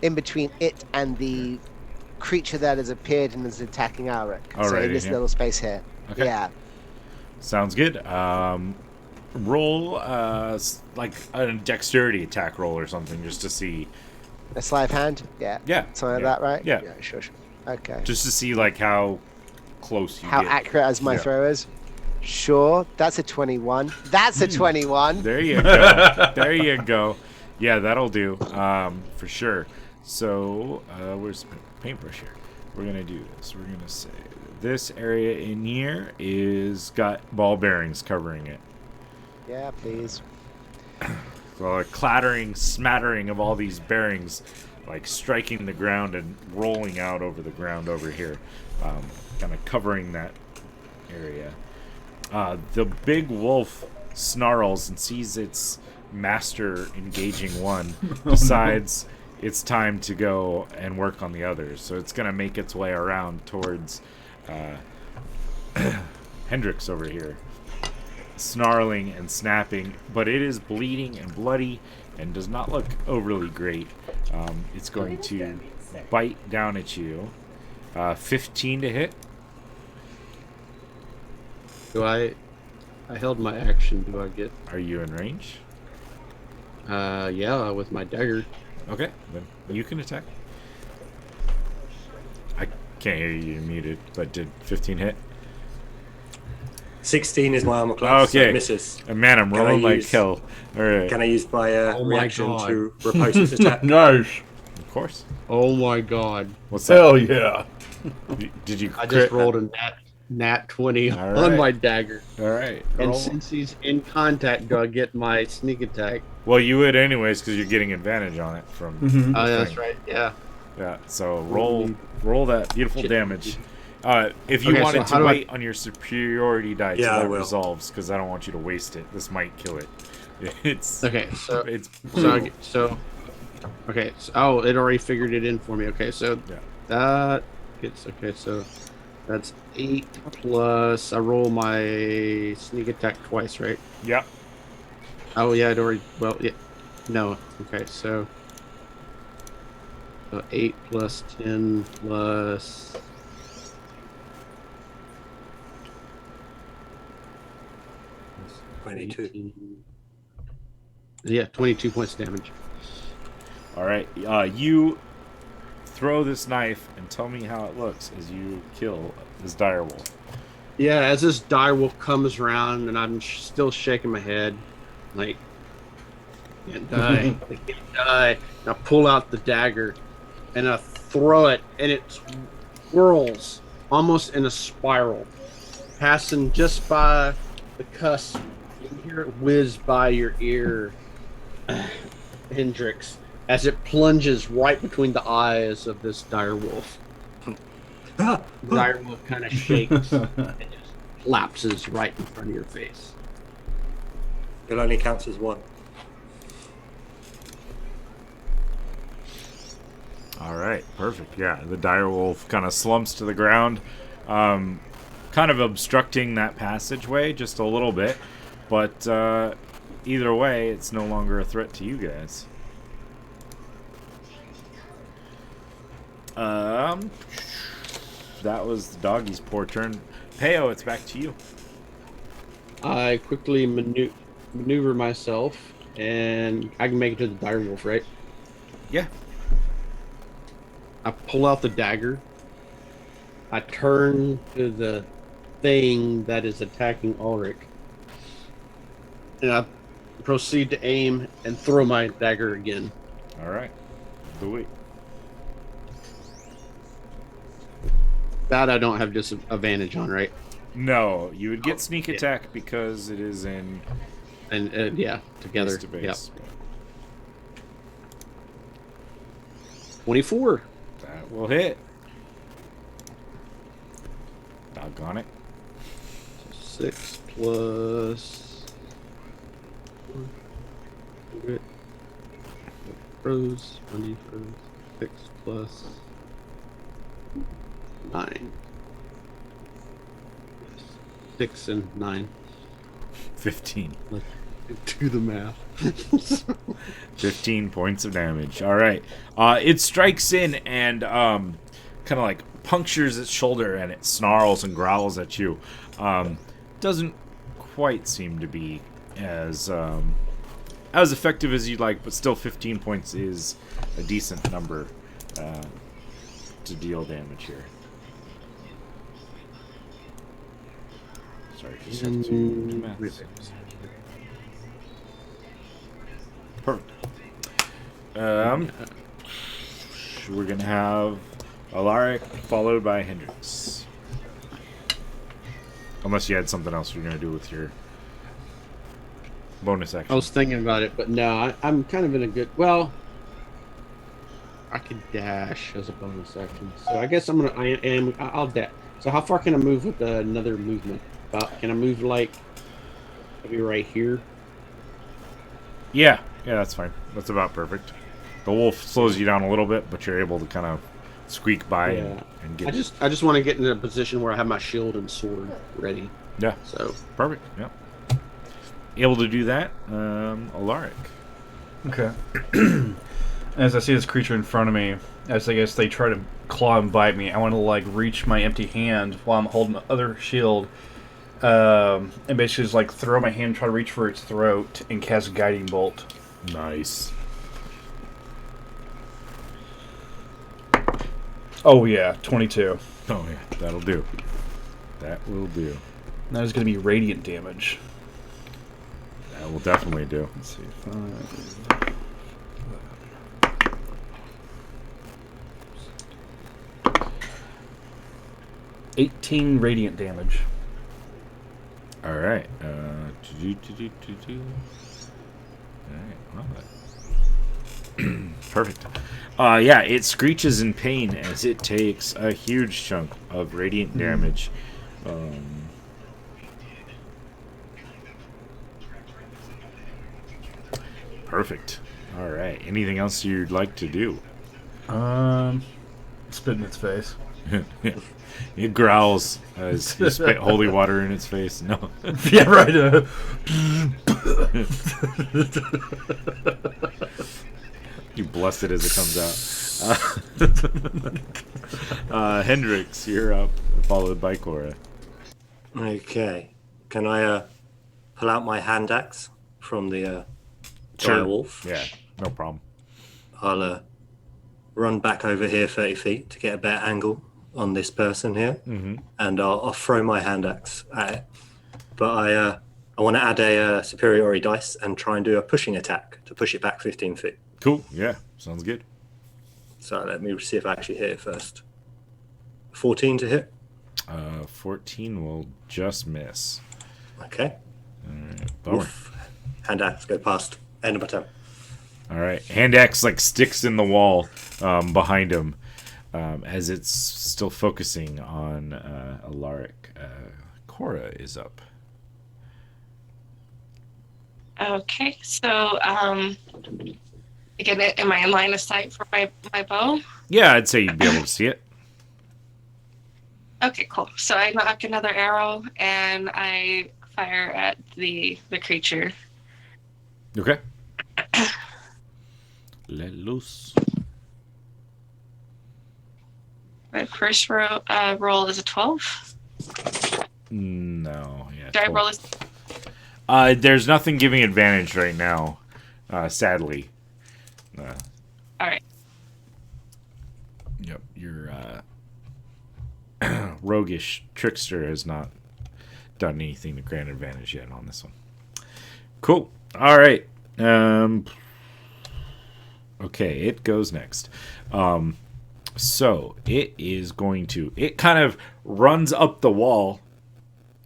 in between it and the creature that has appeared and is attacking Ulrich. So in this little space here. Okay. Yeah. Sounds good. Roll like a dexterity attack roll or something, just to see. A sleight of hand? Yeah. Yeah. Something like that, right? Yeah. Sure. Okay. Just to see like how close you How get. accurate as my throw is? Sure. That's a 21. That's a 21. There you go. There you go. Yeah, that'll do. For sure. So, where's the paintbrush here? We're gonna do this. We're gonna say this area in here is got ball bearings covering it. Yeah, please. So a clattering, smattering of all these bearings, like striking the ground and rolling out over the ground over here, kind of covering that area. The big wolf snarls and sees its master engaging one, decides it's time to go and work on the others. So it's going to make its way around towards Hendrix over here, snarling and snapping, but it is bleeding and bloody and does not look overly great. It's going to bite down at you. 15 to hit. I held my action. Do I get? Are you in range? Yeah, with my dagger. Okay, then you can attack. I can't hear you, you're muted, but did 15 hit? 16 is my armor class. So Okay. it misses. Man, I'm Can I rolling like use- hell. Alright, Can I use my Oh my reaction God. to repulse its attack? Nice. of course. Oh my god! What's that? Hell yeah. Did you I crit? just rolled a nat 20 All on right. my dagger. Alright. And roll. since he's in contact, do I get my sneak attack? Well, you would anyways, because you're getting advantage on it from Mhm. Oh, the yeah, that's thing. right. Yeah. Yeah, so roll that beautiful Shit. damage. If you Okay, so wanted how to do I- wait on your superiority die Yeah, till I that will. resolves, because I don't want you to waste it. This might kill it. It's Okay. So it's okay. So, it already figured it in for me. Okay. So Yeah. that gets okay. So that's 8 plus. I roll my sneak attack twice, right? yeah. Oh yeah, it already. Well, yeah. No. Okay. So 8 plus 10 plus. 22. 18. Yeah, 22 points damage. All right. You throw this knife and tell me how it looks as you kill this direwolf. Yeah, as this direwolf comes around, and I'm still shaking my head, like, can't die, I can't die. And I pull out the dagger, and I throw it, and it whirls almost in a spiral, passing just by the cusp. You can hear it whiz by your ear, Hendrix, as it plunges right between the eyes of this direwolf. Ah, The direwolf kind of shakes and just collapses right in front of your face. it only counts as one. All right, perfect. Yeah, the direwolf kind of slumps to the ground, kind of obstructing that passageway just a little bit. But either way, it's no longer a threat to you guys. That was the doggy's poor turn. Peo, it's back to you. I quickly maneuver myself, and I can make it to the direwolf, right? Yeah. I pull out the dagger. I turn to the thing that is attacking Ulrich. And I proceed to aim and throw my dagger again. All right. Do it. That I don't have disadvantage on, right? No, you would get sneak attack because it is in And yeah, together. base to Yep. base. 24. That will hit. Doggone it. 6 plus. Froze. 20 froze. 6 plus 9. 6 and 9. 15. Do the math. 15 points of damage. All right. It strikes in and kind of like punctures its shoulder, and it snarls and growls at you. Doesn't quite seem to be as effective as you'd like, but still 15 points is a decent number to deal damage here. Sorry, just have to do math. Perfect. We're gonna have Alaric followed by Hendrix. Unless you had something else you're gonna do with your bonus action. I was thinking about it, but no, I'm kind of in a good. Well, I could dash as a bonus action, so I guess I'll dash. So how far can I move with another movement? Can I move like maybe right here? Yeah, that's fine. That's about perfect. The wolf slows you down a little bit, but you're able to kind of squeak by and get. I just want to get in a position where I have my shield and sword ready. Yeah. So Perfect. Yeah. Able to do that, Alaric. Okay. As I see this creature in front of me, as I guess they try to claw and bite me, I want to like reach my empty hand while I'm holding the other shield, and basically just like throw my hand, try to reach for its throat, and cast Guiding Bolt. Nice. Oh yeah, 22. Oh yeah, that'll do. That will do. That is going to be radiant damage. That will definitely do. Let's see, 5. 18 radiant damage. All right. All right. Well, perfect. Yeah, it screeches in pain as it takes a huge chunk of radiant damage. Perfect. All right. Anything else you'd like to do? Spit in its face. It growls as you spit holy water in its face. No. Yeah, right. You bless it as it comes out. Hendrix, you're up, followed by Cora. Okay. Can I pull out my hand axe from the Sure. wolf? Yeah, no problem. I'll run back over here 30 feet to get a better angle on this person here, and I'll throw my hand axe at it. But I want to add a superiority dice and try and do a pushing attack to push it back 15 feet. Cool. Yeah, sounds good. So let me see if I actually hit it first. 14 to hit. 14 will just miss. Okay. All right, bummer. Oof. Hand axe go past. End of my turn. All right, hand axe like sticks in the wall behind him as it's still focusing on Alaric. Cora is up. Okay, so again, am I in line of sight for my bow? Yeah, I'd say you'd be able to see it. Okay, cool. So I knock another arrow and I fire at the creature. Okay. Let loose. My first roll is a 12. No, yeah. Do I 12. roll a... There's nothing giving advantage right now, sadly. All right. Yep, your roguish trickster has not done anything to grant advantage yet on this one. Cool. All right. Okay, it goes next. So it is going to. It kind of runs up the wall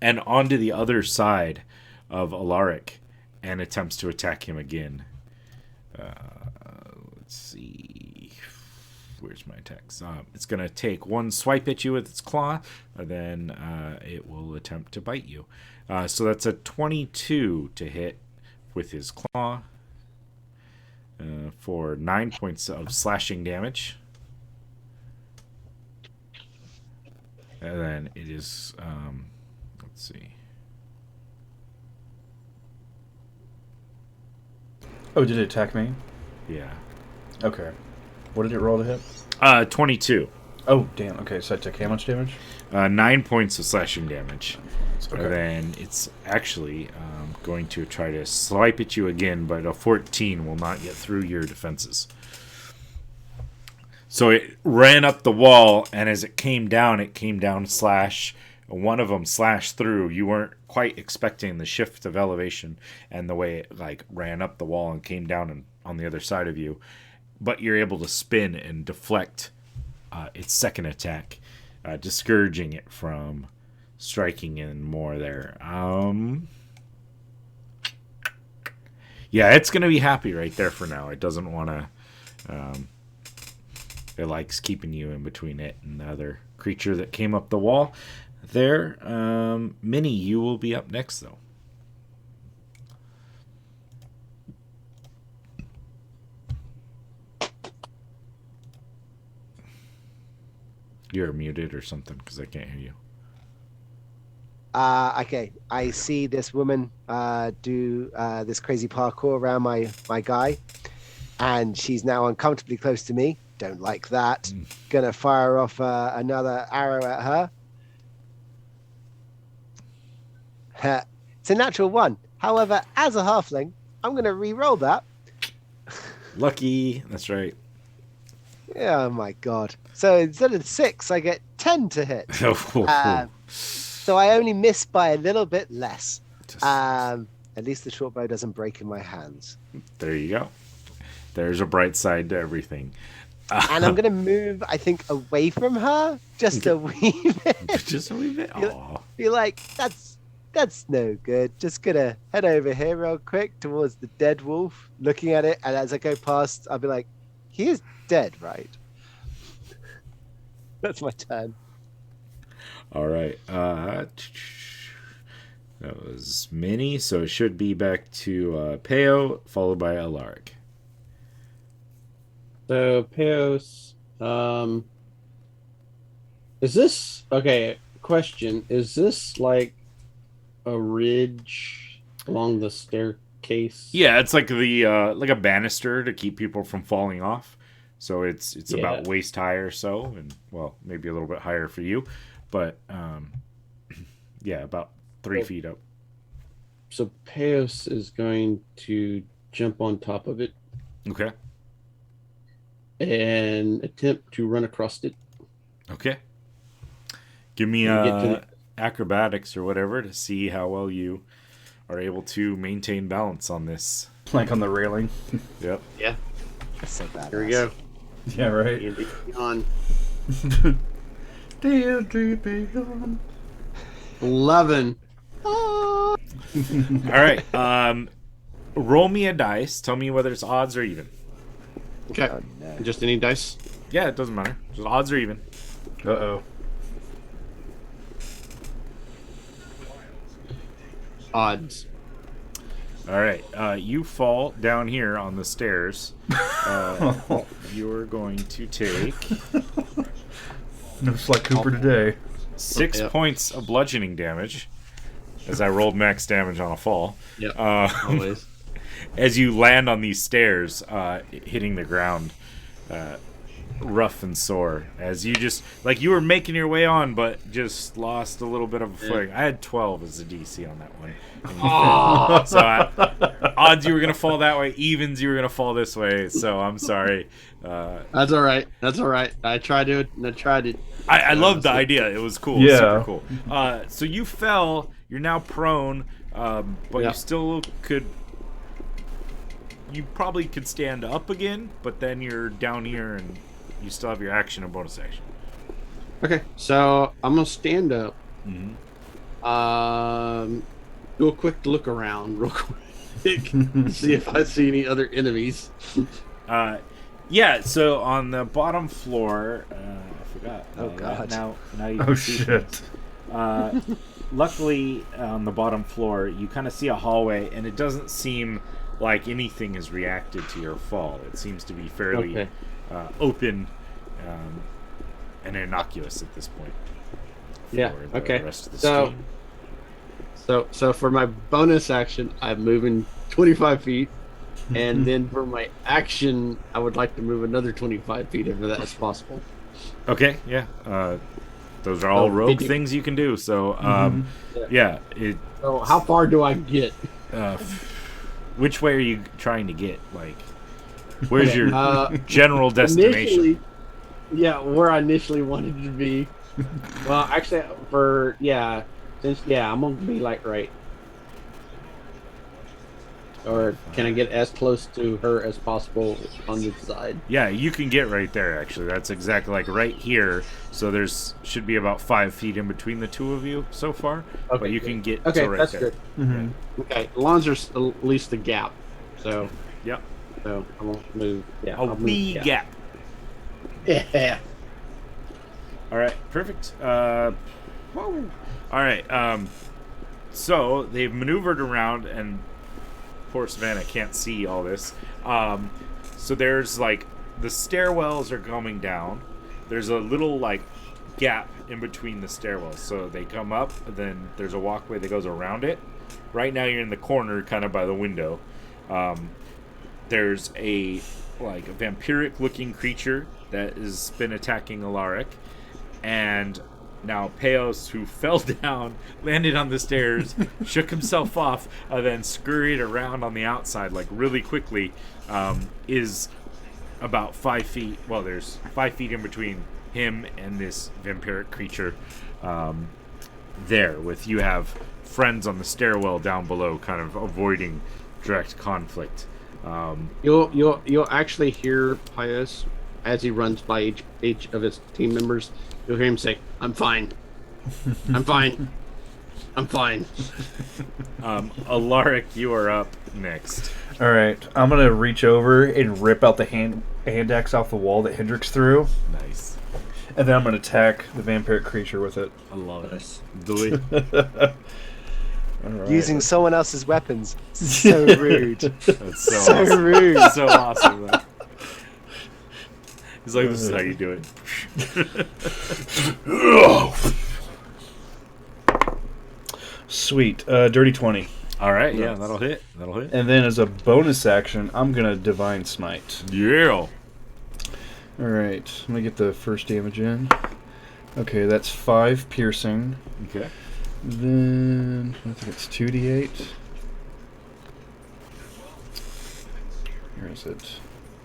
and onto the other side of Alaric and attempts to attack him again. Let's see. Where's my attacks? It's going to take one swipe at you with its claw, and then it will attempt to bite you. So that's a 22 to hit with his claw for 9 points of slashing damage. And then it is, let's see. Oh, did it attack me? Yeah. Okay. What did it roll to hit? 22. Oh, damn. Okay, so I took how much damage? 9 points of slashing damage. Okay. And then it's actually going to try to swipe at you again, but a 14 will not get through your defenses. So it ran up the wall, and as it came down slash. One of them slashed through. You weren't quite expecting the shift of elevation and the way it like ran up the wall and came down on the other side of you. But you're able to spin and deflect its second attack, discouraging it from striking in more there. Yeah, it's going to be happy right there for now. It doesn't want to... it likes keeping you in between it and the other creature that came up the wall. There, Minnie, you will be up next, though. You're muted or something because I can't hear you. Okay, I see this woman do this crazy parkour around my guy, and she's now uncomfortably close to me. Don't like that. Gonna fire off another arrow at her. It's a natural 1. However, as a halfling, I'm going to re-roll that. Lucky. That's right. Oh, my God. So instead of 6, I get 10 to hit. So I only miss by a little bit less. At least the short bow doesn't break in my hands. There you go. There's a bright side to everything. And I'm going to move, I think, away from her just a wee bit. Just a wee bit? Aw. Be like, that's no good. Just gonna head over here real quick towards the dead wolf, looking at it, and as I go past, I'll be like, he is dead, right? That's my turn. All right. That was Minnie, so it should be back to Peo, followed by Alaric. So Peos, is this okay? Question: is this like a ridge along the staircase? Yeah, it's like the like a banister to keep people from falling off. So it's about waist high or so, and well, maybe a little bit higher for you, but yeah, about 3 feet up. So Peos is going to jump on top of it. Okay. And attempt to run across it. Okay. Give me acrobatics or whatever to see how well you are able to maintain balance on this. Like on the railing. Yep. Yeah. So badass. Here we go. Yeah, right. On D&D Beyond. 11. All right. Roll me a dice. Tell me whether it's odds or even. Okay. Oh, no. Just any dice? Yeah, it doesn't matter. Just odds or even. Uh-oh. Odds. All right. You fall down here on the stairs. You're going to take No Slut Cooper today. 6 points of bludgeoning damage, as I rolled max damage on a fall. Yep. Always. As you land on these stairs, hitting the ground, rough and sore. As you just, like, you were making your way on, but just lost a little bit of a footing. I had 12 as a DC on that one. So odds you were going to fall that way, evens you were going to fall this way, so I'm sorry. That's all right. That's all right. I tried it. I loved the idea. It was cool. Yeah. Super cool. So you fell. You're now prone, but you still could... You probably could stand up again, but then you're down here and you still have your action and bonus action. Okay, so I'm gonna stand up. Mm-hmm. Do a quick look around, real quick, see if I see any other enemies. Yeah. So on the bottom floor, I forgot. Oh, God. Now you Oh can see shit. things. Luckily, on the bottom floor, you kind of see a hallway, and it doesn't seem like anything has reacted to your fall. It seems to be fairly open and innocuous at this point. Yeah. For the Okay. rest of the So, stream. so for my bonus action, I'm moving 25 feet, and then for my action, I would like to move another 25 feet if that's possible. Okay. Yeah. Those are all Oh, rogue 50. things you can do. So, yeah. So how far do I get? Which way are you trying to get? Like, where's your Uh, general destination? Initially, where I initially wanted to be. Well, actually, I'm gonna be like right. Or can I get as close to her as possible on the side? Yeah, you can get right there. Actually, that's exactly like right here. So there's should be about 5 feet in between the two of you so far. Okay, but you good. can get Okay, to right that's there. good. Mhm. Okay, as long as there's at least a gap. So, Yep. so I won't move. Yeah, A I'll move, wee yeah. gap. Yeah. All right, perfect. Whoa. All right. So they've maneuvered around, and poor Savannah can't see all this. So there's like the stairwells are coming down. There's a little like gap in between the stairwells. So they come up, and then there's a walkway that goes around it. Right now you're in the corner, kind of by the window. There's a like a vampiric-looking creature that has been attacking Alaric, and now Peos, who fell down, landed on the stairs, shook himself off, then scurried around on the outside like really quickly, is about 5 feet. Well, there's 5 feet in between him and this vampiric creature. There, with you have friends on the stairwell down below, kind of avoiding direct conflict. You'll actually hear Pius as he runs by each of his team members. You'll hear him say, "I'm fine. I'm fine. I'm fine." Alaric, you are up next. All right, I'm gonna reach over and rip out the hand axe off the wall that Hendrix threw, Nice. and then I'm gonna attack the vampiric creature with it. I love it. Nice. Do it. All right. Using someone else's weapons. So rude. That's so, So awesome. rude. So awesome. Though. He's like, this is how you do it. Sweet, dirty 20, All right, yeah, that'll hit. That'll hit. and then as a bonus action, I'm gonna divine smite. Yeah. All right, let me get the first damage in. Okay, that's 5 piercing. Okay. Then I think it's 2d8. Where is it?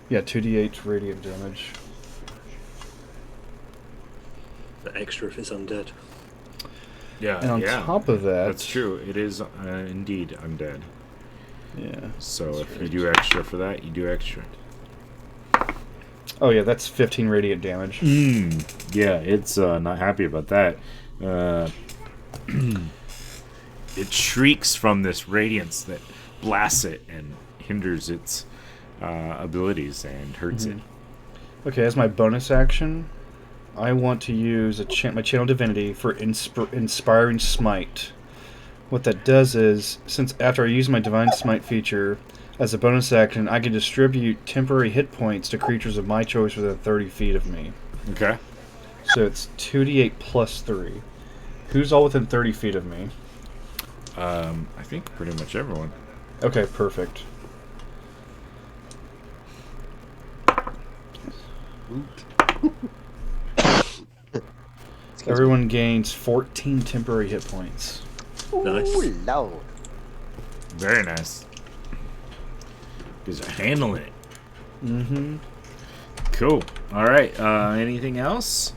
Yeah, 2d8 radiant damage. The extra if it's undead. Yeah. And on top of that, that's true. It is indeed undead. Yeah. So That's if you right. do extra for that, you do extra. Oh yeah, that's 15 radiant damage. Yeah, it's not happy about that. It shrieks from this radiance that blasts it and hinders its abilities and hurts it. Okay, as my bonus action, I want to use my channel divinity for inspiring smite. What that does is, since after I use my divine smite feature as a bonus action, I can distribute temporary hit points to creatures of my choice within 30 feet of me. Okay. So it's 2d8 plus 3. Who's all within 30 feet of me? I think pretty much everyone. Okay, perfect. Everyone gains 14 temporary hit points. Nice. Ooh, Lord. Very nice. Because they're handling it. Mm-hmm. Cool. All right. Anything else?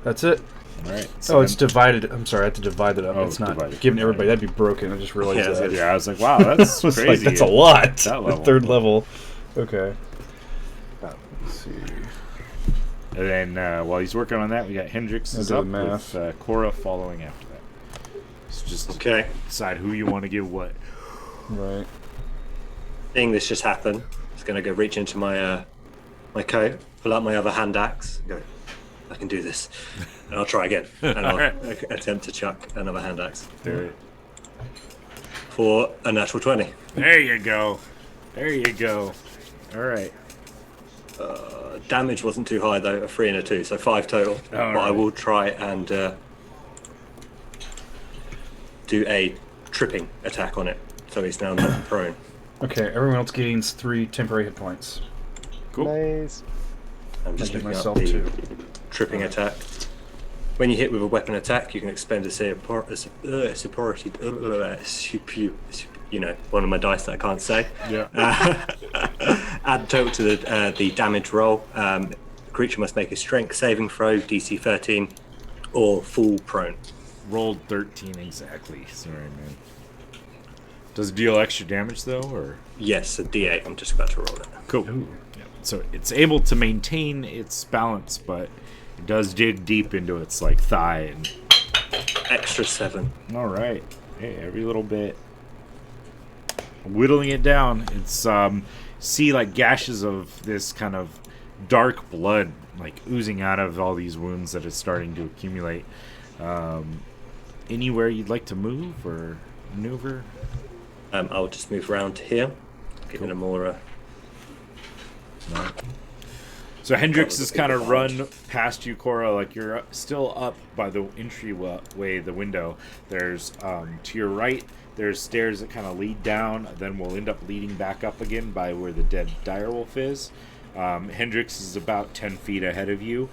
That's it. All right. Oh, it's divided. I'm sorry, I have to divide it up. Oh, it's not divided. giving everybody. That'd be broken. I just realized Yeah, that. Yeah, I was like, wow, that's It's crazy. like, that's a lot. That level. Third level. Okay. Let's see. And then while he's working on that, we got Hendrix is I'll up do the math. with Cora following after that. So just Okay. decide who you want to give what. Right. Seeing this just happen, I'm just going to go reach into my my coat, pull out my other hand axe, and go, I can do this. And I'll try again. And I'll attempt to chuck another hand axe. Do it. For a natural 20. There you go. There you go. All right. Damage wasn't too high though, a 3 and a 2, so 5 total. But I right. will try and do a tripping attack on it, so he's now not prone. Okay, everyone else gains 3 temporary hit points. Cool. Nice. I'm just I give looking myself up the 2. tripping attack. When you hit with a weapon attack, you can expend you know, one of my dice that I can't say. Yeah. Add total to the damage roll. The creature must make a strength saving throw, DC 13, or fall prone. Rolled 13 exactly. Sorry, man. Does it deal extra damage though, or? Yes, a D8. I'm just about to roll it. Cool. Yeah. So it's able to maintain its balance, but it does dig deep into its like thigh and. Extra 7. All right. Hey, every little bit. Whittling it down. It's see like gashes of this kind of dark blood like oozing out of all these wounds that is starting to accumulate. Anywhere you'd like to move or maneuver? I'll just move around to here, giving a more. No. So Hendrix has kind of run past you, Cora. Like you're still up by the entryway, the window. There's to your right. There's stairs that kind of lead down. Then we'll end up leading back up again by where the dead direwolf is. Hendrix is about 10 feet ahead of you.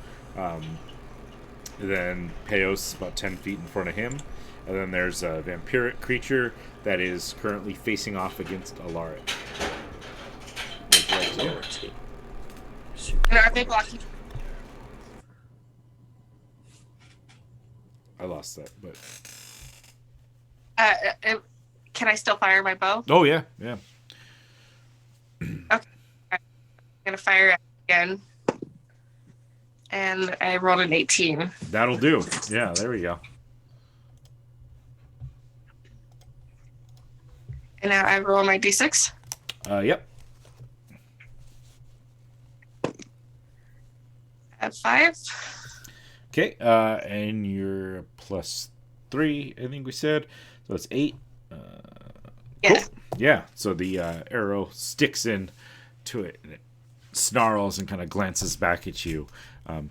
Then Peos is about 10 feet in front of him. And then there's a vampiric creature that is currently facing off against Alaric. What would you like to do? And are they blocking? I lost that, but Can I still fire my bow? oh yeah, yeah. I'm gonna fire it again, and I rolled an 18. That'll do. Yeah, there we go. And now I roll my d6. Yep. At 5. Okay, and you're +3, I think we said. So it's 8. Yeah. Cool. Yeah, so the arrow sticks in to it, and it snarls and kind of glances back at you.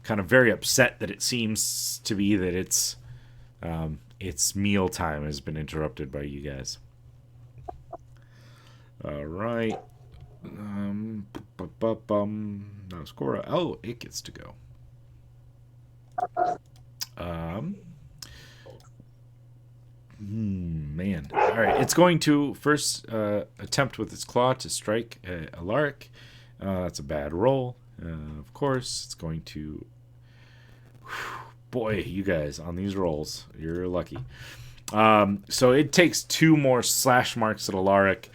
Kind of very upset that it seems to be that its meal time has been interrupted by you guys. All right. Now Cora. Oh, it gets to go. Man. All right. It's going to first attempt with its claw to strike Alaric. That's a bad roll. Of course, it's going to. Boy, you guys on these rolls, you're lucky. So it takes 2 more slash marks at Alaric.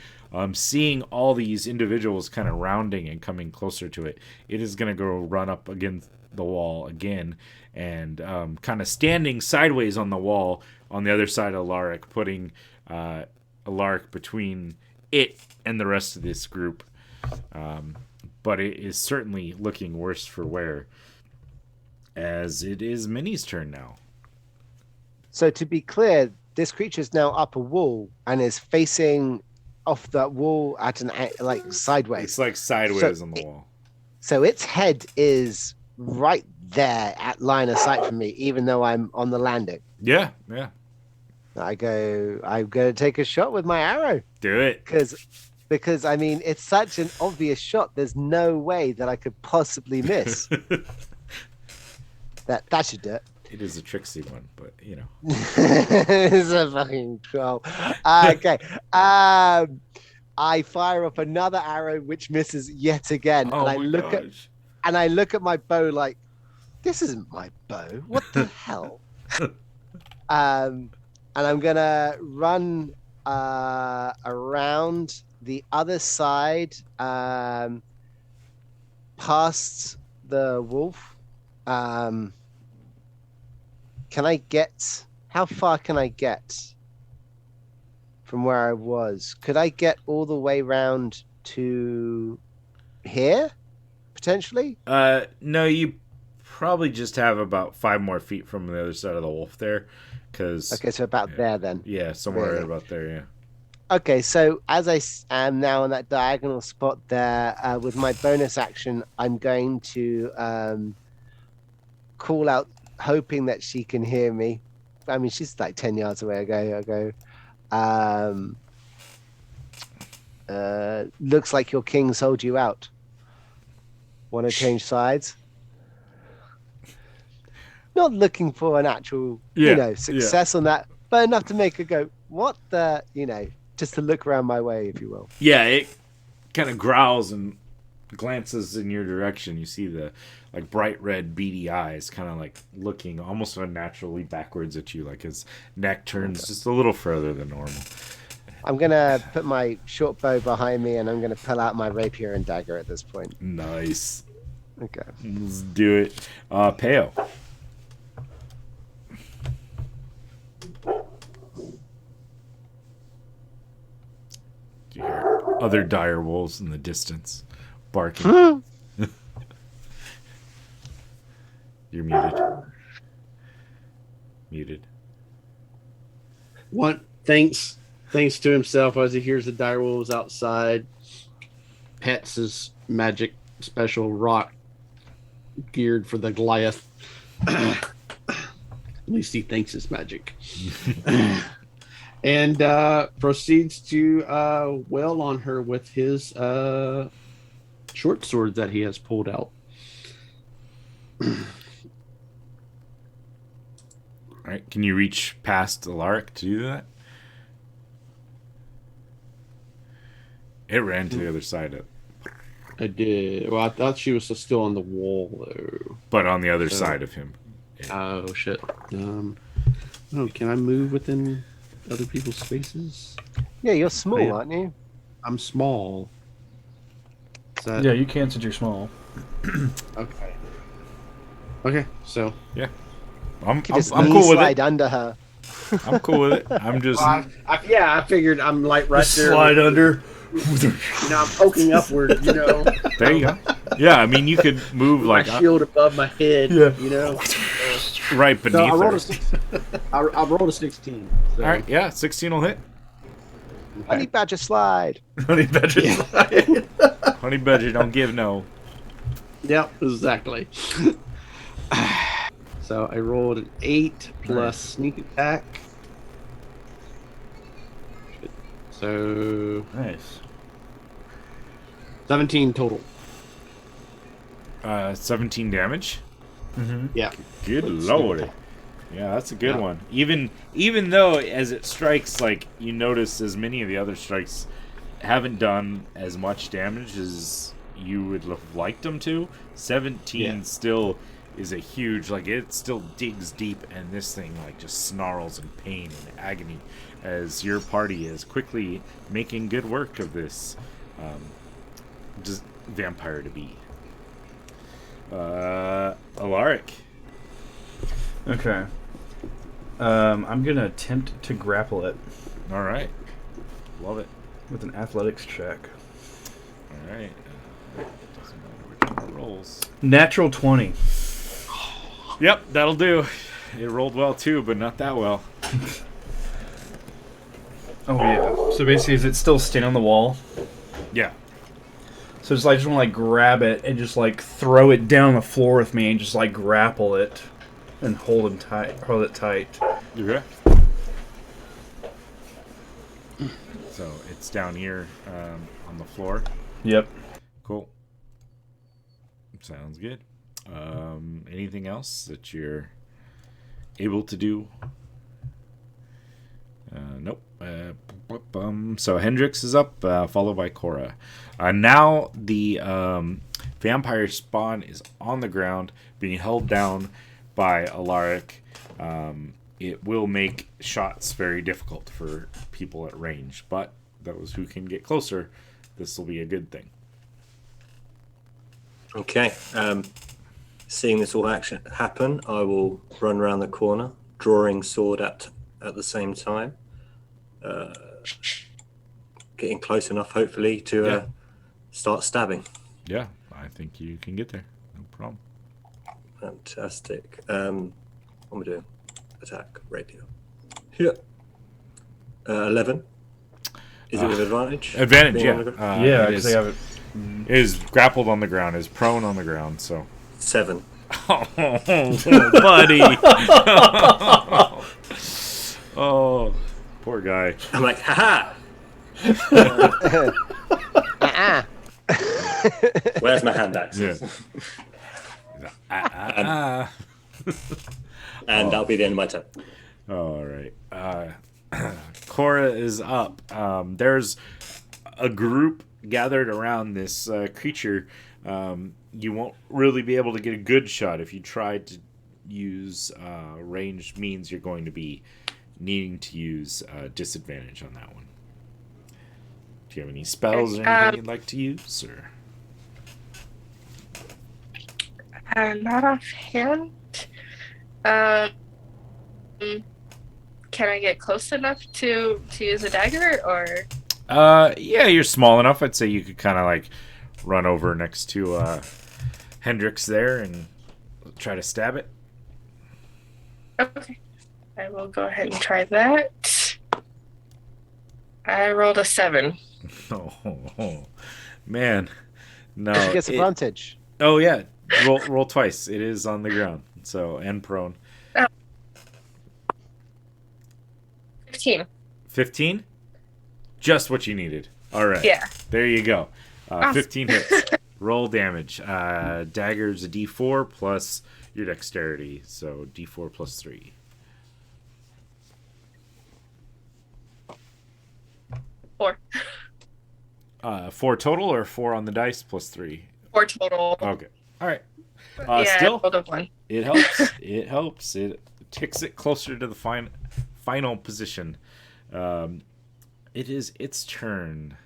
Seeing all these individuals kind of rounding and coming closer to it, it is going to go run up against the wall again and kind of standing sideways on the wall on the other side of Alaric, putting Alaric between it and the rest of this group. But it is certainly looking worse for wear, as it is Minnie's turn now. So to be clear, this creature is now up a wall and is facing off that wall at an like sideways. It's like sideways on the wall. So its head is right there at line of sight for me, even though I'm on the landing. Yeah, yeah. I'm going to take a shot with my arrow. Do it. Because I mean, it's such an obvious shot. There's no way that I could possibly miss. that should do it. It is a tricksy one, but you know. It's a fucking troll. Okay. I fire up another arrow which misses yet again. Oh, and I look at my bow like, this isn't my bow. What the hell? And I'm gonna run around the other side, past the wolf, Can I get? How far can I get from where I was? Could I get all the way round to here, potentially? No, you probably just have about 5 more feet from the other side of the wolf there, because Okay, so about there then. yeah, somewhere Really? right about there. Yeah. Okay, so as I am now on that diagonal spot there, with my bonus action, I'm going to call out, hoping that she can hear me. I mean, she's like 10 yards away. I go. Looks like your king sold you out. Want to change sides? Not looking for an actual, success on that, but enough to make her go, what the, just to look around my way, if you will. Yeah, it kind of growls and glances in your direction. You see the like bright red beady eyes kind of like looking almost unnaturally backwards at you, like his neck turns just a little further than normal. I'm going to put my short bow behind me and I'm going to pull out my rapier and dagger at this point. Nice. Okay. Let's do it. Peo. You hear other dire wolves in the distance barking. You're muted. Muted. One thinks to himself as he hears the direwolves outside, pets his magic special rock geared for the Goliath. At least he thinks it's magic. And proceeds to wail on her with his short sword that he has pulled out. All right, can you reach past Alaric to do that? It ran to the other side of, I did. Well, I thought she was still on the wall, though. but on the other side of him. Oh, shit. Oh, can I move within other people's spaces? Yeah, you're small, Yeah. aren't you? I'm small. Is that... Yeah, you can since you're small. Okay. Okay, so... I'm Just cool with slide it. under her. I'm cool with it. I'm just I figured I'm like right there. Slide under. You know, I'm poking upward, you know. there. You go. Yeah, I mean you could move My like shield above my head, Yeah. you know. right So beneath I rolled her. I rolled a 16. So. All right, yeah, 16 will hit. Honey badger slide. Honey badger. Honey badger don't give no. Yep, exactly. So I rolled an 8 plus sneak attack. So Nice. 17 total. 17 damage. Mm-hmm. Yeah. Good lordy. Yeah, that's a good Yeah. one. Even though as it strikes, like you notice, as many of the other strikes haven't done as much damage as you would have liked them to. 17 still is a huge, like it still digs deep, and this thing like just snarls in pain and agony as your party is quickly making good work of this just vampire to be. Alaric. Okay. I'm gonna attempt to grapple it All right. Love it. with an athletics check. All right. Doesn't matter which one it rolls. Natural 20. Yep, that'll do. It rolled well too, but not that well. Oh yeah. So basically, is it still staying on the wall? Yeah. So just like, I just want to like grab it and just like throw it down the floor with me and just like grapple it and hold it tight. You okay? So it's down here on the floor. Yep. Cool. Sounds good. Anything else that you're able to do? Nope. So Hendrix is up, followed by Cora. Now the vampire spawn is on the ground, being held down by Alaric. It will make shots very difficult for people at range, but those who can get closer, this will be a good thing. Okay. seeing this all action happen, I will run around the corner, drawing sword at the same time, getting close enough, hopefully, to start stabbing. Yeah, I think you can get there. No problem. Fantastic. What am I doing? Attack radio. Yeah. 11. Is it with advantage? Advantage, Being yeah. on the gr- Yeah, it because is, they have it. it is grappled on the ground, is prone on the ground, so. 7. Oh, buddy. Oh, poor guy. I'm like, haha! Where's my hand axe? Yeah. And that'll be the end of my turn. All right. Cora is up. There's a group gathered around this creature. You won't really be able to get a good shot. If you try to use ranged means, you're going to be needing to use disadvantage on that one. Do you have any spells or anything you'd like to use? Or? Not offhand. Can I get close enough to use a dagger, or? Yeah, you're small enough. I'd say you could kind of like run over next to Hendrix there and try to stab it. Okay, I will go ahead and try that. I rolled a 7. Oh, man, no. She gets advantage. Oh yeah, roll twice. It is on the ground, so and prone. 15. 15? Just what you needed. All right. Yeah. There you go. 15 hits. Roll damage. Dagger's a D4 plus your dexterity, so D4 plus 3. 4. 4 total or 4 on the dice plus 3? 4 total. Okay. All right. Yeah, Still, I rolled a 1. it helps. It helps. It ticks it closer to the final position. It is its turn.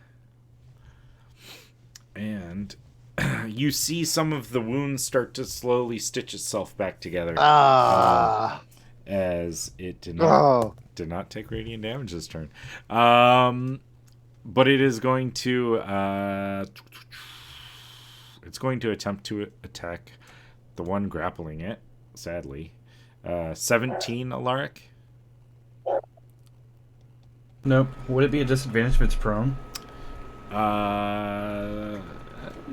And you see some of the wounds start to slowly stitch itself back together. As it did not take radiant damage this turn. But it is going to attempt to attack the one grappling it, sadly. 17, Alaric. Nope. Would it be a disadvantage if it's prone? We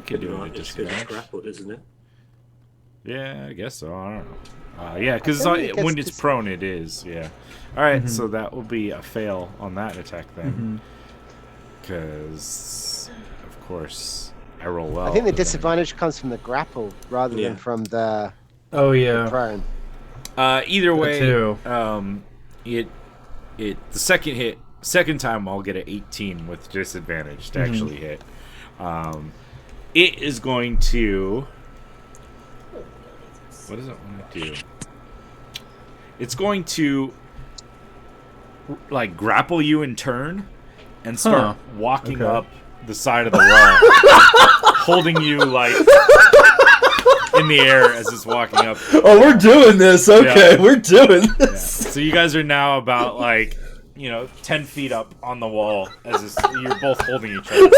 could do it at It's disadvantage. grappled, isn't it? Yeah, I guess so. I don't know. Yeah, because think it when gets it's prone, it is. Yeah. All right, so that will be a fail on that attack then. Because, of course, I roll well. I think the but then- disadvantage comes from the grapple rather Yeah. than from the Oh yeah. prone. Either way, too. the second time I'll get an 18 with disadvantage to actually hit. It is going to. What does it want to do? It's going to like grapple you in turn and start walking Okay. up the side of the wall, holding you like in the air as it's walking up. Oh, we're doing this. Okay, Yeah. we're doing Yeah. this. So you guys are now about 10 feet up on the wall as you're both holding each other.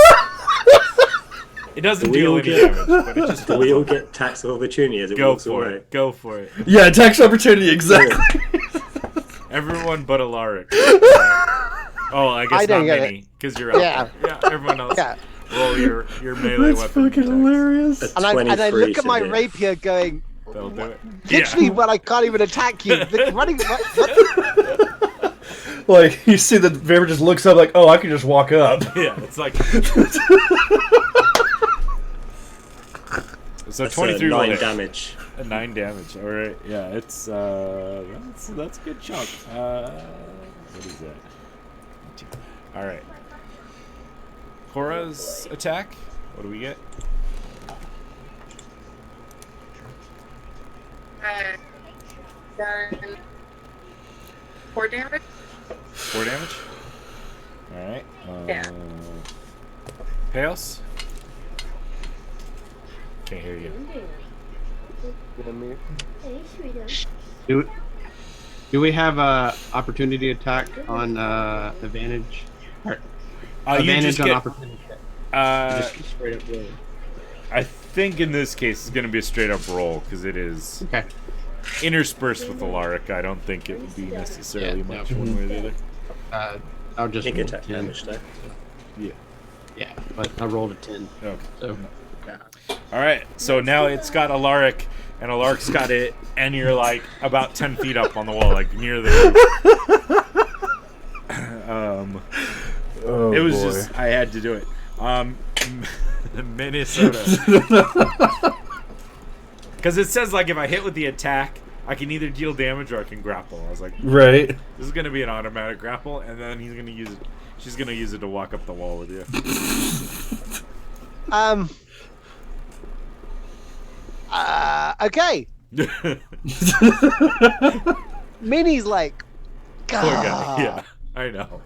It doesn't Do we deal all any get- damage, but it just Do we all get tax of opportunity as it go walks for away? it. Go for it. Yeah, tax opportunity exactly. Everyone but Alaric. Oh, I guess I don't not get many because you're up Yeah. there. Yeah, everyone else. Yeah. Roll your melee That's weapon. fucking attacks. hilarious. And I look 23 at my to hit. rapier going, They'll do it. literally when I can't even attack you. Running, what? Like you see the Vampire just looks up like, oh, I can just walk up. Yeah, it's like. So That's 23 will 9 hit. damage. 9 damage. All right. Yeah, it's that's a good chunk. What is that? All right. Cora's attack. What do we get? Done 4 damage. 4 damage. All right. Yeah. Chaos. Can't hear you. Hey, sweetheart. Do we have a opportunity attack on advantage? Or You advantage just on get. opportunity attack. Just straight up roll. I think in this case it's going to be a straight up roll because it is Okay. interspersed with Alaric. I don't think it would be necessarily Yeah, much no. one way or the other. I'll just Sneak roll attack 10. damage though. Yeah. Yeah, but I rolled a 10. Okay. So All right. So now it's got Alaric, and Alaric's got it, and you're like about 10 feet up on the wall, like near the roof. Oh, It was boy. just I had to do it. Minnesota. Because it says like if I hit with the attack, I can either deal damage or I can grapple. I was like, Right. this is gonna be an automatic grapple, and then he's gonna use it. She's gonna use it to walk up the wall with you. Okay. Minnie's like, Poor guy. Yeah, I know.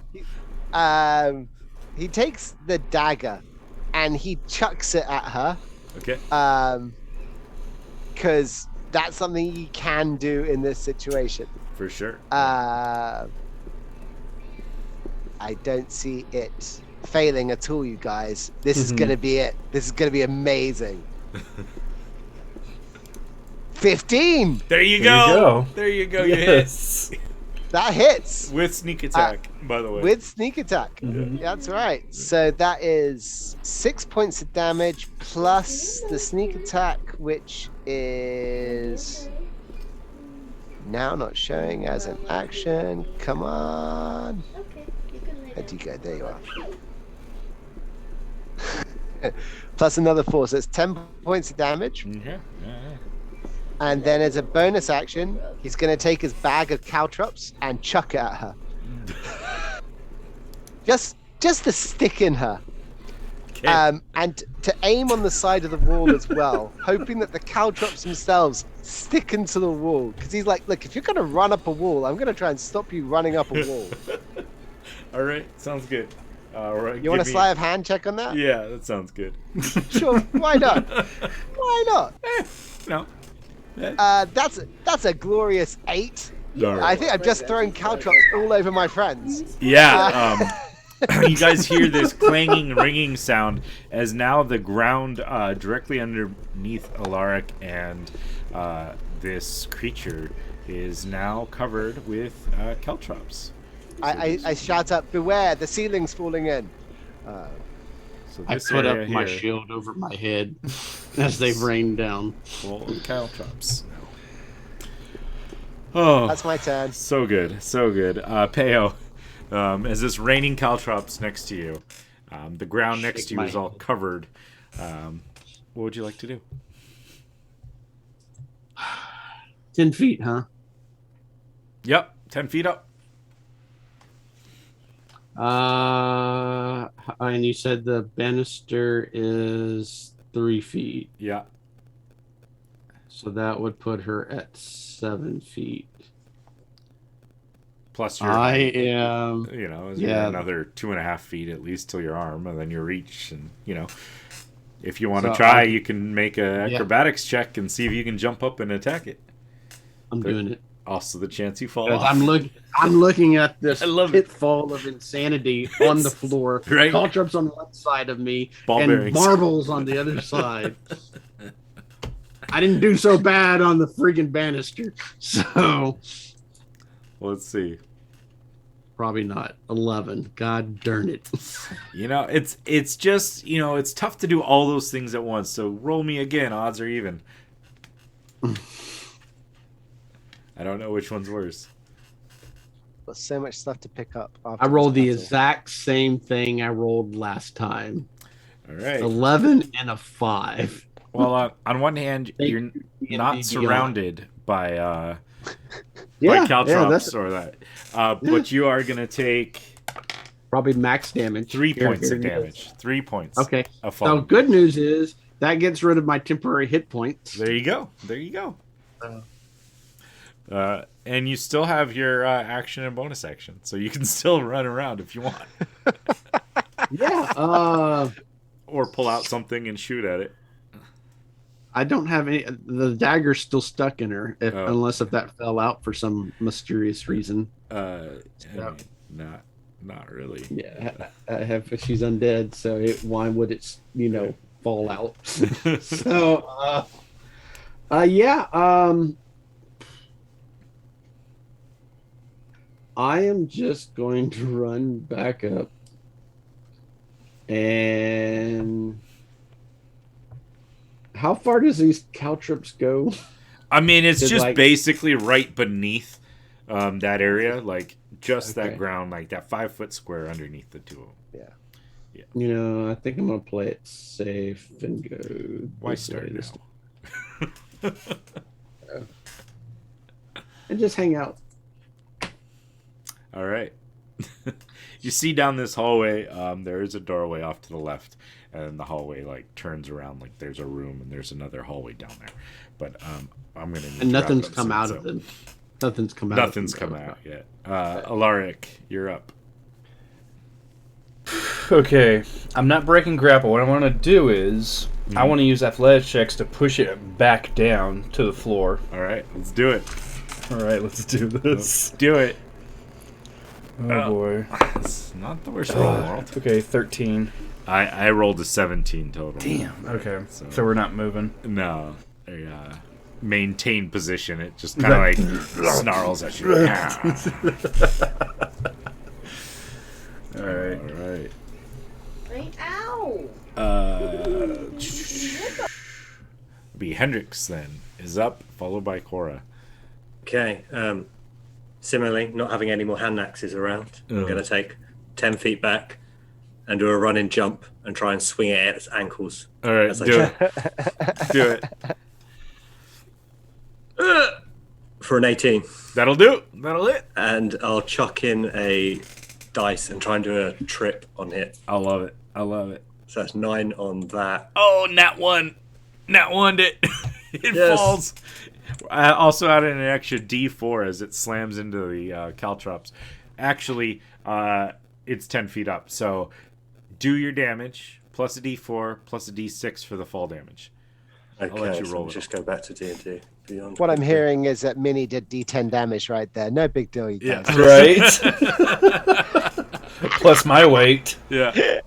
He takes the dagger and he chucks it at her. Okay. Because that's something you can do in this situation. For sure. I don't see it failing at all, you guys. This is gonna be it. This is gonna be amazing. 15. There you There you go. go. There you go. You hit Yes. That hits with sneak attack. By the way. with sneak attack. Mhm. That's right. So that is 6 points of damage plus the sneak attack, which is now not showing as an action. Come on. Okay, you can lay Where'd down. you go? There you are. Plus another 4, so it's 10 points of damage. Yeah. And then as a bonus action, he's going to take his bag of caltrops and chuck it at her. just to stick in her. Okay. And to aim on the side of the wall as well, hoping that the caltrops themselves stick into the wall. Because he's like, look, if you're going to run up a wall, I'm going to try and stop you running up a wall. All right. Sounds good. All right. You want a sleight of hand check on that? Yeah, that sounds good. Sure, why not? Why not? No. That's a glorious 8. All right. I think I've just thrown caltrops all over my friends. Yeah. You guys hear this clanging, ringing sound as now the ground directly underneath Alaric and this creature is now covered with caltrops. I shout up, beware, the ceiling's falling in. So I this put up area my here, shield over my head as they rain down. full of caltrops. Oh, That's my turn. so good, so good. Peo, as this raining caltrops next to you, the ground next Shake to you my is all head. covered. What would you like to do? 10 feet, huh? Yep, 10 feet up. And you said the banister is 3 feet. Yeah. So that would put her at 7 feet. Plus your, I am. Yeah. another 2.5 feet at least till your arm, and then your reach. And if you want to So try, I- you can make a acrobatics check and see if you can jump up and attack it. I'm doing it. Also, the chance you fall 'Cause off. I'm looking at this I love it. pitfall of insanity on the floor. Right. Caltrops on one side of me Ball and bearings. marbles on the other side. I didn't do so bad on the friggin' banister, so Let's see. probably not 11. God darn it! It's just it's tough to do all those things at once. So roll me again. Odds are even. I don't know which one's worse. Got so much stuff to pick up. After I rolled the this battle. exact same thing I rolled last time. All right. 11 and a 5. Well, on one hand, Thank you're you, not D&D surrounded by Yeah, caltrops that's or that, but you are gonna take probably max damage. 3 Here, points here of it is. damage. 3 points. Okay. Of So fall. good news is that gets rid of my temporary hit points. There you go. There you go. And you still have your action and bonus action, so you can still run around if you want, Yeah. or pull out something and shoot at it. I don't have any. The dagger's still stuck in her, unless if that fell out for some mysterious reason. I mean, not really. Yeah, I have. She's undead, so why would it, fall out? So, yeah. I am just going to run back up and. How far does these caltrops go? I mean, it's just like- basically right beneath that area, like just that ground, like that 5 foot square underneath the two of them. I think I'm gonna play it safe and go. Why this way start this now? and just hang out. All right. You see down this hallway, there is a doorway off to the left, and the hallway like turns around like there's a room and there's another hallway down there. But I'm gonna. And nothing's come out of them. Nothing's come out. Nothing's come out yet. Alaric, you're up. Okay, I'm not breaking grapple. What I want to do is I want to use athletics checks to push it back down to the floor. All right, let's do it. All right, let's do this. Do it. Oh boy, It's not the worst roll in the world. okay, 13. I rolled a 17 total. Damn. Okay, So- so we're not moving. No, a maintain position. It just kind of like snarls at you. All right. All right. Right? Ow! Be Hendrix then is up, followed by Cora. Okay. Similarly, not having any more hand axes around, I'm going to take 10 feet back and do a running jump and try and swing it at its ankles. All right, As I do it. Do it. For an 18. That'll do. That'll it. And I'll chuck in a dice and try and do a trip on hit. I love it. I love it. So that's 9 on that. Oh, nat one. Nat one it. It Yes. falls. I also added an extra D4 as it slams into the caltrops. Actually, it's 10 feet up. So do your damage, plus a D4, plus a D6 for the fall damage. Okay, let you so roll we'll it. just go back to D&D. Beyond. What I'm hearing is that Minnie did D10 damage right there. No big deal, you Yeah. guys. Right. Plus my weight. Yeah.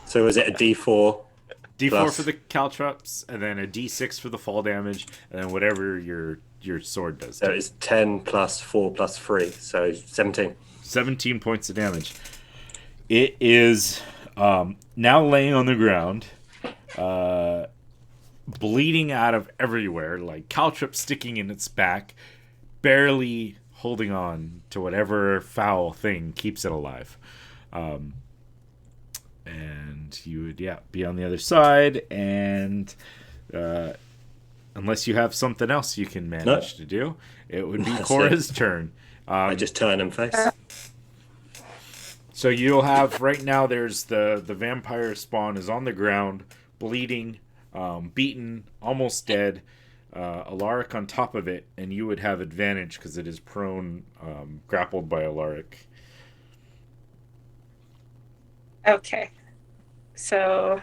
So is it a D4? D4 Plus. for the caltrops, and then a D6 for the fall damage, and then whatever your sword does. So it's 10 plus 4 plus 3, so 17. 17 points of damage. It is now laying on the ground, bleeding out of everywhere, like caltrop sticking in its back, barely holding on to whatever foul thing keeps it alive. And you would, be on the other side, and unless you have something else you can manage to do, it would be That's Cora's turn. I just turn and face. So you'll have right now. There's the vampire spawn is on the ground, bleeding, beaten, almost dead. Alaric on top of it, and you would have advantage because it is prone, grappled by Alaric. Okay. So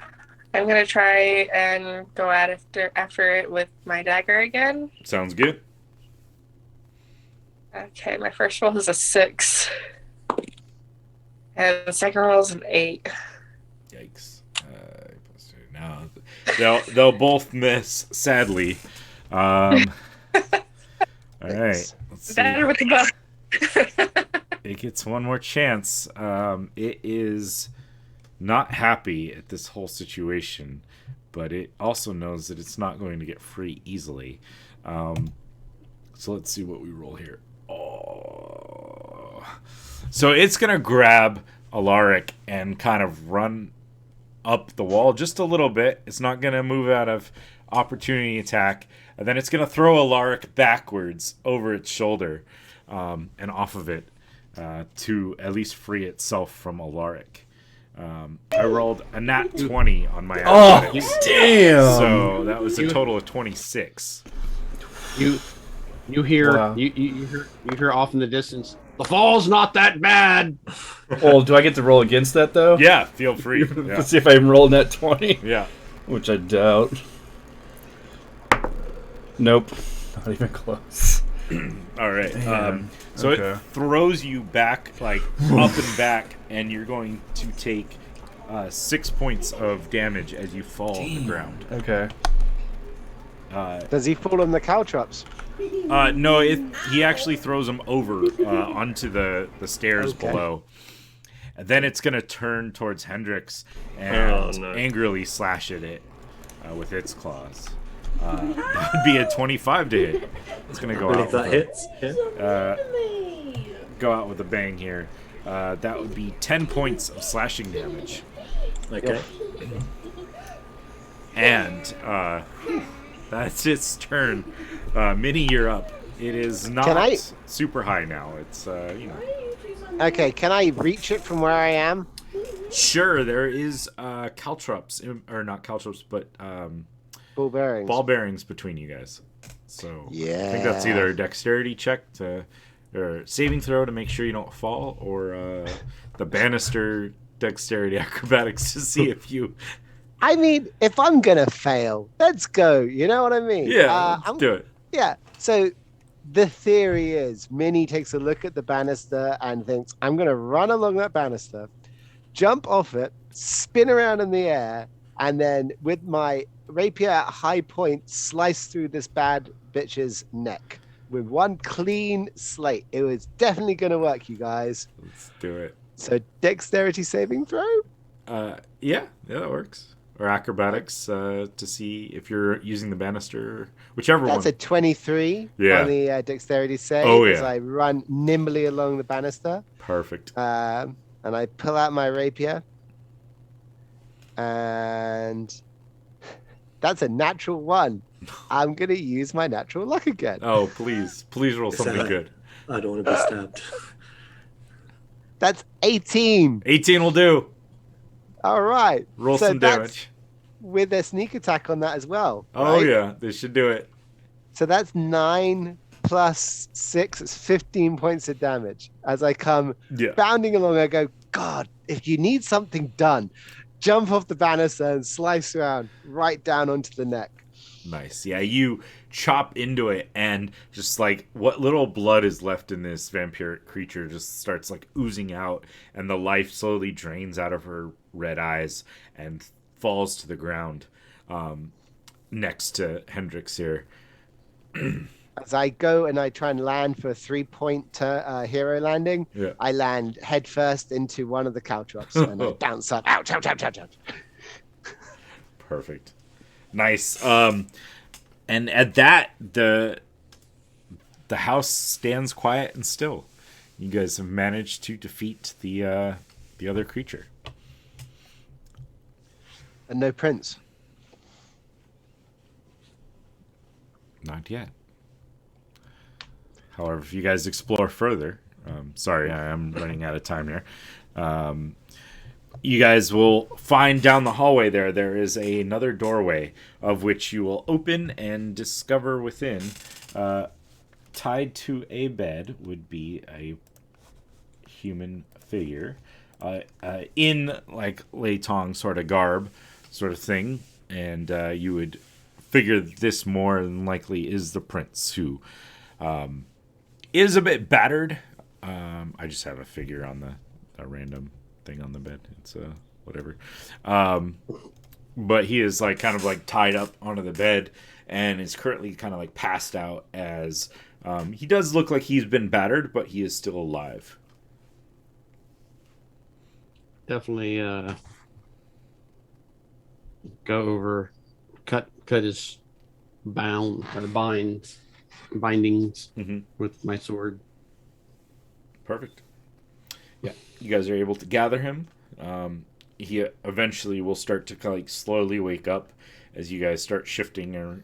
I'm gonna try and go after it with my dagger again. Sounds good. Okay, my first roll is a 6. And the second roll is an 8. Yikes! Now they'll both miss, sadly. All right, let's see. Better with the bow. It gets one more chance. It is not happy at this whole situation, but it also knows that it's not going to get free easily. So let's see what we roll here. Oh. So it's going to grab Alaric and kind of run up the wall just a little bit. It's not going to move out of opportunity attack. And then it's going to throw Alaric backwards over its shoulder and off of it to at least free itself from Alaric. I rolled a nat 20 on my athletics. Damn. So that was a total of 26. You hear Wow. you hear off in the distance. The fall's not that bad. Well, do I get to roll against that though? Yeah, feel free. Yeah. Let's see if I can roll net 20, Yeah. which I doubt. Nope. Not even close. All right. Man, So okay. it throws you back, like up and back, and you're going to take 6 points of damage as you fall on the ground. Okay. Does he fall on the caltrops? No, he actually throws him over onto the stairs Okay. below. And then it's going to turn towards Hendrix and Oh, no. angrily slash at it with its claws. That would be a 25 to hit. It's going to go I out. believe that hits. Yeah. Go out with a bang here. That would be 10 points of slashing damage. Okay. And that's its turn. Minnie, you're up. It is not Can I- super high now. It's, Okay, can I reach it from where I am? Sure, there is caltrops, or not caltrops, but Ball bearings. ball bearings between you guys. So I think that's either a dexterity check or saving throw to make sure you don't fall, or the banister dexterity acrobatics to see if you. I mean, if I'm gonna fail, let's go. You know what I mean? Yeah, let's I'm- do it. Yeah. So the theory is Minnie takes a look at the banister and thinks, I'm going to run along that banister, jump off it, spin around in the air, and then with my rapier at high point, slice through this bad bitch's neck with one clean slate. It was definitely going to work, you guys. Let's do it. So dexterity saving throw? Yeah, that works. Or acrobatics to see if you're using the banister, whichever That's one. a 23 Yeah. on the dexterity save Oh, as yeah. I run nimbly along the banister. Perfect. And I pull out my rapier. And that's a natural one. I'm going to use my natural luck again. Oh, please roll Is something that- good. I don't want to be stabbed. That's 18. 18 will do. All right. Roll So some that's damage. with a sneak attack on that as well. Oh right? yeah, they should do it. So that's 9 plus 6. It's 15 points of damage. As I come Yeah. bounding along, I go, God, if you need something done, jump off the banister and slice around right down onto the neck. Nice. Yeah, you chop into it, and just like what little blood is left in this vampiric creature just starts like oozing out, and the life slowly drains out of her red eyes and falls to the ground next to Hendrix here. As I go and I try and land for a 3-point hero landing, Yeah. I land head first into one of the caltrops and I bounce up. Ouch, ouch, ouch, ouch, ouch. Perfect. Nice. And at that, the house stands quiet and still. You guys have managed to defeat the other creature. And no prince. Not yet. However, if you guys explore further, sorry, I am running out of time here. You guys will find down the hallway there is another doorway of which you will open and discover within, tied to a bed would be a human figure in like Lei Tong sort of garb sort of thing, and you would figure this more than likely is the prince, who is a bit battered. I just have a figure on a random thing on the bed. It's whatever. But he is like kind of like tied up onto the bed and is currently kind of like passed out, as he does look like he's been battered, but he is still alive. Definitely go over, cut his bindings Mhm. with my sword. Perfect. Yeah, you guys are able to gather him. He eventually will start to kind of like slowly wake up as you guys start shifting or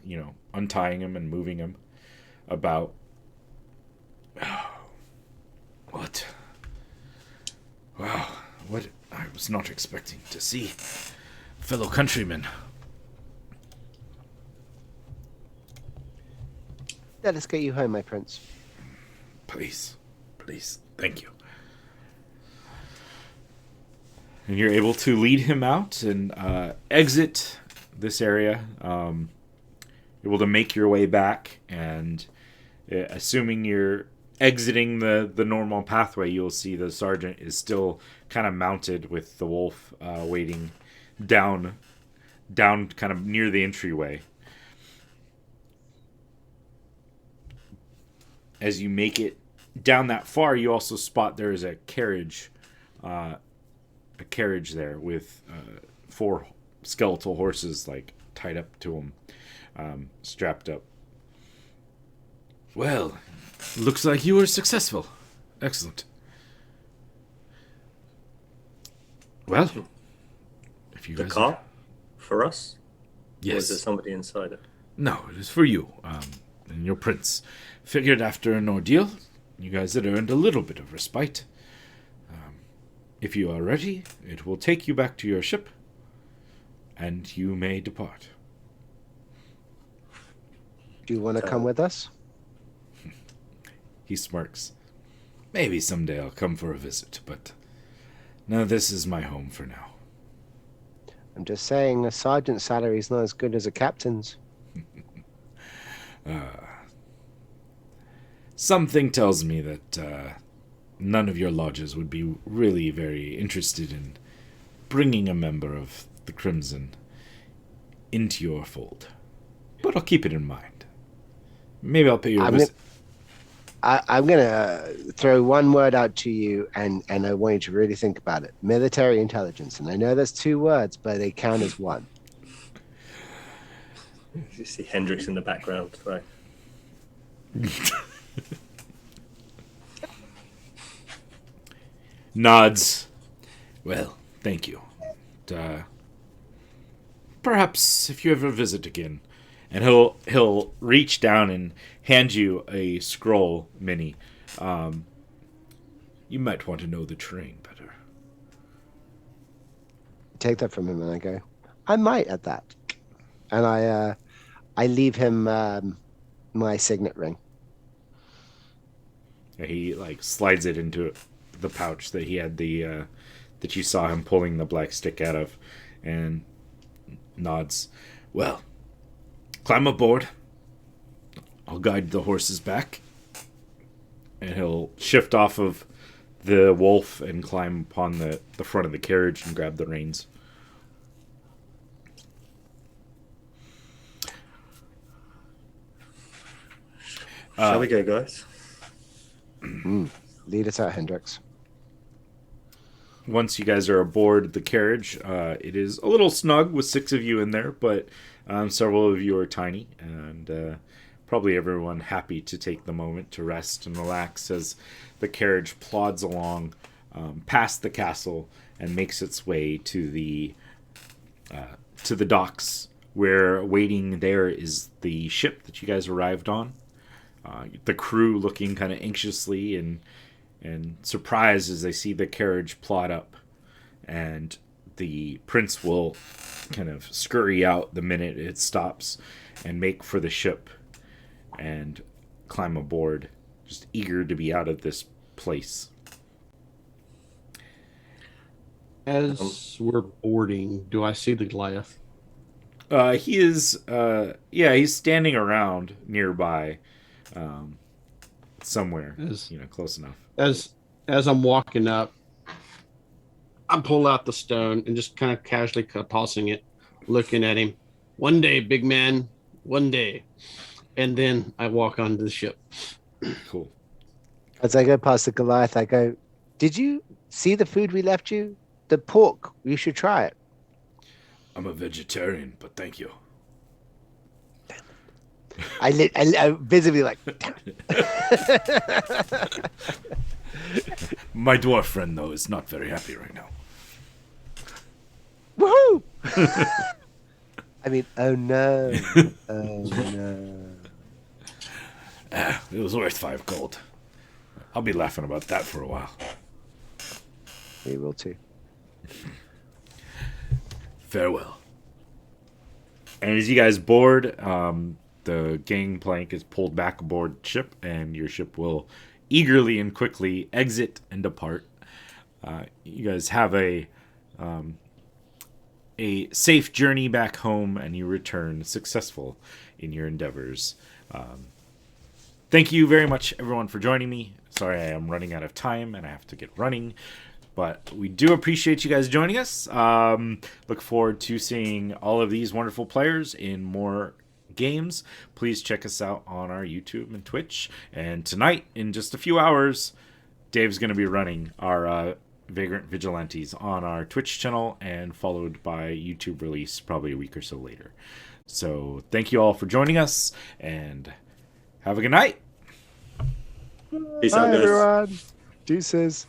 untying him and moving him about. What? Wow, what I was not expecting to see, fellow countrymen. Let us get you home, my prince. Please, thank you. And you're able to lead him out and exit this area. able to make your way back, and assuming you're exiting the normal pathway, you'll see the sergeant is still kind of mounted with the wolf waiting down kind of near the entryway. As you make it down that far, you also spot there is a carriage there with 4 skeletal horses like tied up to them, strapped up. Well, looks like you were successful. Excellent. Well, if you The guys car? For us? Or yes, is there somebody inside it? no, it is for you and your prince. Figured after an ordeal, you guys had earned a little bit of respite. If you are ready, it will take you back to your ship, and you may depart. Do you want to come with us? He smirks. Maybe someday I'll come for a visit, but no, this is my home for now. I'm just saying, a sergeant's salary is not as good as a captain's. Something tells me that none of your lodges would be really very interested in bringing a member of the Crimson into your fold. But I'll keep it in mind. Maybe I'll pay you a visit. I'm going to throw one word out to you, and I want you to really think about it. Military intelligence. And I know there's 2 words, but they count as one. You see Hendrix in the background, right? Nods. Well, thank you. Perhaps if you ever visit again, and he'll reach down and hand you a scroll, Minnie. You might want to know the terrain better. Take that from him, and I go, I might at that. And I leave him my signet ring. He like slides it into the pouch that he had that you saw him pulling the black stick out of, and nods. Well, climb aboard. I'll guide the horses back, and he'll shift off of the wolf and climb upon the front of the carriage and grab the reins. Shall we go, guys? Lead us out, Hendrix. Once you guys are aboard the carriage, it is a little snug with 6 of you in there, but several of you are tiny, and probably everyone happy to take the moment to rest and relax as the carriage plods along past the castle and makes its way to the docks, where waiting there is the ship that you guys arrived on. The crew looking kind of anxiously and surprised as they see the carriage plod up, and the prince will kind of scurry out the minute it stops and make for the ship and climb aboard, just eager to be out of this place. As we're boarding, do I see the Goliath? He is, he's standing around nearby, somewhere, close enough. As I'm walking up, I pull out the stone and just kind of casually tossing it, looking at him. One day, big man, one day. And then I walk onto the ship. Cool. As I go past the Goliath, I go, did you see the food we left you? The pork. You should try it. I'm a vegetarian, but thank you. I visibly like, damn it. My dwarf friend, though, is not very happy right now. Woohoo! I mean, oh no. Oh no. It was worth 5 gold. I'll be laughing about that for a while. We will too. Farewell. And as you guys board, the gangplank is pulled back aboard ship, and your ship will eagerly and quickly exit and depart. You guys have a safe journey back home, and you return successful in your endeavors. Thank you very much, everyone, for joining me. Sorry, I am running out of time and I have to get running. But we do appreciate you guys joining us. Look forward to seeing all of these wonderful players in more games. Please check us out on our YouTube and Twitch. And tonight, in just a few hours, Dave's going to be running our Vagrant Vigilantes on our Twitch channel and followed by YouTube release probably a week or so later. So thank you all for joining us and have a good night. Peace out, Bye, guys. everyone. Deuces.